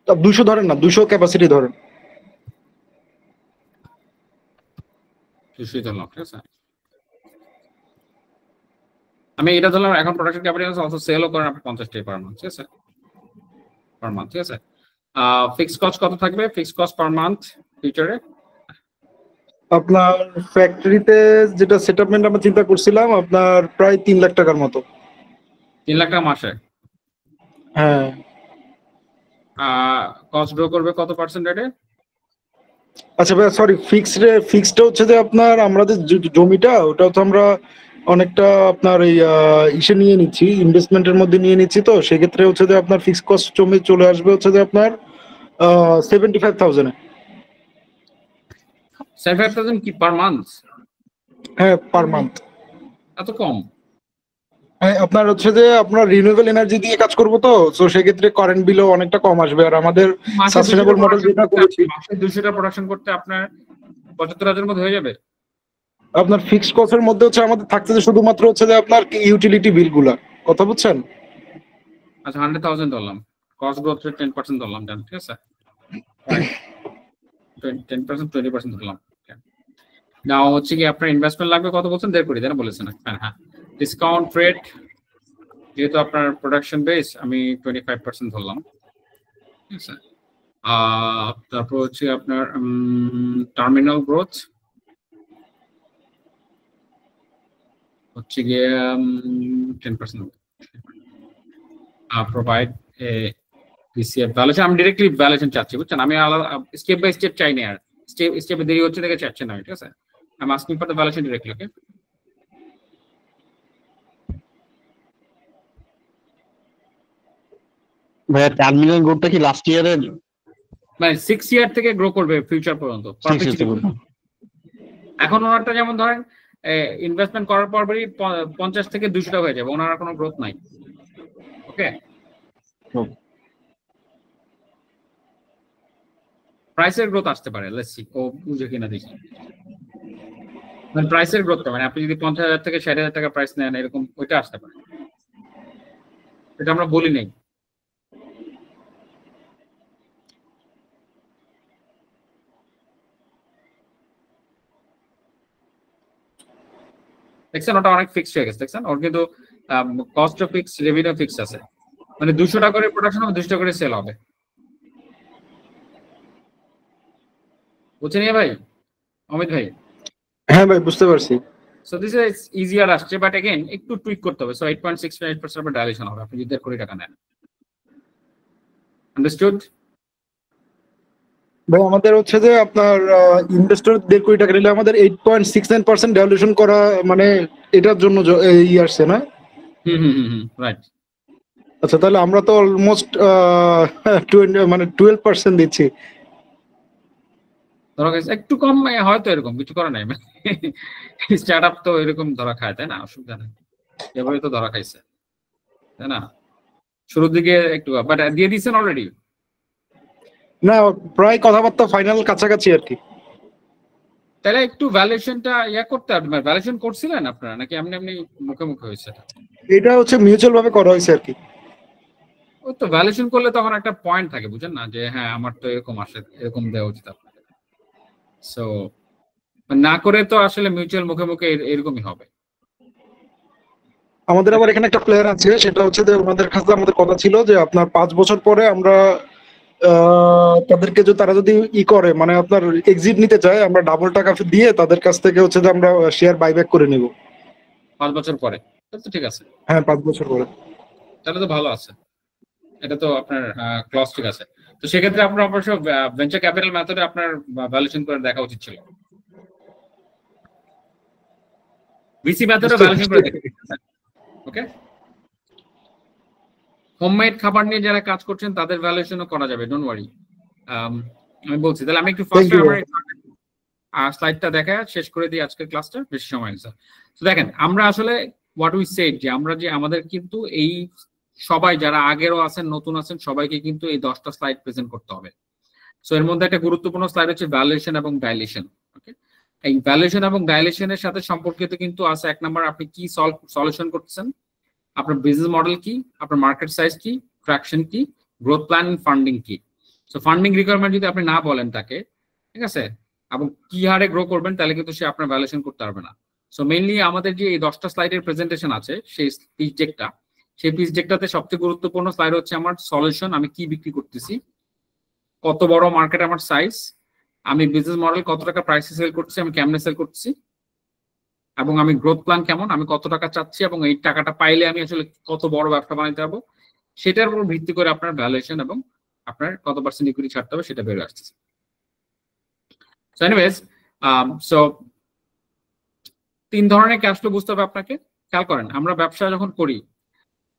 200 ধরেন না, 200 ক্যাপাসিটি ধরেন। 200 ধরলাম, ঠিক আছে। আমি এটা ধরলাম। এখন প্রোডাকশন ক্যাপাসিটি অলসো সেলও করেন আপনি 50 টাকা পার মান্থ, ঠিক আছে? পার মান্থ, ঠিক আছে। ফিক্সড কস্ট কত থাকবে? ফিক্সড কস্ট পার মান্থ ফিউচারে আপনার ফ্যাক্টরিতে যেটা সেটআপমেন্ট আমরা চিন্তা করছিলাম আপনার প্রায় 3 লাখ টাকার মতো। 3 লাখ টাকা মাসে? হ্যাঁ। কস্ট গ্রো করবে কত পার্সেন্টেজে? আচ্ছা ভাই, সরি, ফিক্সড হচ্ছে যে আপনার আমাদের জমিটা ওটা তো আমরা অনেকটা আপনার এই ইসে নিয়ে নিচ্ছি, ইনভেস্টমেন্টের মধ্যে নিয়ে নিচ্ছি, তো সেক্ষেত্রে হচ্ছে যে আপনার ফিক্সড কস্ট জমে চলে আসবে হচ্ছে যে আপনার 75,000। 75,000 কি পার মান্থ? হ্যাঁ, পার মান্থ। এত কম? হ্যাঁ, আপনার হচ্ছে যে আপনার রিনিউয়েবল এনার্জি দিয়ে কাজ করব, তো সেক্ষেত্রে কারেন্ট বিলও অনেকটা কম আসবে। আর আমাদের সাস্টেনেবল মডেল যেটা করেছি, মাসে 200টা প্রোডাকশন করতে আপনার 75,000 মধ্যে হয়ে যাবে। আপনার ফিক্সড কস্টের মধ্যে হচ্ছে আমাদের থাকছে যে শুধুমাত্র হচ্ছে যে আপনার ইউটিলিটি বিলগুলা, কথা বুঝছেন? আচ্ছা 100,000 ধরলাম, কস্ট গ্রোথ রেট 10% ধরলাম, জান, ঠিক আছে? 10% 20% ধরলাম। নাও হচ্ছে কি আপনার ইনভেস্টমেন্ট লাগবে কত বলছেন? 1.5 কোটি, তাই না বলেছেন? হ্যাঁ। ডিসকাউন্ট রেট যেহেতু আপনার প্রোডাকশন বেস, আমি 25% ধরলাম, ঠিক আছে? তারপর হচ্ছে আপনার টার্মিনাল গ্রোথ হচ্ছে গিয়ে 10%। Provide a PCF valuation. আমি ডিরেক্টলি ভ্যালুয়েশন চাচ্ছি, বুঝছেন? আমি আলাদা স্টেপ বাই স্টেপ চাই না, আর স্টেপে দেরি হচ্ছে দেখে চাচ্ছি না, ঠিক আছে? I'm asking for the valuation directly, okay? ভাইয়া টার্মিনাল গ্রোথটা কি লাস্ট ইয়ারের, মানে 6 ইয়ার থেকে গ্রো করবে ফিউচার পর্যন্ত? এখন ওনারটা যেমন ধরেন ইনভেস্টমেন্ট করার পরই 50 থেকে 200 হয়ে যাবে, ওনার কোনো গ্রোথ নাই। ওকে, প্রাইসের গ্রোথ আসতে পারে, লেটস সি ও বুঝে কিনা দেখি। মানে প্রাইসের গ্রোথটা, মানে আপনি যদি 50,000 থেকে 60,000 টাকা প্রাইস নেন এরকম, ওইটা আসতে পারে। এটা আমরা বলি নাই। দেখছেন ওটা অনেক ফিক্সড হয়ে গেছে, দেখছেন? ওর কিন্তু cost of fix, revenue fix আছে, মানে 200 টাকা করে প্রোডাকশন হবে, 200 টাকা করে সেল হবে। বুঝছেন ভাই, অমিত ভাই? হ্যাঁ ভাই, বুঝতে পারছি। সো দিস ইজ ইজিয়ার আসছে, বাট अगेन একটু টুইক করতে হবে। সো 8.698% আপনার ডাইলেশন হবে আপনি যদি 1.5 কোটি টাকা নেন। আন্ডারস্টুড? ভাই আমাদের হচ্ছে যে আপনার ইনভেস্টর 1.5 কোটি টাকা নিলে আমাদের 8.69% ভ্যালুয়েশন করা, মানে এটার জন্য ই আসছে না? রাইট। আচ্ছা, তাহলে আমরা তো অলমোস্ট 12% দিচ্ছি। ধরা খাইছে একটু কম, হয়তো এরকম কিছু করে নাই, স্টার্টআপ তো এরকম ধরা খায়, তাই না? অসুবিধা নেই, এভাবে তো ধরা খাইছে, তাই না? শুরুর দিকে একটু, বাট দিয়ে দিচ্ছেন অলরেডি? না, প্রায় কথাবার্তা ফাইনাল কাছাকাছি আর কি। তাহলে একটু ভ্যালুয়েশনটা করতে হবে। ভ্যালুয়েশন করছিলেন আপনারা নাকি এমনি এমনি মুখে মুখে হয়েছে? এটা হচ্ছে মিউচুয়াল ভাবে করা হয়েছে আর কি। ও তো ভ্যালুয়েশন করলে তখন একটা পয়েন্ট থাকে, বুঝেন না, যে হ্যাঁ আমার তো এরকম আসে, এরকম দেওয়া উচিত আপনাকে। সো না করে তো আসলে মিউচুয়াল মুখে মুখে এরকমই হবে। আমাদের আবার এখানে একটা প্লেয়ার আছে, সেটা হচ্ছে যে ওনাদের কাছে আমাদের কথা ছিল যে আপনার 5 বছর পরে আমরা তাদেরকে তারা যদি করে, মানে আপনার এক্সিট নিতে চায়, আমরা ডাবল টাকা দিয়ে তাদের কাছ থেকে হচ্ছে যে আমরা শেয়ার বাইব্যাক করে নিব 5 বছর পরে। তো ঠিক আছে, হ্যাঁ 5 বছর পরে। তাহলে তো ভালো আছে, এটা তো আপনার ক্লজ ঠিক আছে। তো সেক্ষেত্রে আপনার অবশ্য ভেঞ্চার ক্যাপিটাল মেথডে আপনার ভ্যালুয়েশন করে দেখা উচিত ছিল। ভিসি মেথডে ভ্যালুয়েশন করে দেখেন। ওকে, হোমমেড খাবার নিয়ে যারা কাজ করছেন তাদের ভ্যালুয়েশনও করা যাবে, ডোন্ট ওয়ারি। আমি বলছি, তাহলে আমি একটু ফার্স্ট আমার স্লাইডটা দেখা শেষ করে দিই, আজকের ক্লাসটা বেশি সময় নিচ্ছে। তো দেখেন, আমরা আসলে হোয়াট উই সেড, যে আমরা যে আমাদের কিন্তু এই সবাই যারা আগেরও আছেন নতুন আছেন সবাইকে কিন্তু এই 10টা স্লাইড প্রেজেন্ট করতে হবে। সো এর মধ্যে একটা গুরুত্বপূর্ণ স্লাইড হচ্ছে ভ্যালুয়েশন এবং ডাইলেশন। ওকে, এই ভ্যালুয়েশন এবং ডাইলেশনের সাথে সম্পর্কিত কিন্তু আছে 1 নাম্বার, আপনি কি সলিউশন করতেছেন, আপনার বিজনেস মডেল কি, আপনার মার্কেট সাইজ কি, ট্রাকশন কি, গ্রোথ প্ল্যান, ফান্ডিং কি। সো ফান্ডিং রিকোয়ারমেন্ট যদি আপনি না বলেন তাকে, ঠিক আছে, এবং কি হারে গ্রো করবেন, তাহলে কিন্তু সে আপনার ভ্যালুয়েশন করতে পারবে না। সো মেইনলি আমাদের যে এই 10টা স্লাইডের প্রেজেন্টেশন আছে, সেই পিচ ডেকটা, সেই পিচ ডেকটাতে সবচেয়ে গুরুত্বপূর্ণ স্লাইড হচ্ছে আমার সলিউশন, আমি কি বিক্রি করতেছি, কত বড় মার্কেট আমার সাইজ, আমি বিজনেস মডেল কত টাকা প্রাইসে সেল করছি, আমি কেমনে সেল করছি, এবং আমি গ্রোথ প্ল্যান কেমন, আমি কত টাকা চাচ্ছি, এবং এই টাকাটা পাইলে আমি আসলে কত বড় ব্যবসা বানাতে পারবো, সেটার উপর ভিত্তি করে আপনার ভ্যালুয়েশন এবং আপনার কত পার্সেন্ট ইকুইটি ছাড়তে হবে সেটা বের আসছে। সো এনিওয়েজ, সো 3 ধরনের ক্যাশ ফ্লো বুঝতে হবে আপনাকে। খেয়াল করেন, আমরা ব্যবসা যখন করি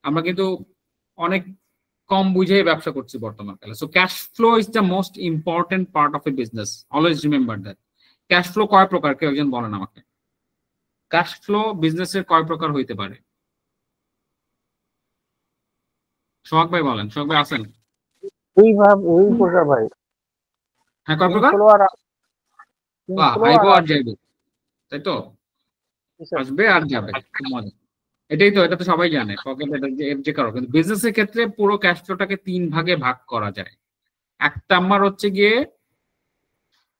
আমরা কিন্তু অনেক কম বুঝে ব্যবসা করছি বর্তমানকালে। So cash flow is the most important part of a business, always remember that. Cash flow কয় প্রকার, কেউ একজন বলেন আমাকে, ক্যাশ ফ্লো বিজনেসের কয় প্রকার হইতে পারে? সোহাগ ভাই বলেন, সোহাগ ভাই আছেন? এই প্রকার ভাই। হ্যাঁ, কয় প্রকার? বাহ, আইবো আর যাইবো, তাই তো, আসবে আর যাবে, খুব মজা। এটাই তো, এটা তো সবাই জানে, পকেট এটা যে কারো। কিন্তু বিজনেসের ক্ষেত্রে পুরো ক্যাশ ফ্লোটাকে 3 ভাগে ভাগ করা যায়। 1 নাম্বার হচ্ছে গিয়ে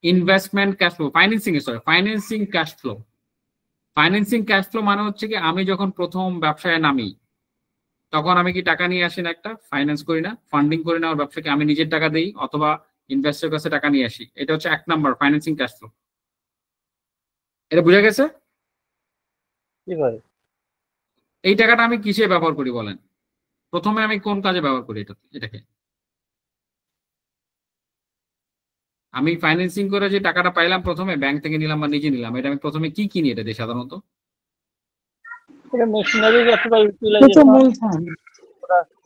investment cash flow, financing cash flow. Financing cash flow মানে হচ্ছে কি, আমি যখন প্রথম ব্যবসায় নামি তখন আমি কি টাকা নিয়ে আসি না, একটা ফাইন্যান্স করি না, ফান্ডিং করি না, আমার ব্যবসাকে আমি নিজের টাকা দিই অথবা ইনভেস্টরের কাছে টাকা নিয়ে আসি। এটা হচ্ছে 1 নাম্বার ফাইন্যান্সিং ক্যাশ ফ্লো। এটা বুঝা গেছে? এই টাকাটা আমি কিসে ব্যবহার করি বলেন? প্রথমে আমি কোন কাজে ব্যবহার করি এটাকে? আমি ফাইন্যান্সিং করে যে টাকাটা পাইলাম, প্রথমে ব্যাংক থেকে নিলাম বা নিজে নিলাম, এটা আমি প্রথমে কি কিনি এটা দিয়ে সাধারণত?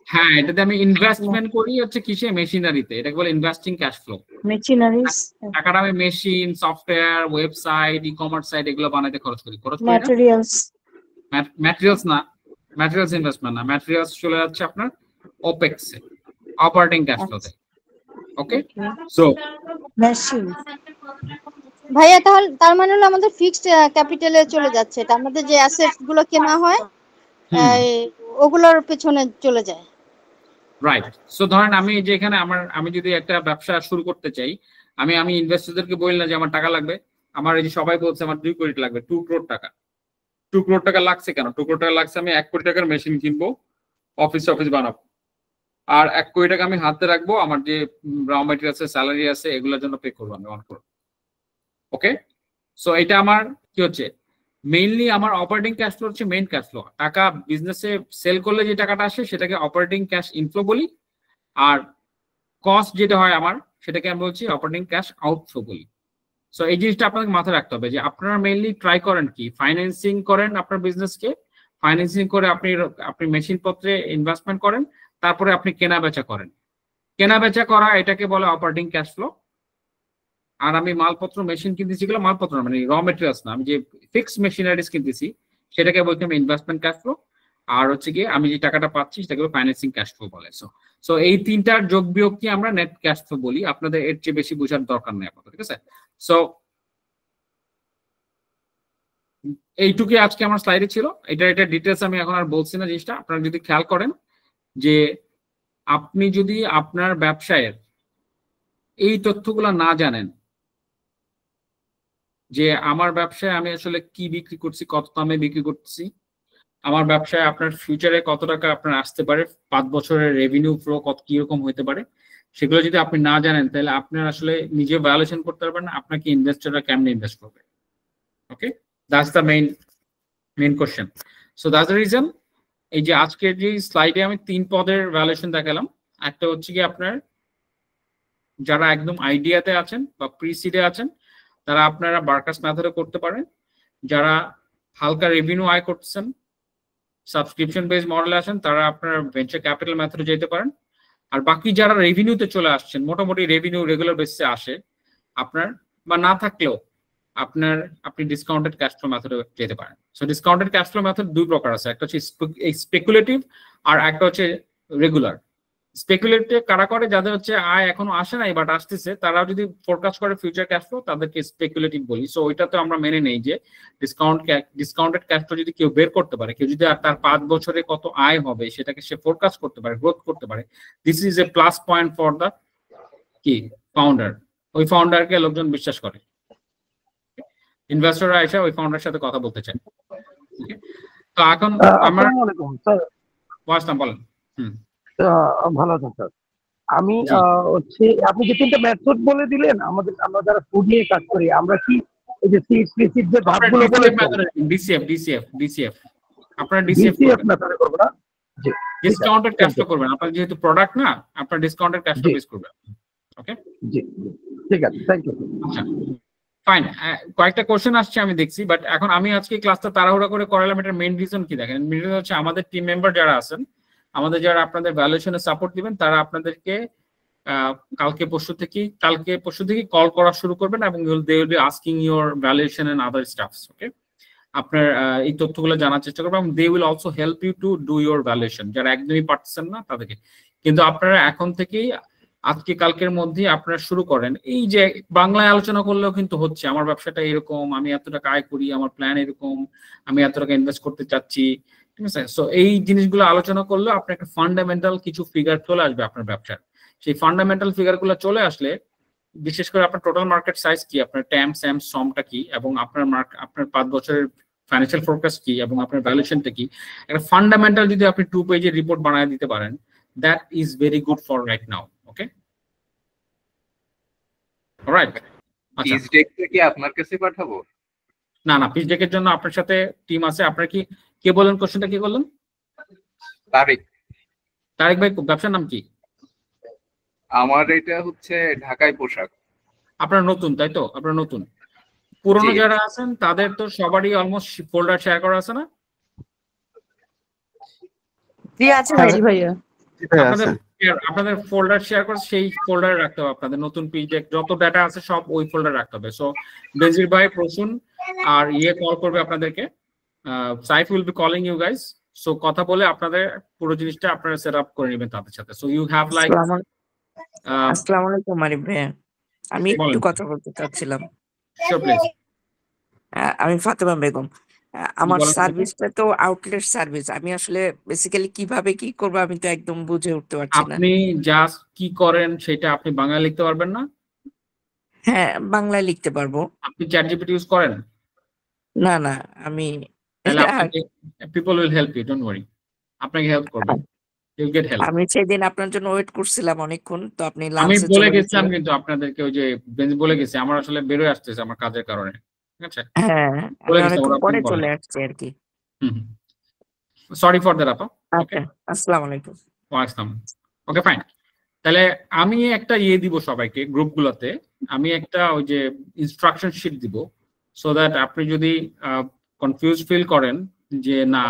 হ্যাঁ, এটাতে আমি ইনভেস্টমেন্ট করি হচ্ছে কিসে? মেশিনারিতে। এটাকে বলে ইনভেস্টিং ক্যাশ ফ্লো। মেশিনারিজ, টাকাটা আমি machine, software, website, e commerce site এগুলো বানাইতে খরচ করি না? ম্যাটেরিয়ালস না, ম্যাটেরিয়ালস ইনভেস্টমেন্ট না, ম্যাটেরিয়ালস চলে যাচ্ছে আপনার ওপেক্স এ, অপারেটিং ক্যাশ ফ্লোতে। ওকে, সো মেশিন ভাইয়া, তাহলে তার মানে হলো আমাদের ফিক্সড ক্যাপিটালে চলে যাচ্ছে, এটা আমাদের যে অ্যাসেটস গুলো কেনা হয় ওগুলোর পেছনে চলে যায়। রাইট। সো ধরেন আমি যে এখানে আমি যদি একটা ব্যবসা শুরু করতে চাই, আমি ইনভেস্টরদেরকে বললাম যে আমার টাকা লাগবে, আমার এই যে সবাই বলছে আমার 2 কোটি লাগবে, 2 করোড় টাকা। 2 করোড় টাকা লাগছে কেন? 2 করোড় টাকা লাগছে, আমি 1 কোটি টাকার মেশিন কিনবো, অফিস বানাবো, আর 1 কোটি টাকা আমি হাতে রাখবো, আমার যে র মেটেরিয়াল আছে, স্যালারি আছে, এগুলোর জন্য পে করবো আমি 1 করোড়। ওকে, সো এটা আমার কি হচ্ছে, মেইনলি আমার অপারেটিং ক্যাশ ফ্লো হচ্ছে মেইন ক্যাশ ফ্লো। টাকা বিজনেসে সেল করলে যে টাকাটা আসে সেটাকে অপারেটিং ক্যাশ ইনফ্লো বলি, আর কস্ট যেটা হয় আমার সেটাকে আমি বলছি অপারেটিং ক্যাশ আউটফ্লো বলি। সো এই জিনিসটা আপনাকে মাথায় রাখতে হবে যে আপনারা মেইনলি ট্রাই করেন কি, ফাইন্যান্সিং করেন আপনার বিজনেসকে, ফাইন্যান্সিং করে আপনি মেশিন পত্রে ইনভেস্টমেন্ট করেন, তারপরে আপনি কেনা বেচা করেন। কেনা বেচা করা এটাকে বলে অপারেটিং ক্যাশ ফ্লো। আর আমি মালপত্র মেশিন কিনতেছি, এগুলো মালপত্র মানে র মেটেরিয়ালস না, আমি যে ফিক্সড মেশিনারিজ কিনতেছি সেটাকে বলছি আমি ইনভেস্টমেন্ট ক্যাশ ফ্লো। আর হচ্ছে গিয়ে আমি যে টাকাটা পাচ্ছি সেটাকে ফাইন্যান্সিং ক্যাশ ফ্লো বলে। সো এই তিনটার যোগ বিয়োগ কি আমরা নেট ক্যাশ ফ্লো বলি। আপনাদের এর চেয়ে বেশি বোঝার দরকার নেই আপাতত, ঠিক আছে? সো এইটুকুই আজকে আমার স্লাইডে ছিল। এটা ডিটেলস আমি এখন আর বলছি না জিনিসটা। আপনারা যদি খেয়াল করেন যে আপনি যদি আপনার ব্যবসায়ের এই তথ্যগুলো না জানেন যে আমার ব্যবসায় আমি আসলে কি বিক্রি করছি, কত দামে বিক্রি করছি, আমার ব্যবসায় আপনার ফিউচারে কত টাকা আপনার আসতে পারে, 5 বছরের রেভিনিউ ফ্লো কত কিরকম হতে পারে, সেগুলো যদি আপনি না জানেন তাহলে আপনার আসলে নিজে ভ্যালুয়েশন করতে পারবেন না আপনাকে ইনভেস্টররা কেমনে ইনভেস্ট করবে। Okay, that's the main question. So that's the reason এই যে আজকের যে স্লাইডে আমি 3 পদের ভ্যালুয়েশন দেখালাম। একটা হচ্ছে কি আপনার যারা একদম আইডিয়াতে আছেন বা প্রিসিডে আছেন তারা আপনারা বার্কাস মেথডে করতে পারেন। যারা হালকা রেভিনিউ আয় করতেছেন, সাবস্ক্রিপশন বেস মডেলে আছেন, তারা আপনার ভেঞ্চার ক্যাপিটাল মেথডে যেতে পারেন। আর বাকি যারা রেভিনিউতে চলে আসছেন, মোটামুটি রেভিনিউ রেগুলার বেসিসে আসে আপনার বা না থাকলেও আপনি ডিসকাউন্টেড ক্যাশ ফ্লো মেথডে যেতে পারেন। So discounted cash flow method 2 প্রকার আছে, একটা হচ্ছে স্পেকুলেটিভ আর একটা হচ্ছে রেগুলার। স্পেকুলেটিভ কারা করে? যাদের হচ্ছে আয় এখনো আসে নাই বাট আসতেছে, তারা যদি ফোরকাস্ট করে ফিউচার ক্যাশ ফ্লো তাদেরকে স্পেকুলেটিভ বলি। সো ওইটা তো আমরা মেনে নেই যে ডিসকাউন্টেড ক্যাশ ফ্লো যদি কেউ বের করতে পারে, কেউ যদি তার 5 বছরে কত আয় হবে সেটাকে সে ফোরকাস্ট করতে পারে, গ্রোথ করতে পারে, this is A plus point for the কি ফাউন্ডার। ওই ফাউন্ডারকে লোকজন বিশ্বাস করে, ইনভেস্টররা এসে ওই ফাউন্ডারের সাথে কথা বলতে চায়। তো এখন আমরা ওয়াসলাম বলেন। ভালো আছেন স্যার? আমি হচ্ছে আপনি যে 3টা মেথড বলে দিলেন, আমরা যারা ফুড নিয়ে কাজ করি আমরা কি এই যে সিএসপি যে ধাপগুলো বলে ডিসিএফ আপনারা ডিসিএফ মেথডে করব না? জি, ডিসকাউন্টেড ক্যাশ ফ্লো করবেন। আপনার যেহেতু প্রোডাক্ট না, আপনার ডিসকাউন্টেড ক্যাশ ফ্লো বেস করবেন। ওকে, জি ঠিক আছে, থ্যাংক ইউ। আচ্ছা ফাইন, কয়েকটা কোশ্চেন আসছে আমি দেখছি, বাট এখন আমি আজকে ক্লাসটা তাড়াহুড়া করে করালাম। এটার মেইন রিজন কি দেখেন, মেইন রিজন হচ্ছে আমাদের টিম মেম্বার যারা আছেন, আমাদের যারা আপনাদের ভ্যালুয়েশনে সাপোর্ট দিবেন, তারা আপনাদেরকে কালকে পরশু থেকে কল করা শুরু করবেন এবং they will be asking your valuation and other stuffs. Okay, আপনার এই তথ্যগুলো জানার চেষ্টা করবেন এবং they will also help you to do your valuation. যারা একদমই পারছেন না তাদেরকে, কিন্তু আপনারা এখন থেকেই আজকে কালকের মধ্যে আপনারা শুরু করেন। এই যে বাংলায় আলোচনা করলেও কিন্তু হচ্ছে আমার ব্যবসাটা এরকম, আমি এত টাকা আয় করি, আমার প্ল্যান এরকম, আমি এত টাকা ইনভেস্ট করতে চাচ্ছি, ঠিক আছে? সো এই জিনিসগুলো আলোচনা করলে আপনার একটা ফান্ডামেন্টাল কিছু ফিগার চলে আসবে আপনার ব্যবসার। সেই ফান্ডামেন্টাল ফিগারগুলো চলে আসলে, বিশেষ করে আপনার টোটাল মার্কেট সাইজ কি, আপনার ট্যাম স্যাম সমটা কি, এবং আপনার 5 বছরের ফাইন্যান্সিয়াল ফোরকাস্ট কি, এবং আপনার ভ্যালুয়েশনটা কি, একটা ফান্ডামেন্টাল যদি আপনি 2 পেজের রিপোর্ট বানিয়ে দিতে পারেন, that is very good for right now. Okay, alright. আচ্ছা, পিচ ডেকটা কি আপনার কাছে পাঠাবো? না, পিচ ডেকের জন্য আপনার সাথে টিম আছে। আপনার কি কে বলেন? কোশ্চেনটা কি বললেন? তারিক ভাই, ব্যবসার নাম কি? আমার এটা হচ্ছে ঢাকায় পোশাক। আপনার নতুন, তাই তো? আপনার নতুন। পুরনো যারা আছেন তাদের তো সবারই অলমোস্ট ফোল্ডার শেয়ার করা আছে না? জি আছে ভাইয়া। আপনাদের ফোল্ডার শেয়ার করে সেই ফোল্ডারে রাখতে হবে। আপনাদের নতুন পিজে যত ডাটা আছে সব ওই ফোল্ডারে রাখতে হবে। সো বেনজির ভাই, প্রসূন আর কল করবে আপনাদেরকে। Saif will be calling you guys. So কথা বলে আপনাদের পুরো জিনিসটা আপনারা সেট আপ করে নেবেন তাদের সাথে। সো ইউ হ্যাভ লাইক আসসালামু আলাইকুম আরিফ ভাই, আমি একটু কথা বলতে চাচ্ছিলাম। আমি ফাতেমা বেগম। আমার সার্ভিসটা তো আউটলেট সার্ভিস। আমি আসলে বেসিক্যালি কিভাবে কি করব আমি তো একদম বুঝে উঠতে পারছি না। আপনি জাস্ট কি করেন সেটা আপনি বাংলায় লিখতে পারবেন না? হ্যাঁ, বাংলায় লিখতে পারবো। আপনি চ্যাট জিপিটি ইউজ করেন? না, আমি people will help you, don't worry. আপনাকে হেল্প করবে, ইউ গেট হেল্প। আমি সেদিন আপনার জন্য ওয়েট করছিলাম অনেকক্ষণ, তো আপনি আমি বলে গেছিলাম কিন্তু আপনাদেরকে, ওই যে বেঞ্জ বলে গেছি, আমার আসলে বেরোয় আসতেছে আমার কাজের কারণে। ঠিক আছে? হ্যাঁ, আমি অনেকক্ষণ পরে চলে আসছি আর কি। সরি ফর দ্যাট আপা। ওকে, আসসালামু আলাইকুম। ওয়ালাইকুম। Okay fine. তাহলে আমি একটা দিব সবাইকে গ্রুপগুলোতে, আমি একটা ওই যে ইনস্ট্রাকশন শিট দিব, সো দ্যাট আপনি যদি কনফিউজ ফিল করেন যে না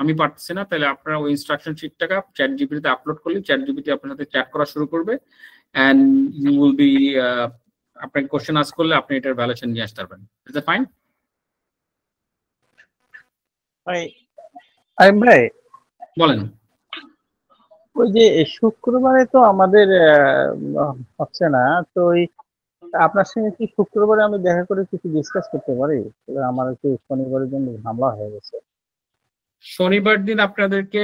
আমি পারতেছি না, তাহলে আপনারা ওই ইনস্ট্রাকশন শিটটাকে চ্যাট জিপিটিতে আপলোড করলে চ্যাট জিপিটি আপনার সাথে চ্যাট করা শুরু করবে, এন্ড ইউ উইল বি আপনাকে কোশ্চেন আস্ক করলে আপনি এটার ভ্যালুয়েশন নিয়ে আসতে পারবেন। Is that fine? ভাই বলেন। ওই যে শুক্রবারে তো আমাদের হচ্ছে না, তো আপনার সঙ্গে কি শুক্রবারে আমি দেখা করে কিছু ডিসকাস করতে পারি? আমার একটু শনিবারের জন্য ঝামেলা হয়ে গেছে। শনিবার দিন আপনাদেরকে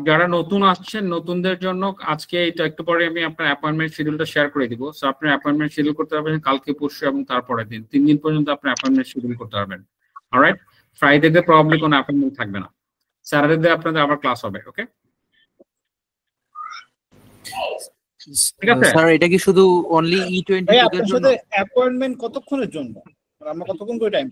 যারা নতুন আসছেন নতুনদের জন্য আজকে এটা একটু পরে আমি আপনার অ্যাপয়েন্টমেন্ট শিডিউলটা শেয়ার করে দিব। সো আপনি অ্যাপয়েন্টমেন্ট শিডিউল করতে পারবেন কালকে, পরশু এবং তারপরের দিন, 3 দিন পর্যন্ত আপনি অ্যাপয়েন্টমেন্ট শিডিউল করতে পারবেন। অলরাইট? ফ্রাইডেতে প্রবাবলি কোনো অ্যাপয়েন্টমেন্ট থাকবে না, স্যাটারডে আপনাদের আবার ক্লাস হবে। ওকে, ঠিক আছে স্যার? এটা কি শুধু অনলি E22 আপনার সাথে অ্যাপয়েন্টমেন্ট কতক্ষণের জন্য? আমরা কতক্ষণ করে টাইম